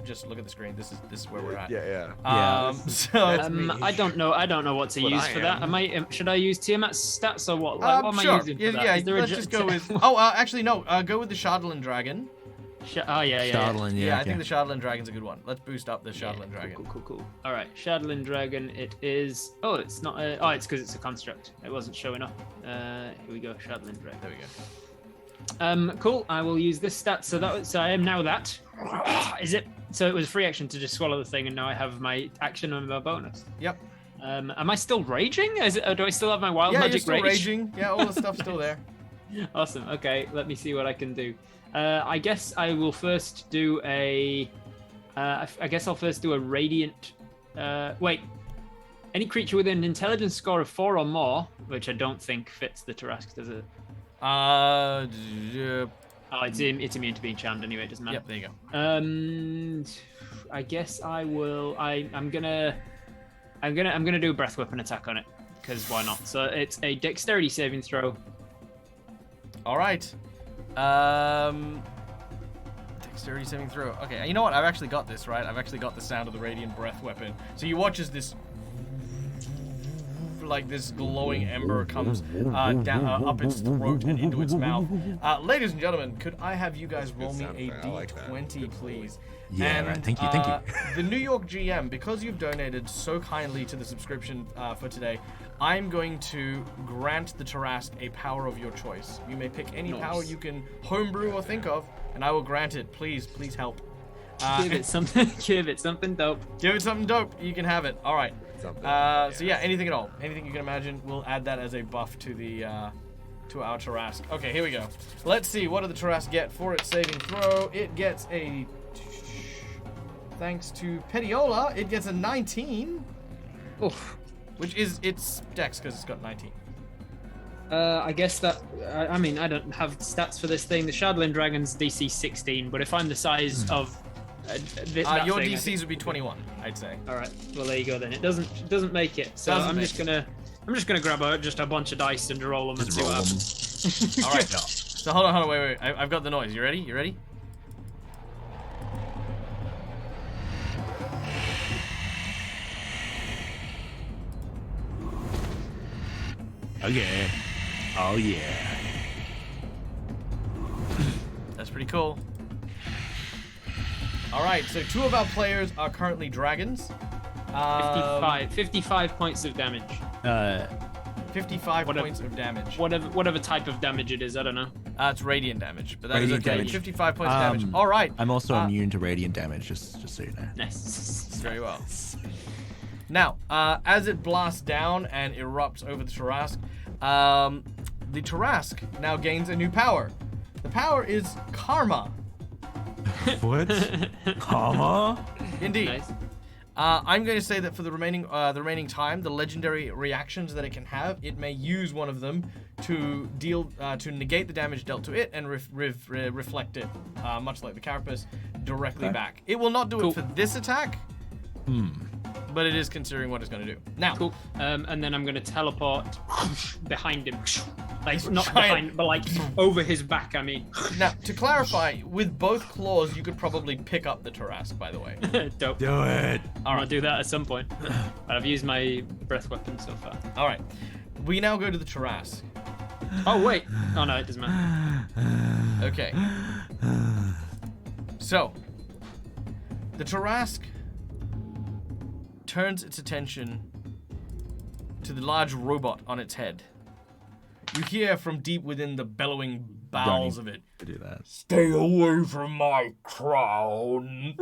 just look at the screen. This is where we're at. Yeah. So me. I don't know what to What use I for that. am. Should I use Tiamat stats or what? Like, what am sure. I using for that? Yeah, Is there let's a just go with. Oh, actually no. Go with the Shardland Dragon. Oh yeah. Shardlin, Yeah, I okay. think the Shardland Dragon's a good one. Let's boost up the Shardland Dragon. Cool. All right, Shadowland Dragon. It is. Oh, it's not. It's because it's a construct. It wasn't showing up. Here we go, Shadowland Dragon. There we go. Cool. I will use this stat. So I am now that. Is it? So it was a free action to just swallow the thing, and now I have my action and my bonus. Yep. Am I still raging? Do I still have my wild Yeah, you're magic still rage? raging. Yeah, all the stuff's still there. Awesome. Okay, let me see what I can do. I guess I will first do a. I guess I'll first do a radiant. Wait. Any creature with an intelligence score of 4 or more, which I don't think fits the Tarrasque, does it? Oh, it's immune to being charmed anyway. It doesn't matter. Yep, there you go. I guess I will. I'm gonna do a breath weapon attack on it because why not? So it's a dexterity saving throw. All right. Dexterity saving throw. Okay, you know what? I've actually got this, right? I've actually got the sound of the radiant breath weapon. So you watch as this, like this glowing ember comes down up its throat and into its mouth. Ladies and gentlemen, could I have you guys roll me sound a effect. I like that. D20, please? Yeah, And, right. Thank you. The New York GM, because you've donated so kindly to the subscription for today, I'm going to grant the Tarrasque a power of your choice. You may pick any power you can homebrew or think of, and I will grant it. Please help. Give it something. Give it something dope. Give it something dope. You can have it. All right. Something. So yeah, anything at all, anything you can imagine, we'll add that as a buff to the to our Tarrasque. Okay, here we go. Let's see, what did the Tarrasque get for its saving throw? It gets a, thanks to Petiola, it gets a 19, Oof. which is its dex because it's got 19. I guess that. I mean, I don't have stats for this thing. The Shadowland Dragon's DC 16, but if I'm the size of that Your thing, I DCs think- would be 21, I'd say. All right. Well, there you go then. It doesn't make it. So Doesn't I'm make just gonna grab just a bunch of dice and roll them and Just see roll what them. happens. All right. So hold on, wait. I've got the noise. You ready? Okay. Oh yeah. That's pretty cool. All right, so 2 of our players are currently dragons. 55 points of damage. 55 Whatever. points of damage. Whatever type of damage it is, I don't know. It's radiant damage, but that is Radiant okay. damage. 55 points of damage. All right. I'm also immune to radiant damage, just so you know. Nice. Very well. Now, as it blasts down and erupts over the Tarrasque, the Tarrasque now gains a new power. The power is Karma. What? Karma? Indeed. Nice. I'm going to say that for the remaining time, the legendary reactions that it can have, it may use one of them to deal to negate the damage dealt to it and reflect it, much like the Carapace, directly back. It will not do Cool. it for this attack, but it is considering what it's going to do. Now, Cool. And then I'm gonna teleport behind him, like not Try behind, but like over his back. I mean, now to clarify, with both claws, you could probably pick up the Tarrasque. By the way, dope. Do it. I'll do that at some point. But I've used my breath weapon so far. all right. We now go to the Tarrasque. Oh wait. Oh no, it doesn't matter. Okay. So, the Tarrasque turns its attention to the large robot on its head. You hear from deep within the bellowing bowels of it, To do that. "Stay away from my crown."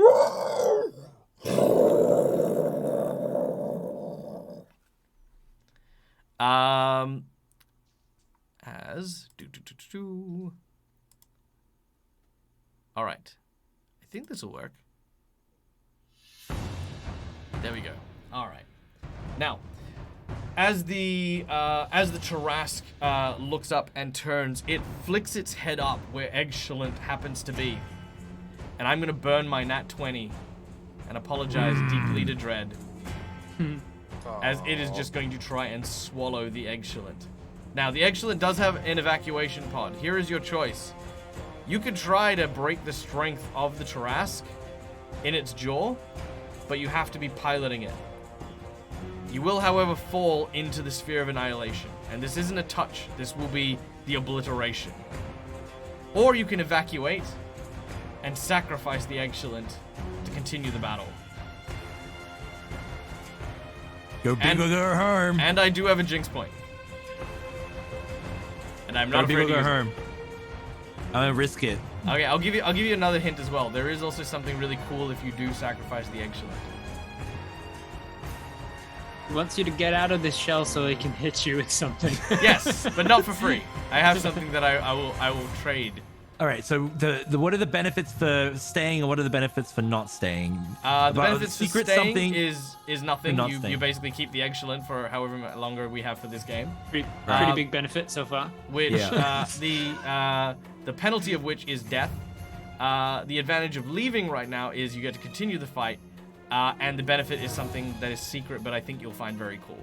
as... All right. I think this will work. There we go. All right. Now, as the Tarrasque looks up and turns, it flicks its head up where Excellent happens to be. And I'm going to burn my nat 20 and apologize deeply to Dread. As it is just going to try and swallow the Excellent. Now, the Excellent does have an evacuation pod. Here is your choice. You could try to break the strength of the Tarrasque in its jaw, but you have to be piloting it. You will, however, fall into the sphere of annihilation. And this isn't a touch. This will be the obliteration. Or you can evacuate and sacrifice the Excellent to continue the battle. Go big or go home. And I do have a jinx point. And I'm not afraid to use it. I'm gonna risk it. Okay, I'll give you another hint as well. There is also something really cool if you do sacrifice the Excellent. He wants you to get out of this shell so he can hit you with something. Yes, but not for free. I have something that I will trade. All right. So the what are the benefits for staying, and what are the benefits for not staying? The benefits for secret staying something is nothing. not You staying. basically keep the Excellent for however longer we have for this game. Pretty Right. big benefit so far. Which Yeah. the penalty of which is death. The advantage of leaving right now is you get to continue the fight, and the benefit is something that is secret, but I think you'll find very cool.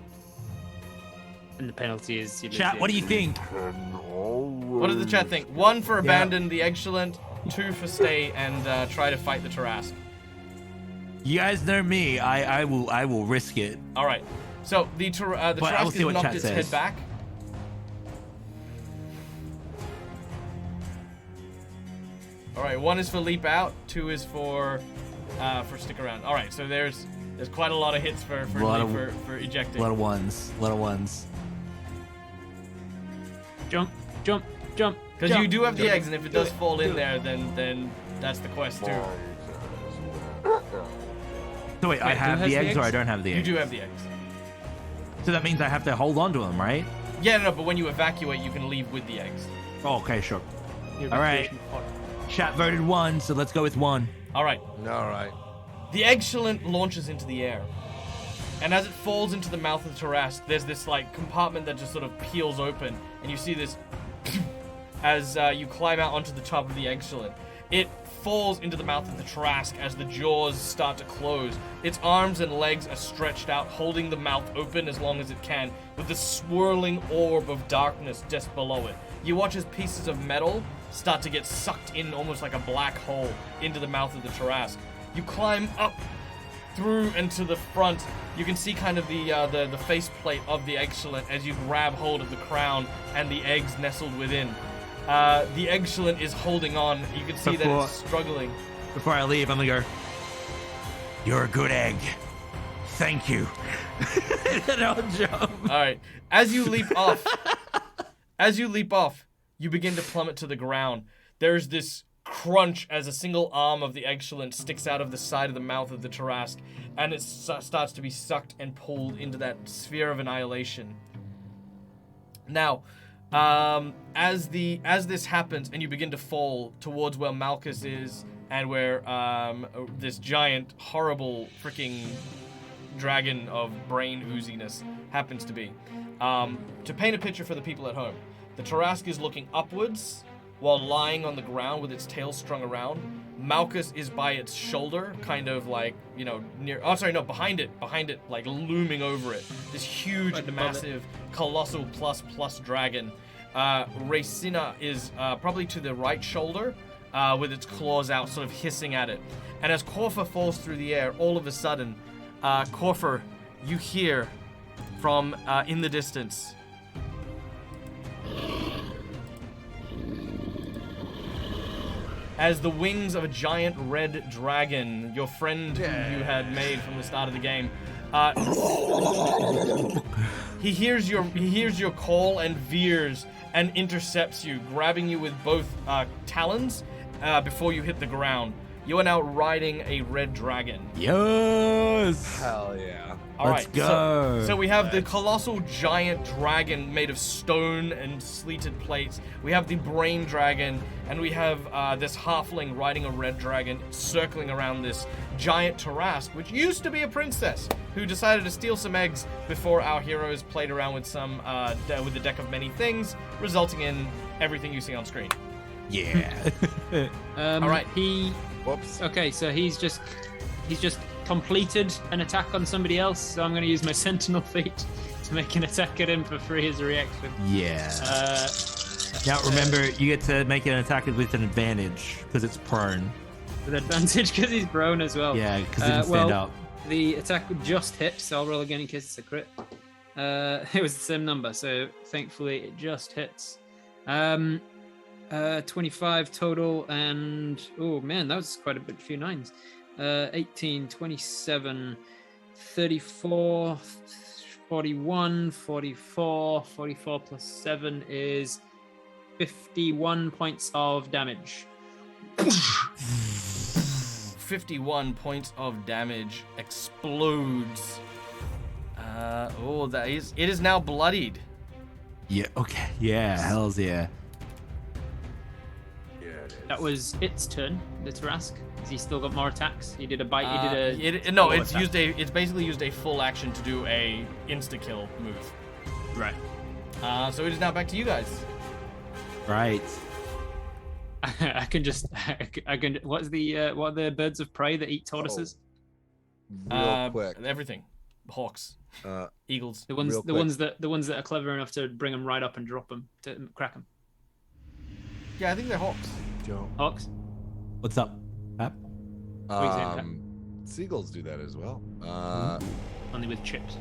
And the penalty is... Chat, what do you think? What does the chat think? 1 for abandon the Excellent, 2 for stay and try to fight the Tarrasque. You guys know me. I will risk it. All right. So the I will Tarrasque see has what knocked chat its says. head back. All right. 1 is for leap out. 2 is for stick around. All right. So there's quite a lot of hits for ejecting. A lot of ones. Jump, jump, jump. Because you do have the eggs, and if it does fall in there, then that's the quest too. So wait, I have the eggs or I don't have the You eggs? do have the eggs. So that means I have to hold on to them, right? Yeah, no, but when you evacuate, you can leave with the eggs. Oh, okay, sure. All right. Chat voted 1, so let's go with 1. All right. All right. The Excellent launches into the air. And as it falls into the mouth of the Tarrasque, there's this like compartment that just sort of peels open, and you see this as you climb out onto the top of the Excellent. It falls into the mouth of the Tarrasque as the jaws start to close. Its arms and legs are stretched out, holding the mouth open as long as it can, with the swirling orb of darkness just below it. You watch as pieces of metal start to get sucked in almost like a black hole into the mouth of the Tarrasque. You climb up through and to the front. You can see kind of the faceplate of the Excellent as you grab hold of the crown and the eggs nestled within. The Excellent is holding on. You can see that it's struggling. Before I leave, I'm gonna go, "You're a good egg. Thank you." And I'll jump. All right. As you leap off, you begin to plummet to the ground. There's this crunch as a single arm of the Excellent sticks out of the side of the mouth of the Tarrasque, and it starts to be sucked and pulled into that sphere of annihilation. Now, as this happens and you begin to fall towards where Malchus is and where this giant, horrible freaking dragon of brain ooziness happens to be, to paint a picture for the people at home, the Tarrasque is looking upwards while lying on the ground with its tail strung around. Malchus is by its shoulder, kind of like, behind it, like looming over it. This huge, massive, colossal plus dragon. Racina is probably to the right shoulder, with its claws out, sort of hissing at it. And as Corfa falls through the air, all of a sudden, Corfa, you hear from in the distance, as the wings of a giant red dragon, your friend who you had made from the start of the game, he hears your call and veers and intercepts you, grabbing you with both talons before you hit the ground. You are now riding a red dragon. Yes. Hell yeah. All Let's right, go. So we have the colossal giant dragon made of stone and sleeted plates. We have the brain dragon, and we have this halfling riding a red dragon circling around this giant Tarrasque, which used to be a princess who decided to steal some eggs before our heroes played around with with the deck of many things, resulting in everything you see on screen. Yeah. All right. Whoops. Okay, so he's just completed an attack on somebody else, so I'm going to use my Sentinel feat to make an attack at him for free as a reaction. Yeah. Now Now remember, you get to make an attack with an advantage because it's prone. with advantage because he's prone as well. Yeah, because it didn't stand up. The attack would just hit, so I'll roll again in case it's a crit. It was the same number, so thankfully it just hits. 25 total, and oh man, that was quite a few nines. 18, 27, 34, 41, 44, 44 plus 7 is 51 points of damage. 51 points of damage explodes. It is now bloodied. Yeah. Okay. Yeah. Hell's yeah. Yeah, it is. That was its turn, the Tarrasque. Has he still got more attacks? He did a bite, It's basically used a full action to do a insta-kill move. Right. So it is now back to you guys. Right. I can what are the birds of prey that eat tortoises? Real quick. Everything. Hawks. Eagles. The real ones that are clever enough to bring them right up and drop them to crack them. Yeah, I think they're hawks. Joe. Hawks. What's up, Pap? Seagulls do that as well. Only with chips.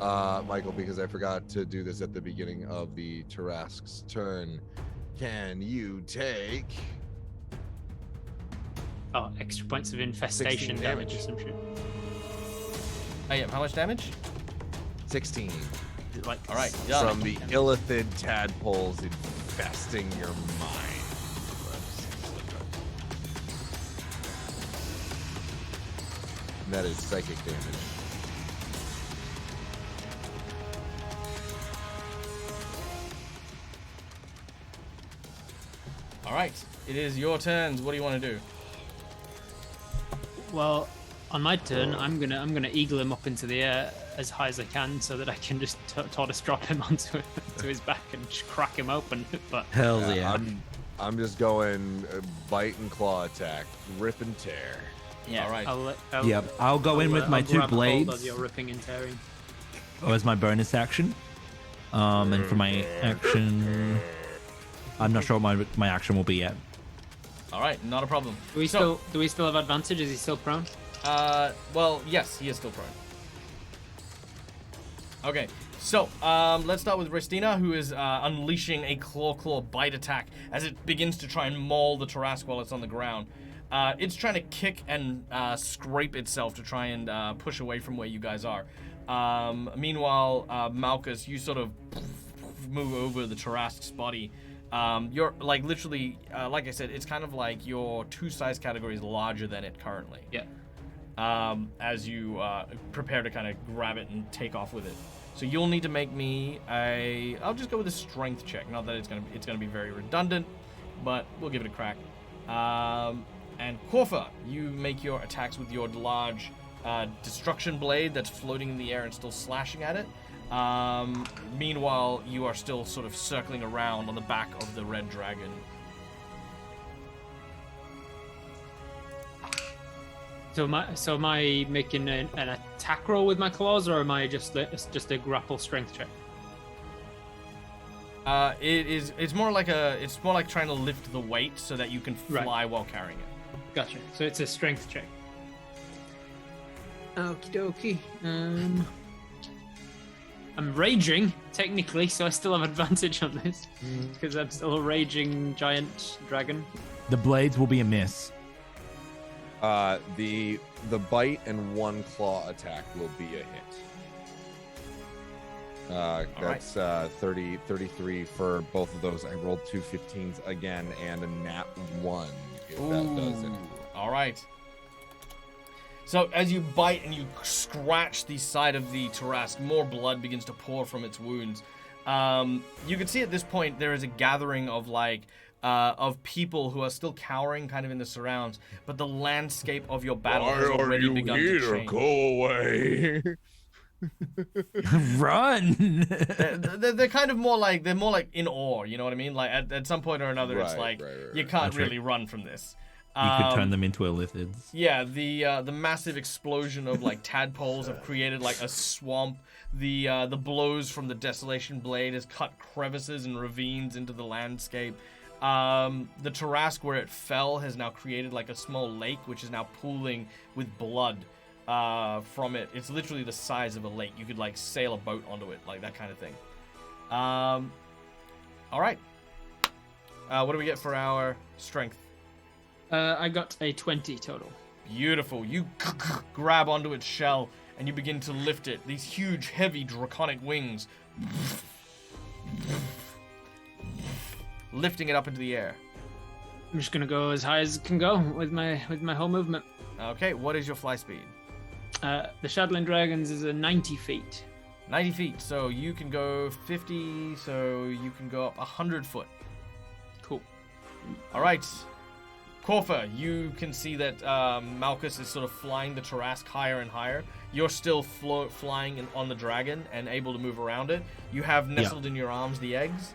Michael, because I forgot to do this at the beginning of the Tarrasque's turn, can you take Extra points of infestation 16 damage damage. or some shit. Oh yeah, how much damage? 16 Like All right, done. from the illithid tadpoles infesting your mind? And that is psychic damage. All right, it is your turns. What do you want to do? Well, on my turn, I'm gonna eagle him up into the air as high as I can, so that I can just tortoise drop him onto his back and just crack him open. But Hell's yeah. I'm just going bite and claw attack, rip and tear. Yeah. All right. I'll go in with my two grab hold blades as you're ripping and tearing. as my bonus action. And for my action, I'm not sure what my action will be yet. All right, not a problem. Do we still have advantage? Is he still prone? Well, yes, he is still prone. Okay, so let's start with Restina, who is unleashing a claw bite attack as it begins to try and maul the Tarrasque while it's on the ground. It's trying to kick and scrape itself to try and push away from where you guys are. Meanwhile, Malchus, you sort of move over the Tarrasque's body. You're like literally, like I said, it's kind of like your two size categories larger than it currently. Yeah. As you prepare to kind of grab it and take off with it. So you'll need to make me I'll just go with a strength check. Not that it's gonna be very redundant, but we'll give it a crack. And Korfa, you make your attacks with your large destruction blade that's floating in the air and still slashing at it. Meanwhile, you are still sort of circling around on the back of the red dragon. So am I making an attack roll with my claws, or am I just a grapple strength check? It's more like trying to lift the weight so that you can fly while carrying it. Gotcha. So it's a strength check. Okie dokie. I'm raging, technically, so I still have advantage on this, because I'm still a raging giant dragon. The blades will be a miss. The bite and one claw attack will be a hit. That's 33 for both of those. I rolled two 15s again and a nat 1, if that does it. All right. So as you bite and you scratch the side of the Tarrasque, more blood begins to pour from its wounds. You can see at this point there is a gathering of of people who are still cowering kind of in the surrounds, but the landscape of your battle has already begun to change. Go away. Run! They're kind of more like in awe, you know what I mean? Like at some point or another, it's like you can't That's really run from this. You could turn them into illithids. Yeah, the massive explosion of like tadpoles have created like a swamp. The blows from the Desolation Blade has cut crevices and ravines into the landscape. The Tarrasque where it fell has now created like a small lake, which is now pooling with blood from it. It's literally the size of a lake. You could like sail a boat onto it, like that kind of thing. All right. What do we get for our strength? I got a 20 total. Beautiful. You grab onto its shell and you begin to lift it. These huge, heavy, draconic wings. Lifting it up into the air. I'm just gonna go as high as it can go with my whole movement. Okay, what is your fly speed? The Shadowland Dragons is a 90 feet. 90 feet, so you can go 50, so you can go up 100 foot. Cool. All right. Corfa, you can see that Malchus is sort of flying the Tarrasque higher and higher. You're still flying on the dragon and able to move around it. You have nestled in your arms the eggs.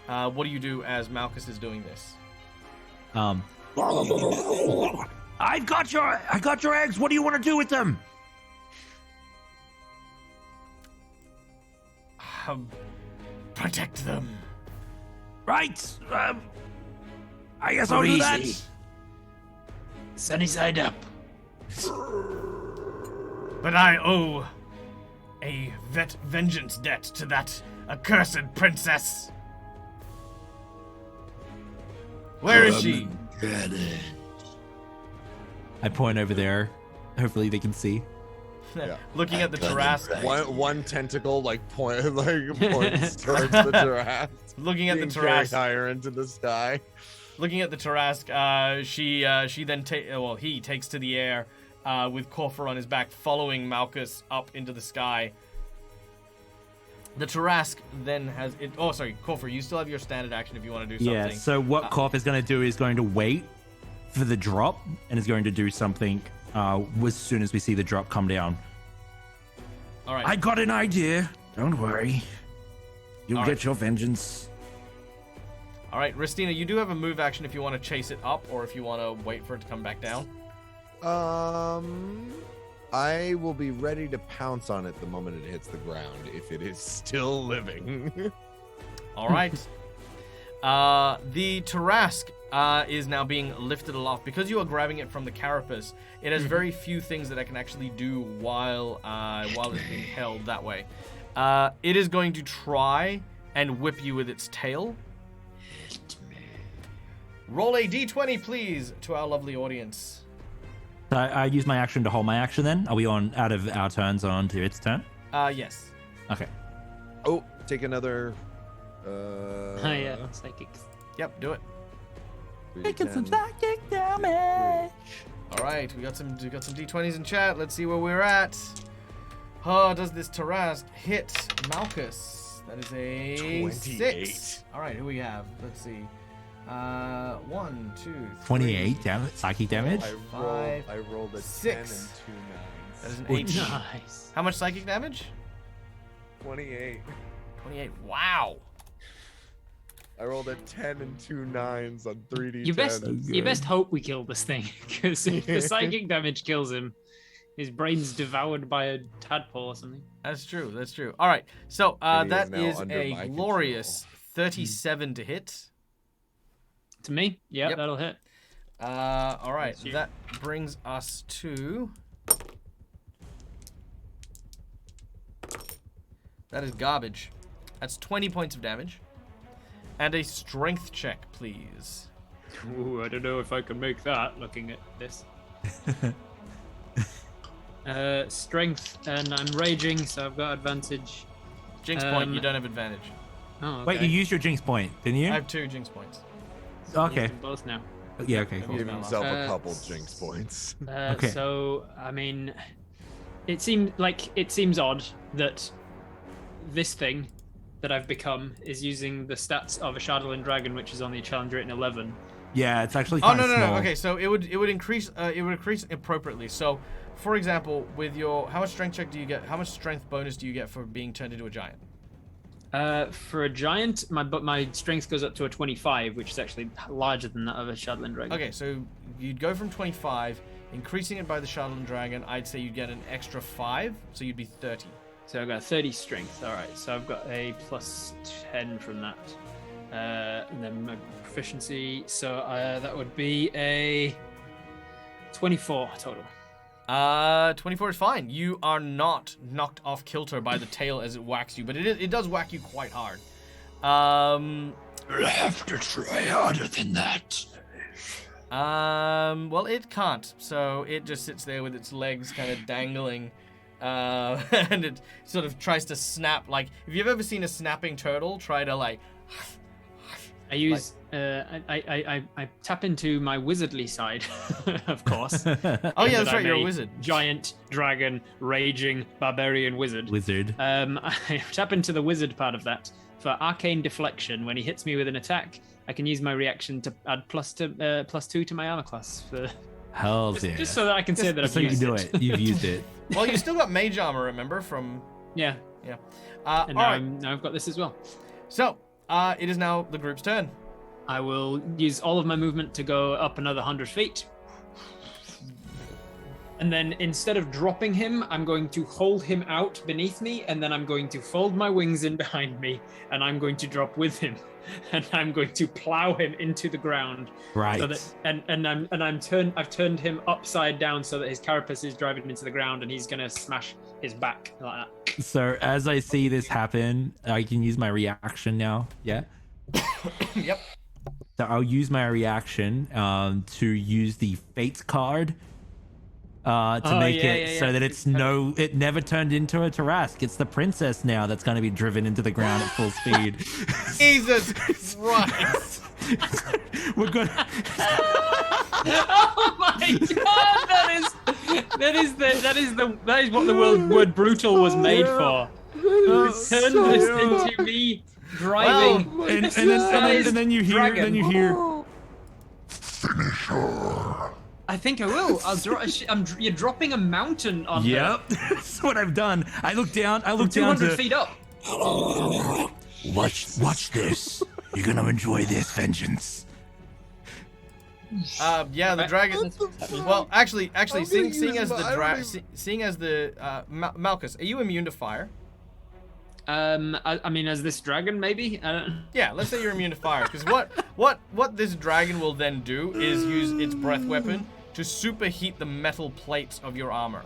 What do you do as Malchus is doing this? I got your eggs. What do you want to do with them? Protect them. Right. I guess I'll do that. Sunny side up. But I owe a vengeance debt to that accursed princess. Where is she? I point over there. Hopefully they can see. Yeah. Looking at the Tarrasque. One tentacle points towards the Tarrasque. Looking at the being carried Tarrasque. higher into the sky. Looking at the Tarrasque, she then he takes to the air with Corfa on his back, following Malchus up into the sky. The Tarrasque then has it. Oh, sorry, Corfa, you still have your standard action if you want to do something. Yeah. So what Korf is going to do is going to wait for the drop and is going to do something as soon as we see the drop come down. All right. I got an idea. Don't worry. You'll All get right. your vengeance. All right, Ristina, you do have a move action if you want to chase it up or if you want to wait for it to come back down. I will be ready to pounce on it the moment it hits the ground if it is still living. All right. The Tarrasque is now being lifted aloft. Because you are grabbing it from the carapace, it has very few things that I can actually do while it's being held that way. It is going to try and whip you with its tail. Roll a d20, please, to our lovely audience. So I use my action to hold my action then? Are we on out of our turns on to its turn? Yes. Okay. Oh, take another. Oh yeah, psychics. Yep, do it. Taking some psychic damage. All right, we got some d20s in chat. Let's see where we're at. Oh, does this Tarrasque hit Malchus? That is a 28. 6. All right, who we have? Let's see. 1, 2, 3. 28 damage, psychic damage. I rolled a 6. 10 and 2 9s. That is an Ooh, 8. Nice. How much psychic damage? 28. 28. Wow. I rolled a 10 and 2 9s on 3d10. You best hope we kill this thing, because if the psychic damage kills him, his brain's devoured by a tadpole or something. That's true. That's true. All right. So And he that is now is under a my glorious 37 to hit. To me, yeah, Yep. that'll hit. All right. That's you. That brings us to. That is garbage. That's 20 points of damage. And a strength check, please. Ooh, I don't know if I can make that. Looking at this. Strength, and I'm raging, so I've got advantage. Jinx point, you don't have advantage. Oh, okay. Wait, you used your jinx point, didn't you? I have 2 jinx points. Use Okay. them both now. Yeah, okay, Give cool. himself a Uh, couple jinx points. Okay. So, I mean, it seems odd that this thing that I've become is using the stats of a Shadowland Dragon, which is only a challenge rate in 11. Yeah, it's actually Oh kind no of no small. no. Okay, so it would increase appropriately. So, for example, with your how much strength check do you get? How much strength bonus do you get for being turned into a giant? For a giant, my strength goes up to a 25, which is actually larger than that of a Shadowland Dragon. Okay, so you'd go from 25, increasing it by the Shadowland Dragon. I'd say you'd get an extra 5, so you'd be 30. So I've got 30 strength. All right, so I've got a plus 10 from that. And then my proficiency, so that would be a 24 total. 24 is fine. You are not knocked off kilter by the tail as it whacks you, but it does whack you quite hard. You'll have to try harder than that. Well, it can't. So it just sits there with its legs kind of dangling, and it sort of tries to snap. Like, if you've ever seen a snapping turtle try to like. I use I tap into my wizardly side, of course. Oh yeah, that's right. You're a wizard. Giant dragon, raging barbarian wizard. Wizard. I tap into the wizard part of that for arcane deflection. When he hits me with an attack, I can use my reaction to add +2 to my armor class. For Hell yeah. just so that I can say that I've So you used can do it. it. You've used it. Well, you still got mage armor, remember from? Yeah, Yeah. and All right. now I've got this as well. So it is now the group's turn. I will use all of my movement to go up another 100 feet. And then instead of dropping him, I'm going to hold him out beneath me, and then I'm going to fold my wings in behind me, and I'm going to drop with him. And I'm going to plow him into the ground. Right. So that, I've turned him upside down so that his carapace is driving him into the ground, and he's gonna smash his back like that. So as I see this happen, I can use my reaction now. Yeah. Yep. So I'll use my reaction to use the Fates card to make it so that it never turned into a Tarrasque. It's the princess now that's going to be driven into the ground at full speed. Jesus Christ. We're gonna. Oh my god, that is what the word brutal was made for. Turn this into me driving. and then you hear. I think I will. You're dropping a mountain on her. Yep, that's what I've done. I look down. I From look down 200 to. feet up. Watch this. You're gonna enjoy this vengeance. Yeah, the dragon. Well, actually, seeing as Malchus, are you immune to fire? I mean, as this dragon, maybe. Yeah, let's say you're immune to fire, because what this dragon will then do is use its breath weapon to superheat the metal plates of your armor.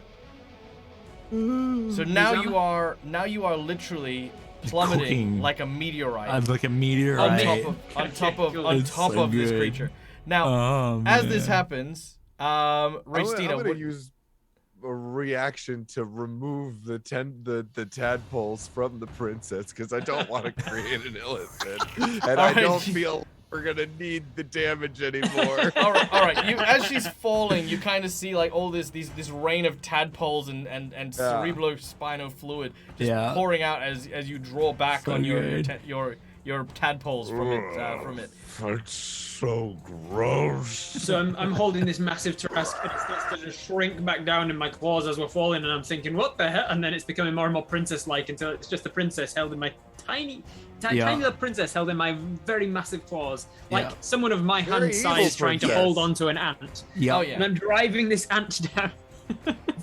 So now you are literally plummeting Cooking. like a meteorite I'm like a meteorite. on top of It's so this good. creature. Now, Oh, as man. this happens, I'm Raystina, gonna what- use a reaction to remove the tadpoles from the princess because I don't want to create an illithid, and I Alright. don't feel we're gonna need the damage anymore. all right. As she's falling, you kind of see like all this rain of tadpoles and cerebrospinal fluid just pouring out as you draw back So on good. your tadpoles from it. It's so gross. So I'm holding this massive Tarrasque, and it starts to just shrink back down in my claws as we're falling, and I'm thinking, what the hell? And then it's becoming more and more princess-like until it's just a princess held in my tiny little princess held in my very massive claws, like Yeah. someone of my Very hand size evil trying to princess. hold onto an ant. Yep. Oh yeah. And I'm driving this ant down.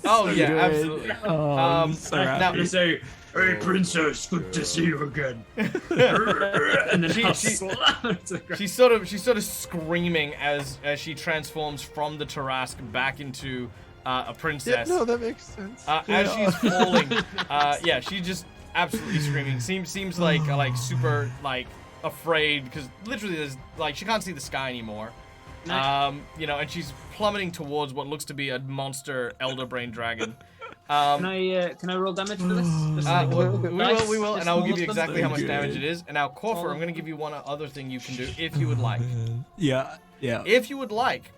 Oh So yeah, good. absolutely. Oh, I'm so I'm happy. gonna say, "Hey, princess, good to see you again." And then I'll slam her to the ground. She's sort of screaming as she transforms from the Tarrasque back into a Yeah, princess. no, that makes sense. As she's falling, she's just absolutely screaming. Seems like super like afraid because literally there's like she can't see the sky anymore. And she's plummeting towards what looks to be a monster elder brain dragon. Can I roll damage for this? We will, and I will give you Smallest exactly how much Good. damage it is. And now, Corfer, I'm going to give you one other thing you can do if you would like. Yeah. Yeah. If you would like,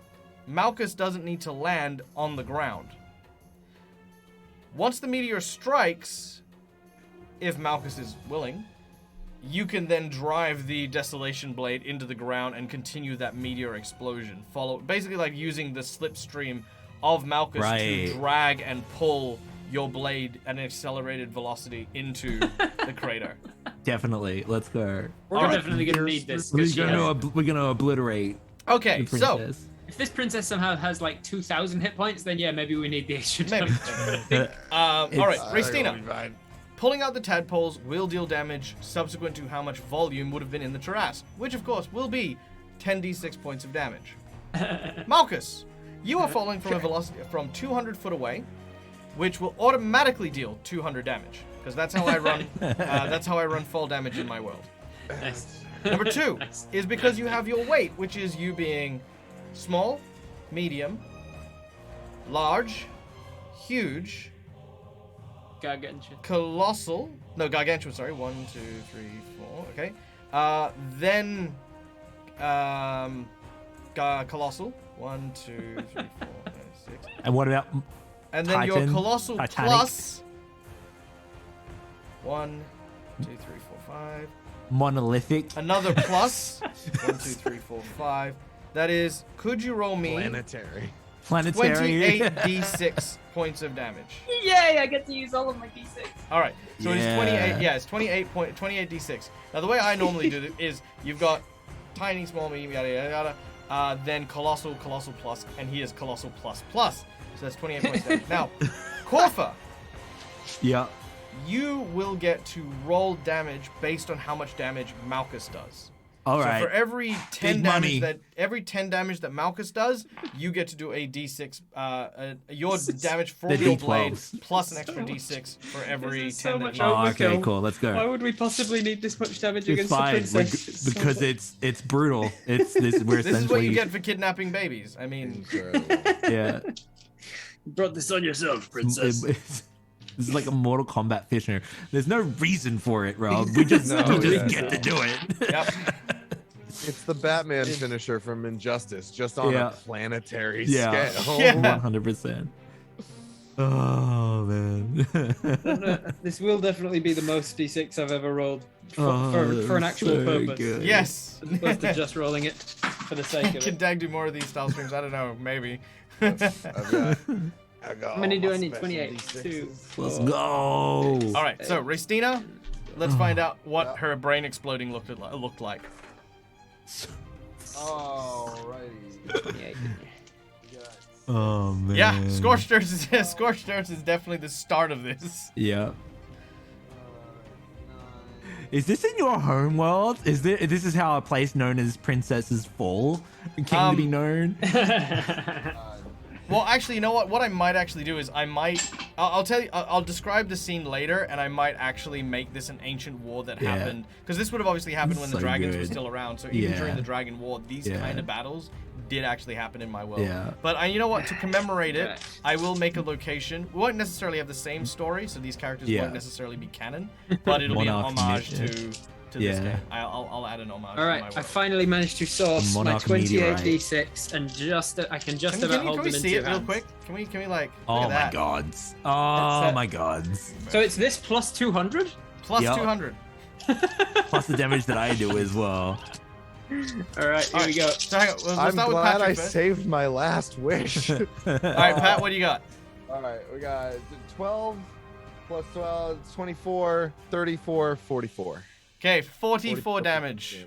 Malchus doesn't need to land on the ground. Once the meteor strikes, if Malchus is willing, you can then drive the Desolation Blade into the ground and continue that meteor explosion. Basically like using the slipstream of Malchus to drag and pull your blade at an accelerated velocity into the crater. Definitely. Let's go. We're definitely gonna need this. We're gonna obliterate. Okay, the so princess. If this princess somehow has like 2,000 hit points, then yeah, maybe we need the extra maybe. damage. All right, I think it'll Ristina. be fine. Pulling out the tadpoles will deal damage subsequent to how much volume would have been in the Tarrasque, which of course will be 10d6 points of damage. Malchus, you are falling from a velocity from 200 foot away, which will automatically deal 200 damage, because that's how I run. That's how I run fall damage in my world. Nice. Number 2 is because you have your weight, which is you being small, medium, large, huge, Gargantuan. colossal. No, gargantuan. Sorry. 1, 2, 3, 4. Okay. Then colossal. 1, 2, 3, 4, 5, 6. And what about And then your Titan? colossal Titanic? plus. 1, 2, 3, 4, 5. monolithic? Another plus. 1, 2, 3, 4, 5. That is. Could you roll me Planetary. Planetary. 28d6 points of damage? Yay! I get to use all of my d6. All right, so Yeah. it's 28. Yeah, it's 28d6. Now the way I normally do it is you've got tiny, small, medium, yada yada yada. Then colossal, colossal plus, and he is colossal plus plus. So that's 28 points damage. Now, Corfa, Yeah. you will get to roll damage based on how much damage Malchus does. All So right. for every 10 Big money. damage that Malchus does, you get to do a d6. Your damage for The your blade D12s. plus an extra d6 for every This is 10 so that much you Oh, okay, overkill. cool. Let's Why go. would we possibly need this much damage It's against the fine. princess? Because it's brutal. It's this. We're This is what essentially. you get for kidnapping babies. I mean, Incredible. Yeah. You brought this on yourself, princess. This is like a Mortal Kombat finisher. There's no reason for it, Rob. We just, No, we just yeah, get to do it. yep. It's the Batman finisher from Injustice, just on Yeah. a planetary Yeah. scale. Yeah. 100%. Oh man. This will definitely be the most d6 I've ever rolled for, Oh, for an actual so purpose. good. Yes. As opposed to just rolling it for the sake of Can it. Dag do more of these style streams? I don't know. Maybe. I've got How many all do my I need? special 28. D6s. 2. Let's 4. go. All right. So, Ristina, let's find out what her brain exploding looked like. Alrighty. 28. Oh man. Yeah, Scorched Earth is definitely the start of this. Yeah. Is this in your home world? This is how a place known as Princess's Fall came to be known? Well, actually, you know what? What I might actually do is I'll tell you, I'll describe the scene later, and I might actually make this an ancient war that Yeah. happened, because this would have obviously happened when the So dragons were good. still around. So even Yeah. during the Dragon War, these Yeah. kind of battles did actually happen in my world. Yeah. But you know what? To commemorate it, Right. I will make a location. We won't necessarily have the same story, so these characters Yeah. won't necessarily be canon, but it'll be an Monarch homage mission. to Yeah. this game. I'll add an homage. All to right, my I world. finally managed to source my Monarch 28 meteorite. d6, and I can just Can about we, hold can we them in see two it real hands. quick? Can we like? Look Oh at my that. gods. That's Oh it. my gods. So it's this plus 200? Plus Yeah. 200. Plus the damage that I do as well. All right, here we go. So hang on, let's I'm start with glad I Patrick first. saved my last wish. All right, Pat, what do you got? Alright, we got 12 plus 12, 24, 34, 44. Okay, 44 44 damage.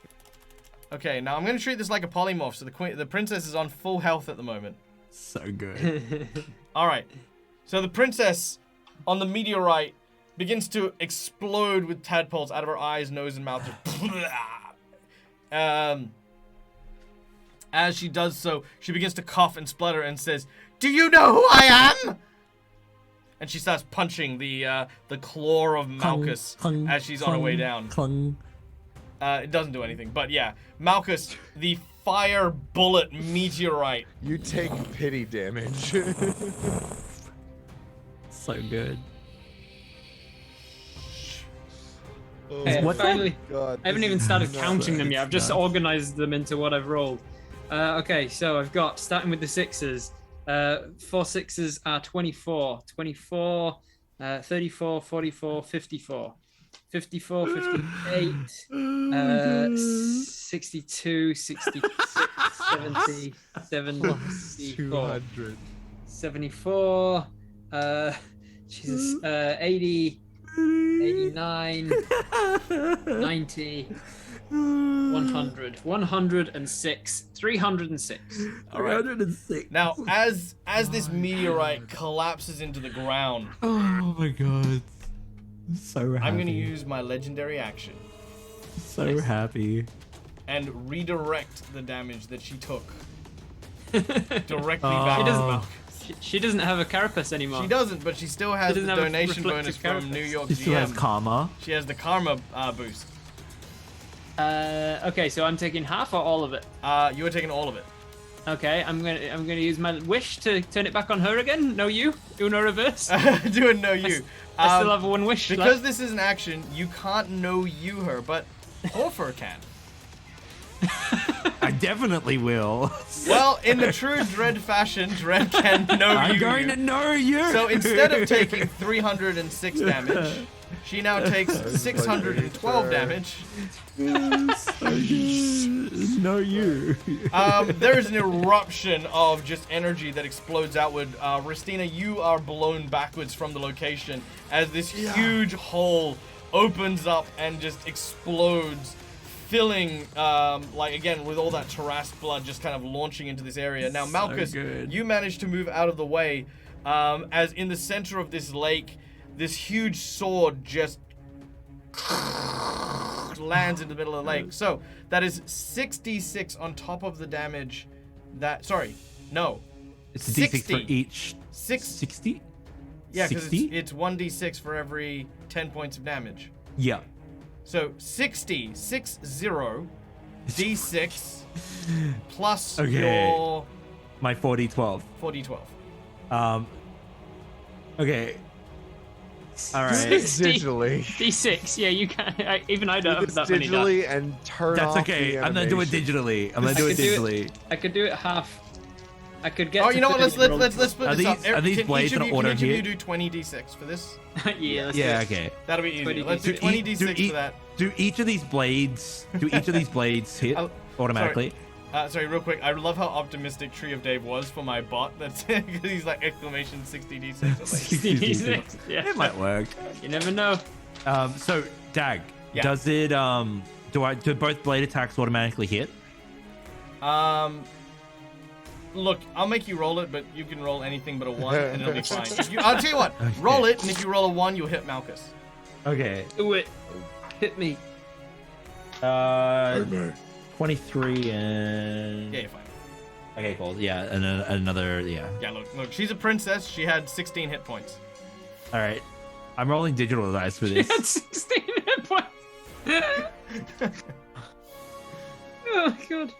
Okay, now I'm gonna treat this like a polymorph. So the princess is on full health at the moment. So good. All right. So the princess on the meteorite begins to explode with tadpoles out of her eyes, nose, and mouth. As she does so, she begins to cough and splutter and says, "Do you know who I am?" And she starts punching the claw of Malchus Clung, as she's on her way down. Clung. It doesn't do anything, but yeah, Malchus, the fire bullet meteorite. You take pity damage. So good. Oh Hey, What's finally, God, I haven't this even is started nuts. counting them yet. I've just nuts. organized them into what I've rolled. Okay, so I've got, starting with the sixes, 4 sixes are 24. 24, 34, 44, 54. 54, 58, 62, 66, 70, 74, 74, Jesus, 80, 89, 90, 100, 106, 306. All right. 306. Now, as this meteorite collapses into the ground, Oh my god. So happy. I'm going to use my legendary action So happy. and redirect the damage that she took directly back She to doesn't- Malk. She doesn't have a carapace anymore. She doesn't, but she still has She the doesn't have a donation reflective bonus from carapace. New York She still has GM. karma. She has the karma boost. Okay, so I'm taking half or all of it. You are taking all of it. Okay, I'm gonna use my wish to turn it back on her again. No, you. Uno reverse. Do it no you. I still have one wish Because left. this is an action, you can't no you her, but Horfer can. I definitely will. Well, in the true Dread fashion, Dread can no you. I'm going to know you. So instead of taking 306 damage, she now takes 612 damage. Know you. There is an eruption of just energy that explodes outward. Ristina, you are blown backwards from the location as this huge hole opens up and just explodes, filling, like again, with all that Tarrasque blood just kind of launching into this area. Now, Malchus, good. you managed to move out of the way, as in the center of this lake, this huge sword just lands in the middle of the lake. So that is 66 on top of the damage that, sorry, no. It's a D6 for 60. each. 60? 60? Yeah, because 60? it's 1d6 for every 10 points of damage. Yeah. So 60, 60, d6 plus Okay. your My 4d12. 4d12. Okay. All right. Digitally. D6. Yeah, you can. Even I don't Do have this that many. dice. digitally and turn That's off okay. the I'm gonna do it animation. digitally. I'm gonna do it could do it- digitally. I could do it half. I could get. Oh, to you know what? 30 Let's split Are this up. these- are these Can blades each of in you, order can each of here? you do 20d6 for this? Yeah. Let's Yeah. do it. Okay. That'll be easy. 20d6. Let's do Do 20d6 for that. Do each of these blades? Do each of these blades hit Oh, automatically? Sorry, real quick. I love how optimistic Tree of Dave was for my bot. That's because he's like exclamation 60d6. I was like, 60d6. Yeah. It might work. You never know. So Dag, Yeah. does it? Do both blade attacks automatically hit? Look, I'll make you roll it, but you can roll anything but a 1 and it'll be fine. I'll tell you what, roll it, and if you roll a 1, you'll hit Malchus. Okay. Do it. Hit me. 23 and. Yeah, you're fine. Okay, cool. Yeah, and another. Yeah. Yeah, look, she's a princess. She had 16 hit points. All right. I'm rolling digital dice for He this. had 16 hit points. Oh god.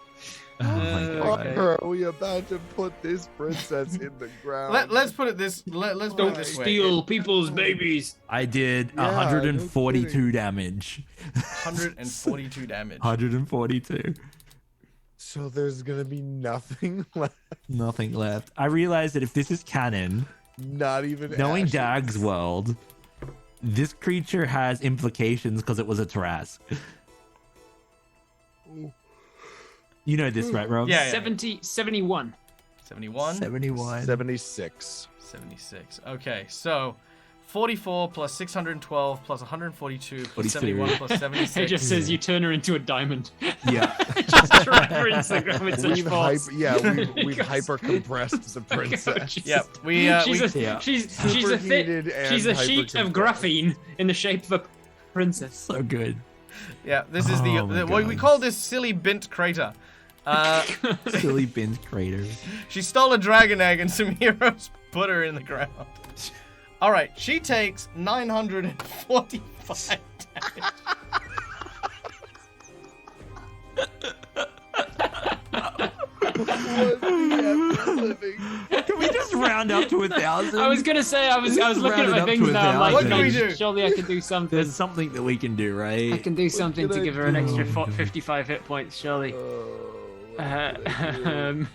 Oh my god. Okay. Are we about to put this princess in the ground? Let's put it this. Let's put it Don't this way. steal people's babies. I did Yeah, 142 no damage. 142 damage. 142. So there's gonna be nothing left. Nothing left. I realized that if this is canon, Not even knowing ashes. Dag's world, this creature has implications because it was a Tarrasque. You know this, right, Rob? Yeah. 71. 71. 71. 76. 76. Okay, so 44 plus 612 plus 142 plus 42. 71 plus 76. It just says you turn her into a diamond. Yeah. Just drive her Instagram with such We've force. we've hyper compressed the princess. Yep, we she's yeah. she's a Superheated fit. and She's a sheet of hyper-compressed. graphene in the shape of a princess. So good. yeah. This is Oh my what we God. call this silly bint crater. Silly bin crater. She stole a dragon egg and some heroes put her in the ground. All right, she takes 945 damage. Can we just round up to 1,000? I was gonna say I was looking at Round it my up things to now. I'm like, 1,000. What can we do? surely I can do something. There's something that we can do, right? I can do something can to I give her an extra do? 55 hit points. Surely. Does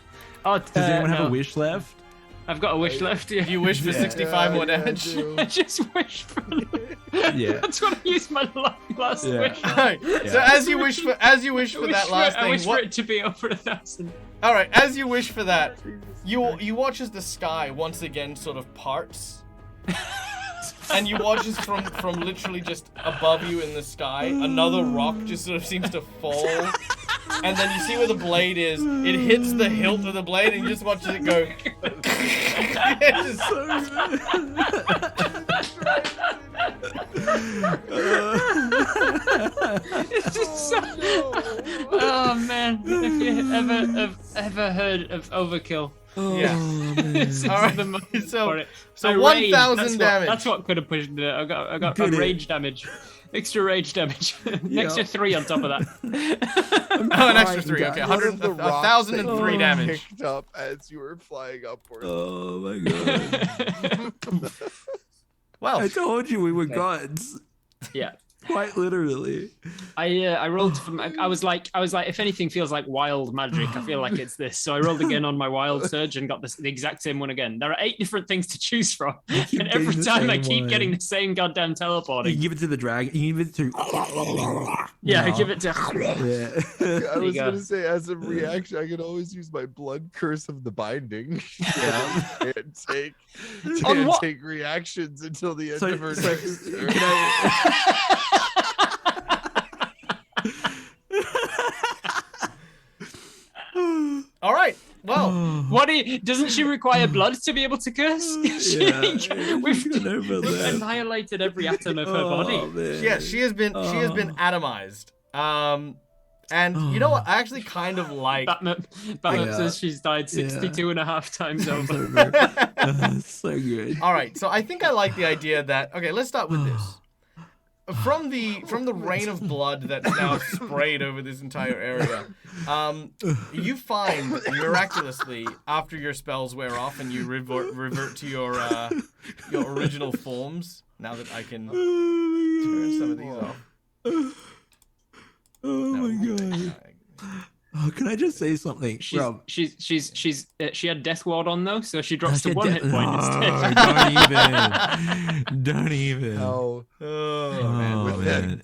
anyone have a wish left? I've got a wish left. Yeah. You wish for 65 more damage. I just wish for. Yeah. That's what I used my last Yeah. wish. Alright, so as you wish for that last I thing, wish for it to be over 1,000. all right, as you wish for that, you watch as the sky once again sort of parts, and you watch as from literally just above you in the sky, another rock just sort of seems to fall, and then you see where the blade is. It hits the hilt of the blade, and you just watch it go. It's just so... Oh man! If you have ever heard of overkill, Yeah. it's All right, the most so- for it. so I raged, 1,000 that's damage. That's what could have pushed it. I got Did it? rage damage, extra rage damage, an extra 3 on top of that. Oh, an extra 3. Okay, What of the rocks that 1,003 you damage. picked up as you were flying upward. Oh my god. Well, I told you we were gods. Yeah. Quite literally. I rolled from. I was like, if anything feels like wild magic, I feel like it's this. So I rolled again on my wild surge and got the exact same one again. There are 8 different things to choose from, keep and every getting the time I same keep one. getting the same goddamn You teleporting. give it to the dragon. You give it to. Yeah, I No. give it to. Yeah. I was go. gonna say, as a reaction, I could always use my blood curse of the binding. Yeah. On what? Take reactions until the end So- of her so- next turn. Can I- all right. Well, What doesn't she require blood to be able to curse? Yeah. We've I know about that. annihilated every atom of her body. Oh, man. yeah, she has been atomized. And you know what? I actually kind of like. Batman Yeah. says she's died 62 and a half times over. So good. All right, so I think I like the idea that. Okay, let's start with this. From the rain of blood that's now sprayed over this entire area, you find miraculously after your spells wear off and you revert to your original forms. Now that I can turn some of these off. Oh my god. Oh, can I just say something? Rob, She had Death Ward on though, so she drops to Death- 1 hit point No, instead. don't even. Oh, Oh, Oh, with man.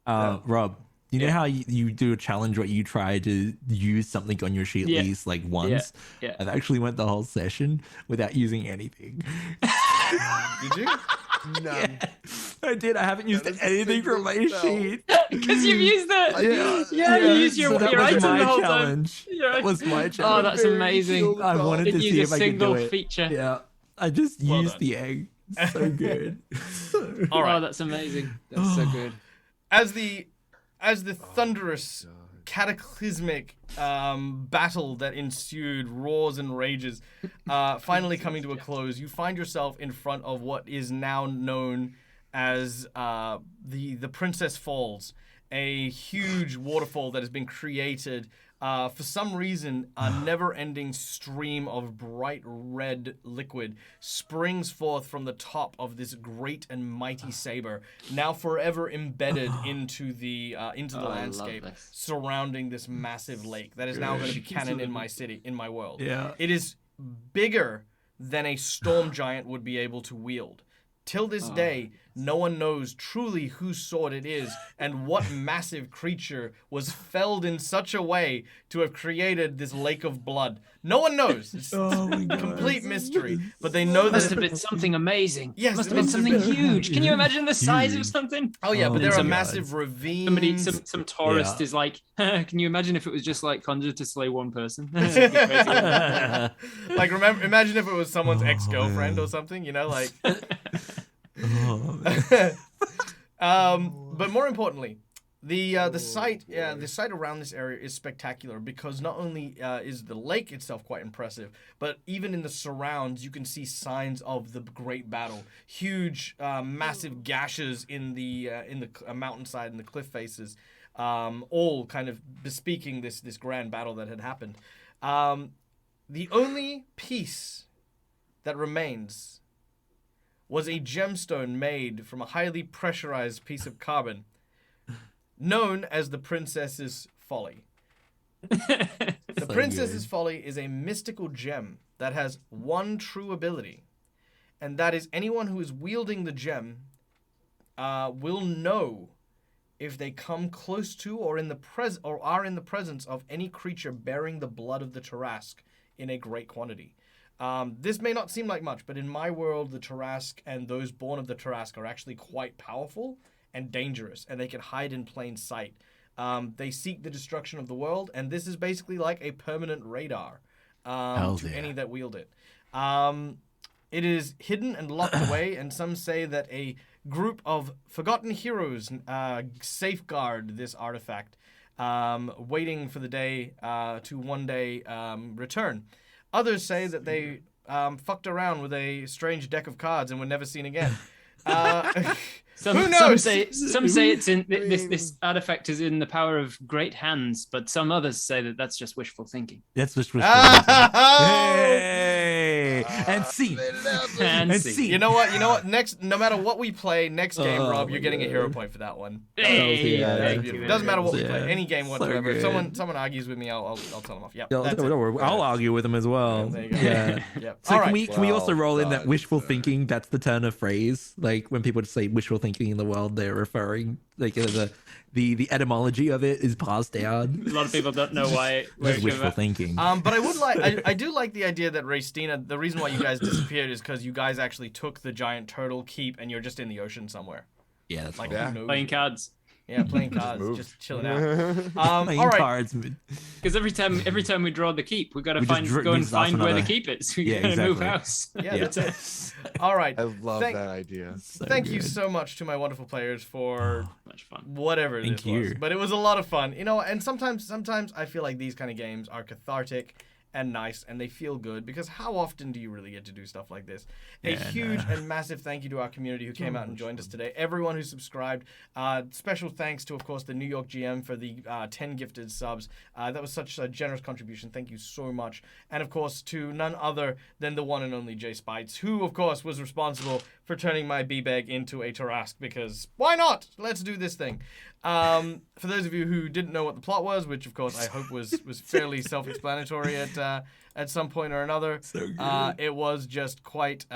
that- Rob, you know how you do a challenge where you try to use something on your sheet Yeah. at least like once? Yeah. I've actually went the whole session without using anything. Did you? none. I did. I haven't used That is a anything from my single spell. sheet. Because you've used it. Yeah, you use your so that item was my the whole time. challenge. Yeah. That was my Oh, challenge. that's Very amazing. shield I doll. wanted to Didn't see use if a I could single do it. feature. Yeah, I just Well used done. the egg. So good. All right. Oh, that's amazing. That's so good. As the thunderous, cataclysmic battle that ensued roars and rages, finally coming to a close, you find yourself in front of what is now known as the Princess Falls, a huge waterfall that has been created. For some reason, a never-ending stream of bright red liquid springs forth from the top of this great and mighty saber, now forever embedded into the landscape this. surrounding this massive lake that is now going to be canon in my city, in my world. Yeah. It is bigger than a storm giant would be able to wield. Till this day, no one knows truly whose sword it is and what massive creature was felled in such a way to have created this lake of blood. No one knows. It's Oh my god. complete mystery. But they know Must that. have been something amazing. Yes, must it have been must have something been huge. Can you imagine the size of huge. something? Oh yeah, but Oh there my are God. massive ravines. Somebody, some tourist Yeah. is like, can you imagine if it was just like conjured to slay one person? It'd be crazy. Like imagine if it was someone's Oh, ex-girlfriend man. or something, you know, like. Oh, man. But more importantly, the site around this area is spectacular because not only is the lake itself quite impressive, but even in the surrounds you can see signs of the great battle. Huge, massive gashes in the mountainside and the cliff faces, all kind of bespeaking this grand battle that had happened. The only piece that remains was a gemstone made from a highly pressurized piece of carbon, known as the Princess's Folly. The Princess's Folly is a mystical gem that has one true ability, and that is anyone who is wielding the gem will know if they come close to or are in the presence of any creature bearing the blood of the Tarrasque in a great quantity. This may not seem like much, but in my world, the Tarrasque and those born of the Tarrasque are actually quite powerful and dangerous, and they can hide in plain sight. They seek the destruction of the world, and this is basically like a permanent radar to any that wield it. It is hidden and locked away, and some say that a group of forgotten heroes safeguard this artifact, waiting for the day to one day return. Others say that they fucked around with a strange deck of cards and were never seen again. Who knows? Some say it's in this artifact is in the power of great hands, but some others say that that's just wishful thinking. That's just wishful thinking. Hey! And see. And see. You know what? Next, no matter what we play, next game, Rob, you're getting a hero point for that one. Hey, thank you. Doesn't matter what we play, any game So whatsoever. If good. someone argues with me, I'll tell them off. Yeah, Don't worry. I'll argue with him as well. There you go. Yeah. Yep. So All can right. we also roll in that God, wishful sir. thinking? That's the turn of phrase. Like when people say wishful thinking in the world, they're referring like the etymology of it is passed down. A lot of people don't know why. It's wishful thinking. But I would I do like the idea that Raystina, the reason why you guys disappeared is because you guys actually took the giant turtle keep and you're just in the ocean somewhere. Yeah, that's Like, cool. Yeah. who knows? Playing cards. Yeah, playing cards, moved. just chilling out. Playing All right. cards. Because every time we draw the keep, we got to We just go and just ask find where the another- keep is. We Yeah, gotta move exactly. house. Yeah, Yeah. that's it. All right. I love Thank- that idea. So Thank you good. so much to my wonderful players for Much fun. whatever Thank this was. you. But it was a lot of fun. And sometimes I feel like these kind of games are cathartic and nice, and they feel good, because how often do you really get to do stuff like this? A Yeah, huge and massive thank you to our community who came out and joined us today. Everyone who subscribed. Special thanks to, of course, the New York GM for the 10 gifted subs. That was such a generous contribution. Thank you so much. And, of course, to none other than the one and only Jay Spites, who, of course, was responsible for turning my B-Bag into a Tarrasque, because why not? Let's do this thing. For those of you who didn't know what the plot was, which of course I hope was fairly self-explanatory at some point or another, it was just quite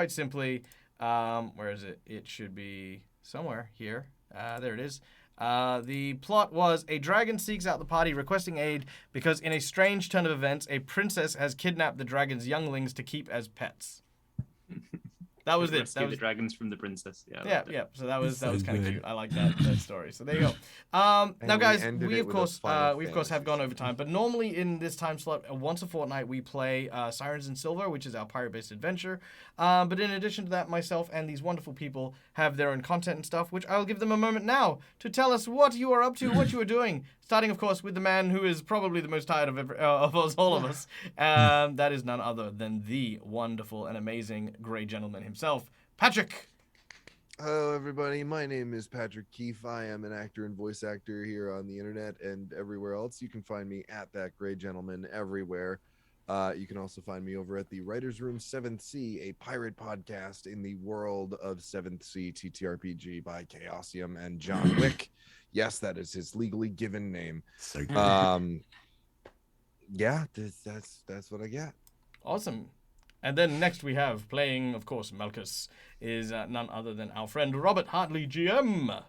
simply, where is it? It should be somewhere here. There it is. The plot was a dragon seeks out the party requesting aid because in a strange turn of events, a princess has kidnapped the dragon's younglings to keep as pets. That was it. Rescue That was the dragons from the princess. Yeah. I yeah, loved it. yeah. So that was So kind of good. cute. I like that story. So there you go. Now, we guys, ended we it of with a course Final we of course have Fantasy gone over time, but normally in this time slot, once a fortnight, we play Sirens in Silver, which is our pirate-based adventure. But in addition to that, myself and these wonderful people have their own content and stuff, which I'll give them a moment now to tell us what you are up to, what you are doing. Starting, of course, with the man who is probably the most tired of us, all of us. That is none other than the wonderful and amazing Grey Gentleman himself, Patrick. Hello, everybody. My name is Patrick Keefe. I am an actor and voice actor here on the internet and everywhere else. You can find me at That Gray Gentleman everywhere. You can also find me over at the Writers Room 7th Sea, a pirate podcast in the world of 7th Sea TTRPG by Chaosium and John Wick. Yes, that is his legally given name. So good. Yeah, that's what I got. Awesome. And then next we have, playing, of course, Malchus, is none other than our friend Robert Hartley, GM.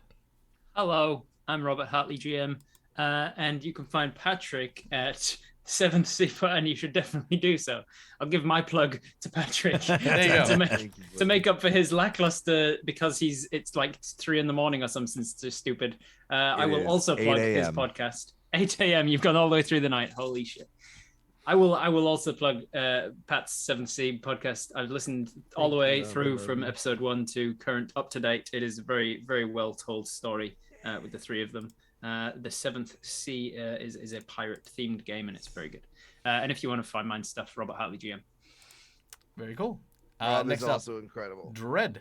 Hello, I'm Robert Hartley, GM, and you can find Patrick at 7th Sea, and you should definitely do so. I'll give my plug to Patrick There you go. Thank you, to make up for his lackluster, because it's like 3 a.m. or something so stupid. I will is also 8 plug his a.m.. podcast. 8 a.m. You've gone all the way through the night. Holy shit. I will also plug Pat's 7th Sea podcast. I've listened all the way through from episode 1 to current up to date. It is a very, very well told story with the 3 of them. The 7th Sea is a pirate themed game, and it's very good. And if you want to find mine stuff, Robert Hartley, GM. Very cool. Rob Next is up, also incredible. Dread.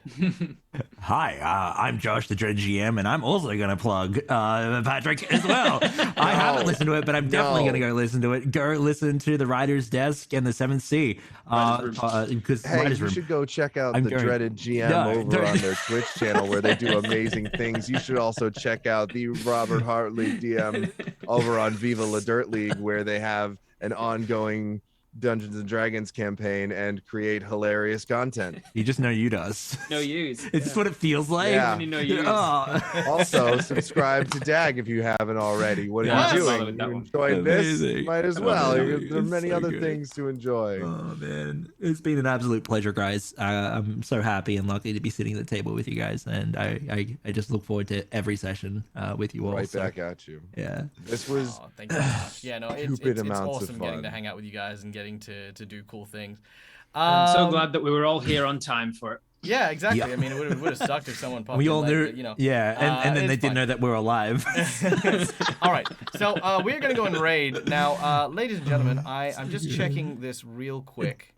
Hi, I'm Josh the Dread GM, and I'm also going to plug Patrick as well. I haven't listened to it, but I'm definitely going to go listen to it. Go listen to the Writer's Desk and the 7th Sea. Because Hey, Writer's you Room. should go check out I'm the going- dreaded GM No, over don't- on their Twitch channel where they do amazing things. You should also check out the Robert Hartley DM over on Viva La Dirt League, where they have an ongoing Dungeons and Dragons campaign and create hilarious content. You just know you does. No use. It's just what it feels like. Yeah. No use. Oh. Also, subscribe to DAG if you haven't already. What are Yeah, you I doing? followed that You one. enjoyed this? Amazing. Might as well. Amazing. There are It's many so other good. things to enjoy. Oh man, it's been an absolute pleasure, guys. I'm so happy and lucky to be sitting at the table with you guys, and I just look forward to every session with you all. Right so, back at you. Yeah. This was Oh, thank you very much. Yeah, no, it's stupid amounts of awesome getting fun. to hang out with you guys and getting to do cool things. I'm so Um, glad that we were all here on time for it. Yeah, exactly. Yeah. I mean, it would have sucked if someone popped We in all late, knew, but, you know. yeah, and then they it's didn't fine. know that we're alive. All right, so we're going to go and raid. Now, ladies and gentlemen, I'm just checking this real quick.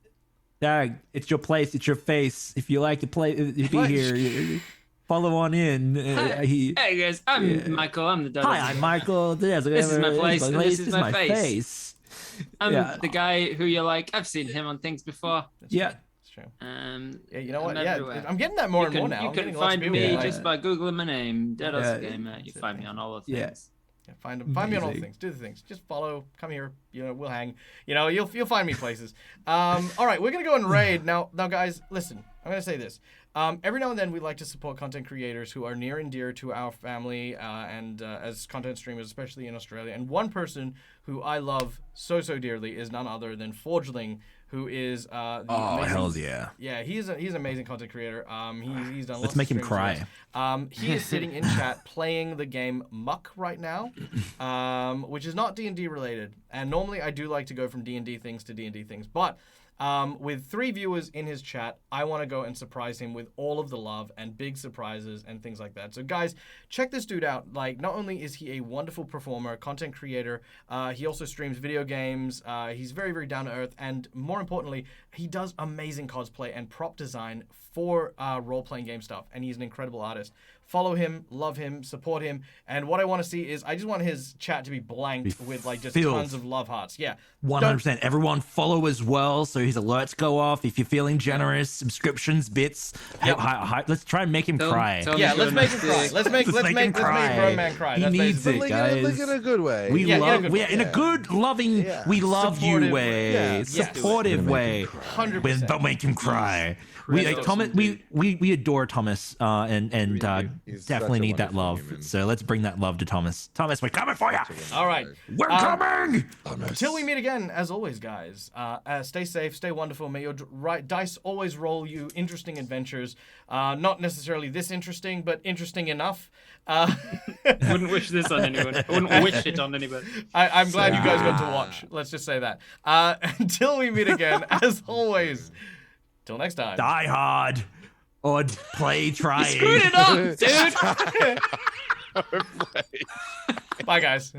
Dag, it's your place, it's your face. If you like to play, be What? here. Follow on in. Hey guys, I'm Michael. I'm the dad. Hi, I'm Michael. This is my place, and this is my face. face. I'm Yeah. the guy who you're like. I've seen him on things before. Yeah. It's true. Yeah, you know what? I'm Yeah, everywhere. I'm getting that more and more now. You I'm can getting lots of find people me like- just by googling my name, Dead Yeah. Gamer. You find me on all the Yeah. things. Yeah, find me on all the Amazing. things. Do the things. Just follow. Come here. You know, we'll hang. You know, you'll find me places. All right, we're gonna go and raid now. Now, guys, listen. I'm gonna say this. Every now and then, we like to support content creators who are near and dear to our family and as content streamers, especially in Australia. And one person who I love so dearly is none other than Forgeling, who is the Oh, amazing- hell yeah. Yeah, he's an amazing content creator. He's done. Let's lots make of him streams with cry. us. He is sitting in chat playing the game Muck right now, which is not D&D related. And normally I do like to go from D&D things to D&D things, but with 3 viewers in his chat, I want to go and surprise him with all of the love and big surprises and things like that. So guys, check this dude out. Like, not only is he a wonderful performer, content creator, he also streams video games. He's very down to earth, and more importantly, he does amazing cosplay and prop design for role-playing game stuff, and he's an incredible artist. Follow him, love him, support him, and what I want to see is I just want his chat to be blanked with like just filled. tons of love hearts. Yeah, 100%. Everyone follow as well, so his alerts go off. If you're feeling generous, subscriptions, bits. Yep. Let's try and make him cry. tell Yeah, me let's to make him cry. mistake. Let's make him cry. Grown Man cry. He That's needs basically- it, like guys. in a good way. We Yeah, in a love, good we're way. in a good, loving, Yeah. we love Supportive you way. way, Yeah, yes. supportive way. 100%. Don't make him cry. Incredible. Thomas, we adore Thomas, and We do. He's definitely such a need that wonderful love. human. So let's bring that love to Thomas. Thomas, we're coming for you. All right. We're coming. Until we meet again, as always, guys, stay safe, stay wonderful. May your dice always roll you interesting adventures. Not necessarily this interesting, but interesting enough. Wouldn't wish this on anyone. I wouldn't wish it on anybody. I'm glad you guys got to watch. Let's just say that. Until we meet again, as always, till next time. Die hard or play trying. Screwed it up, dude. Bye, guys.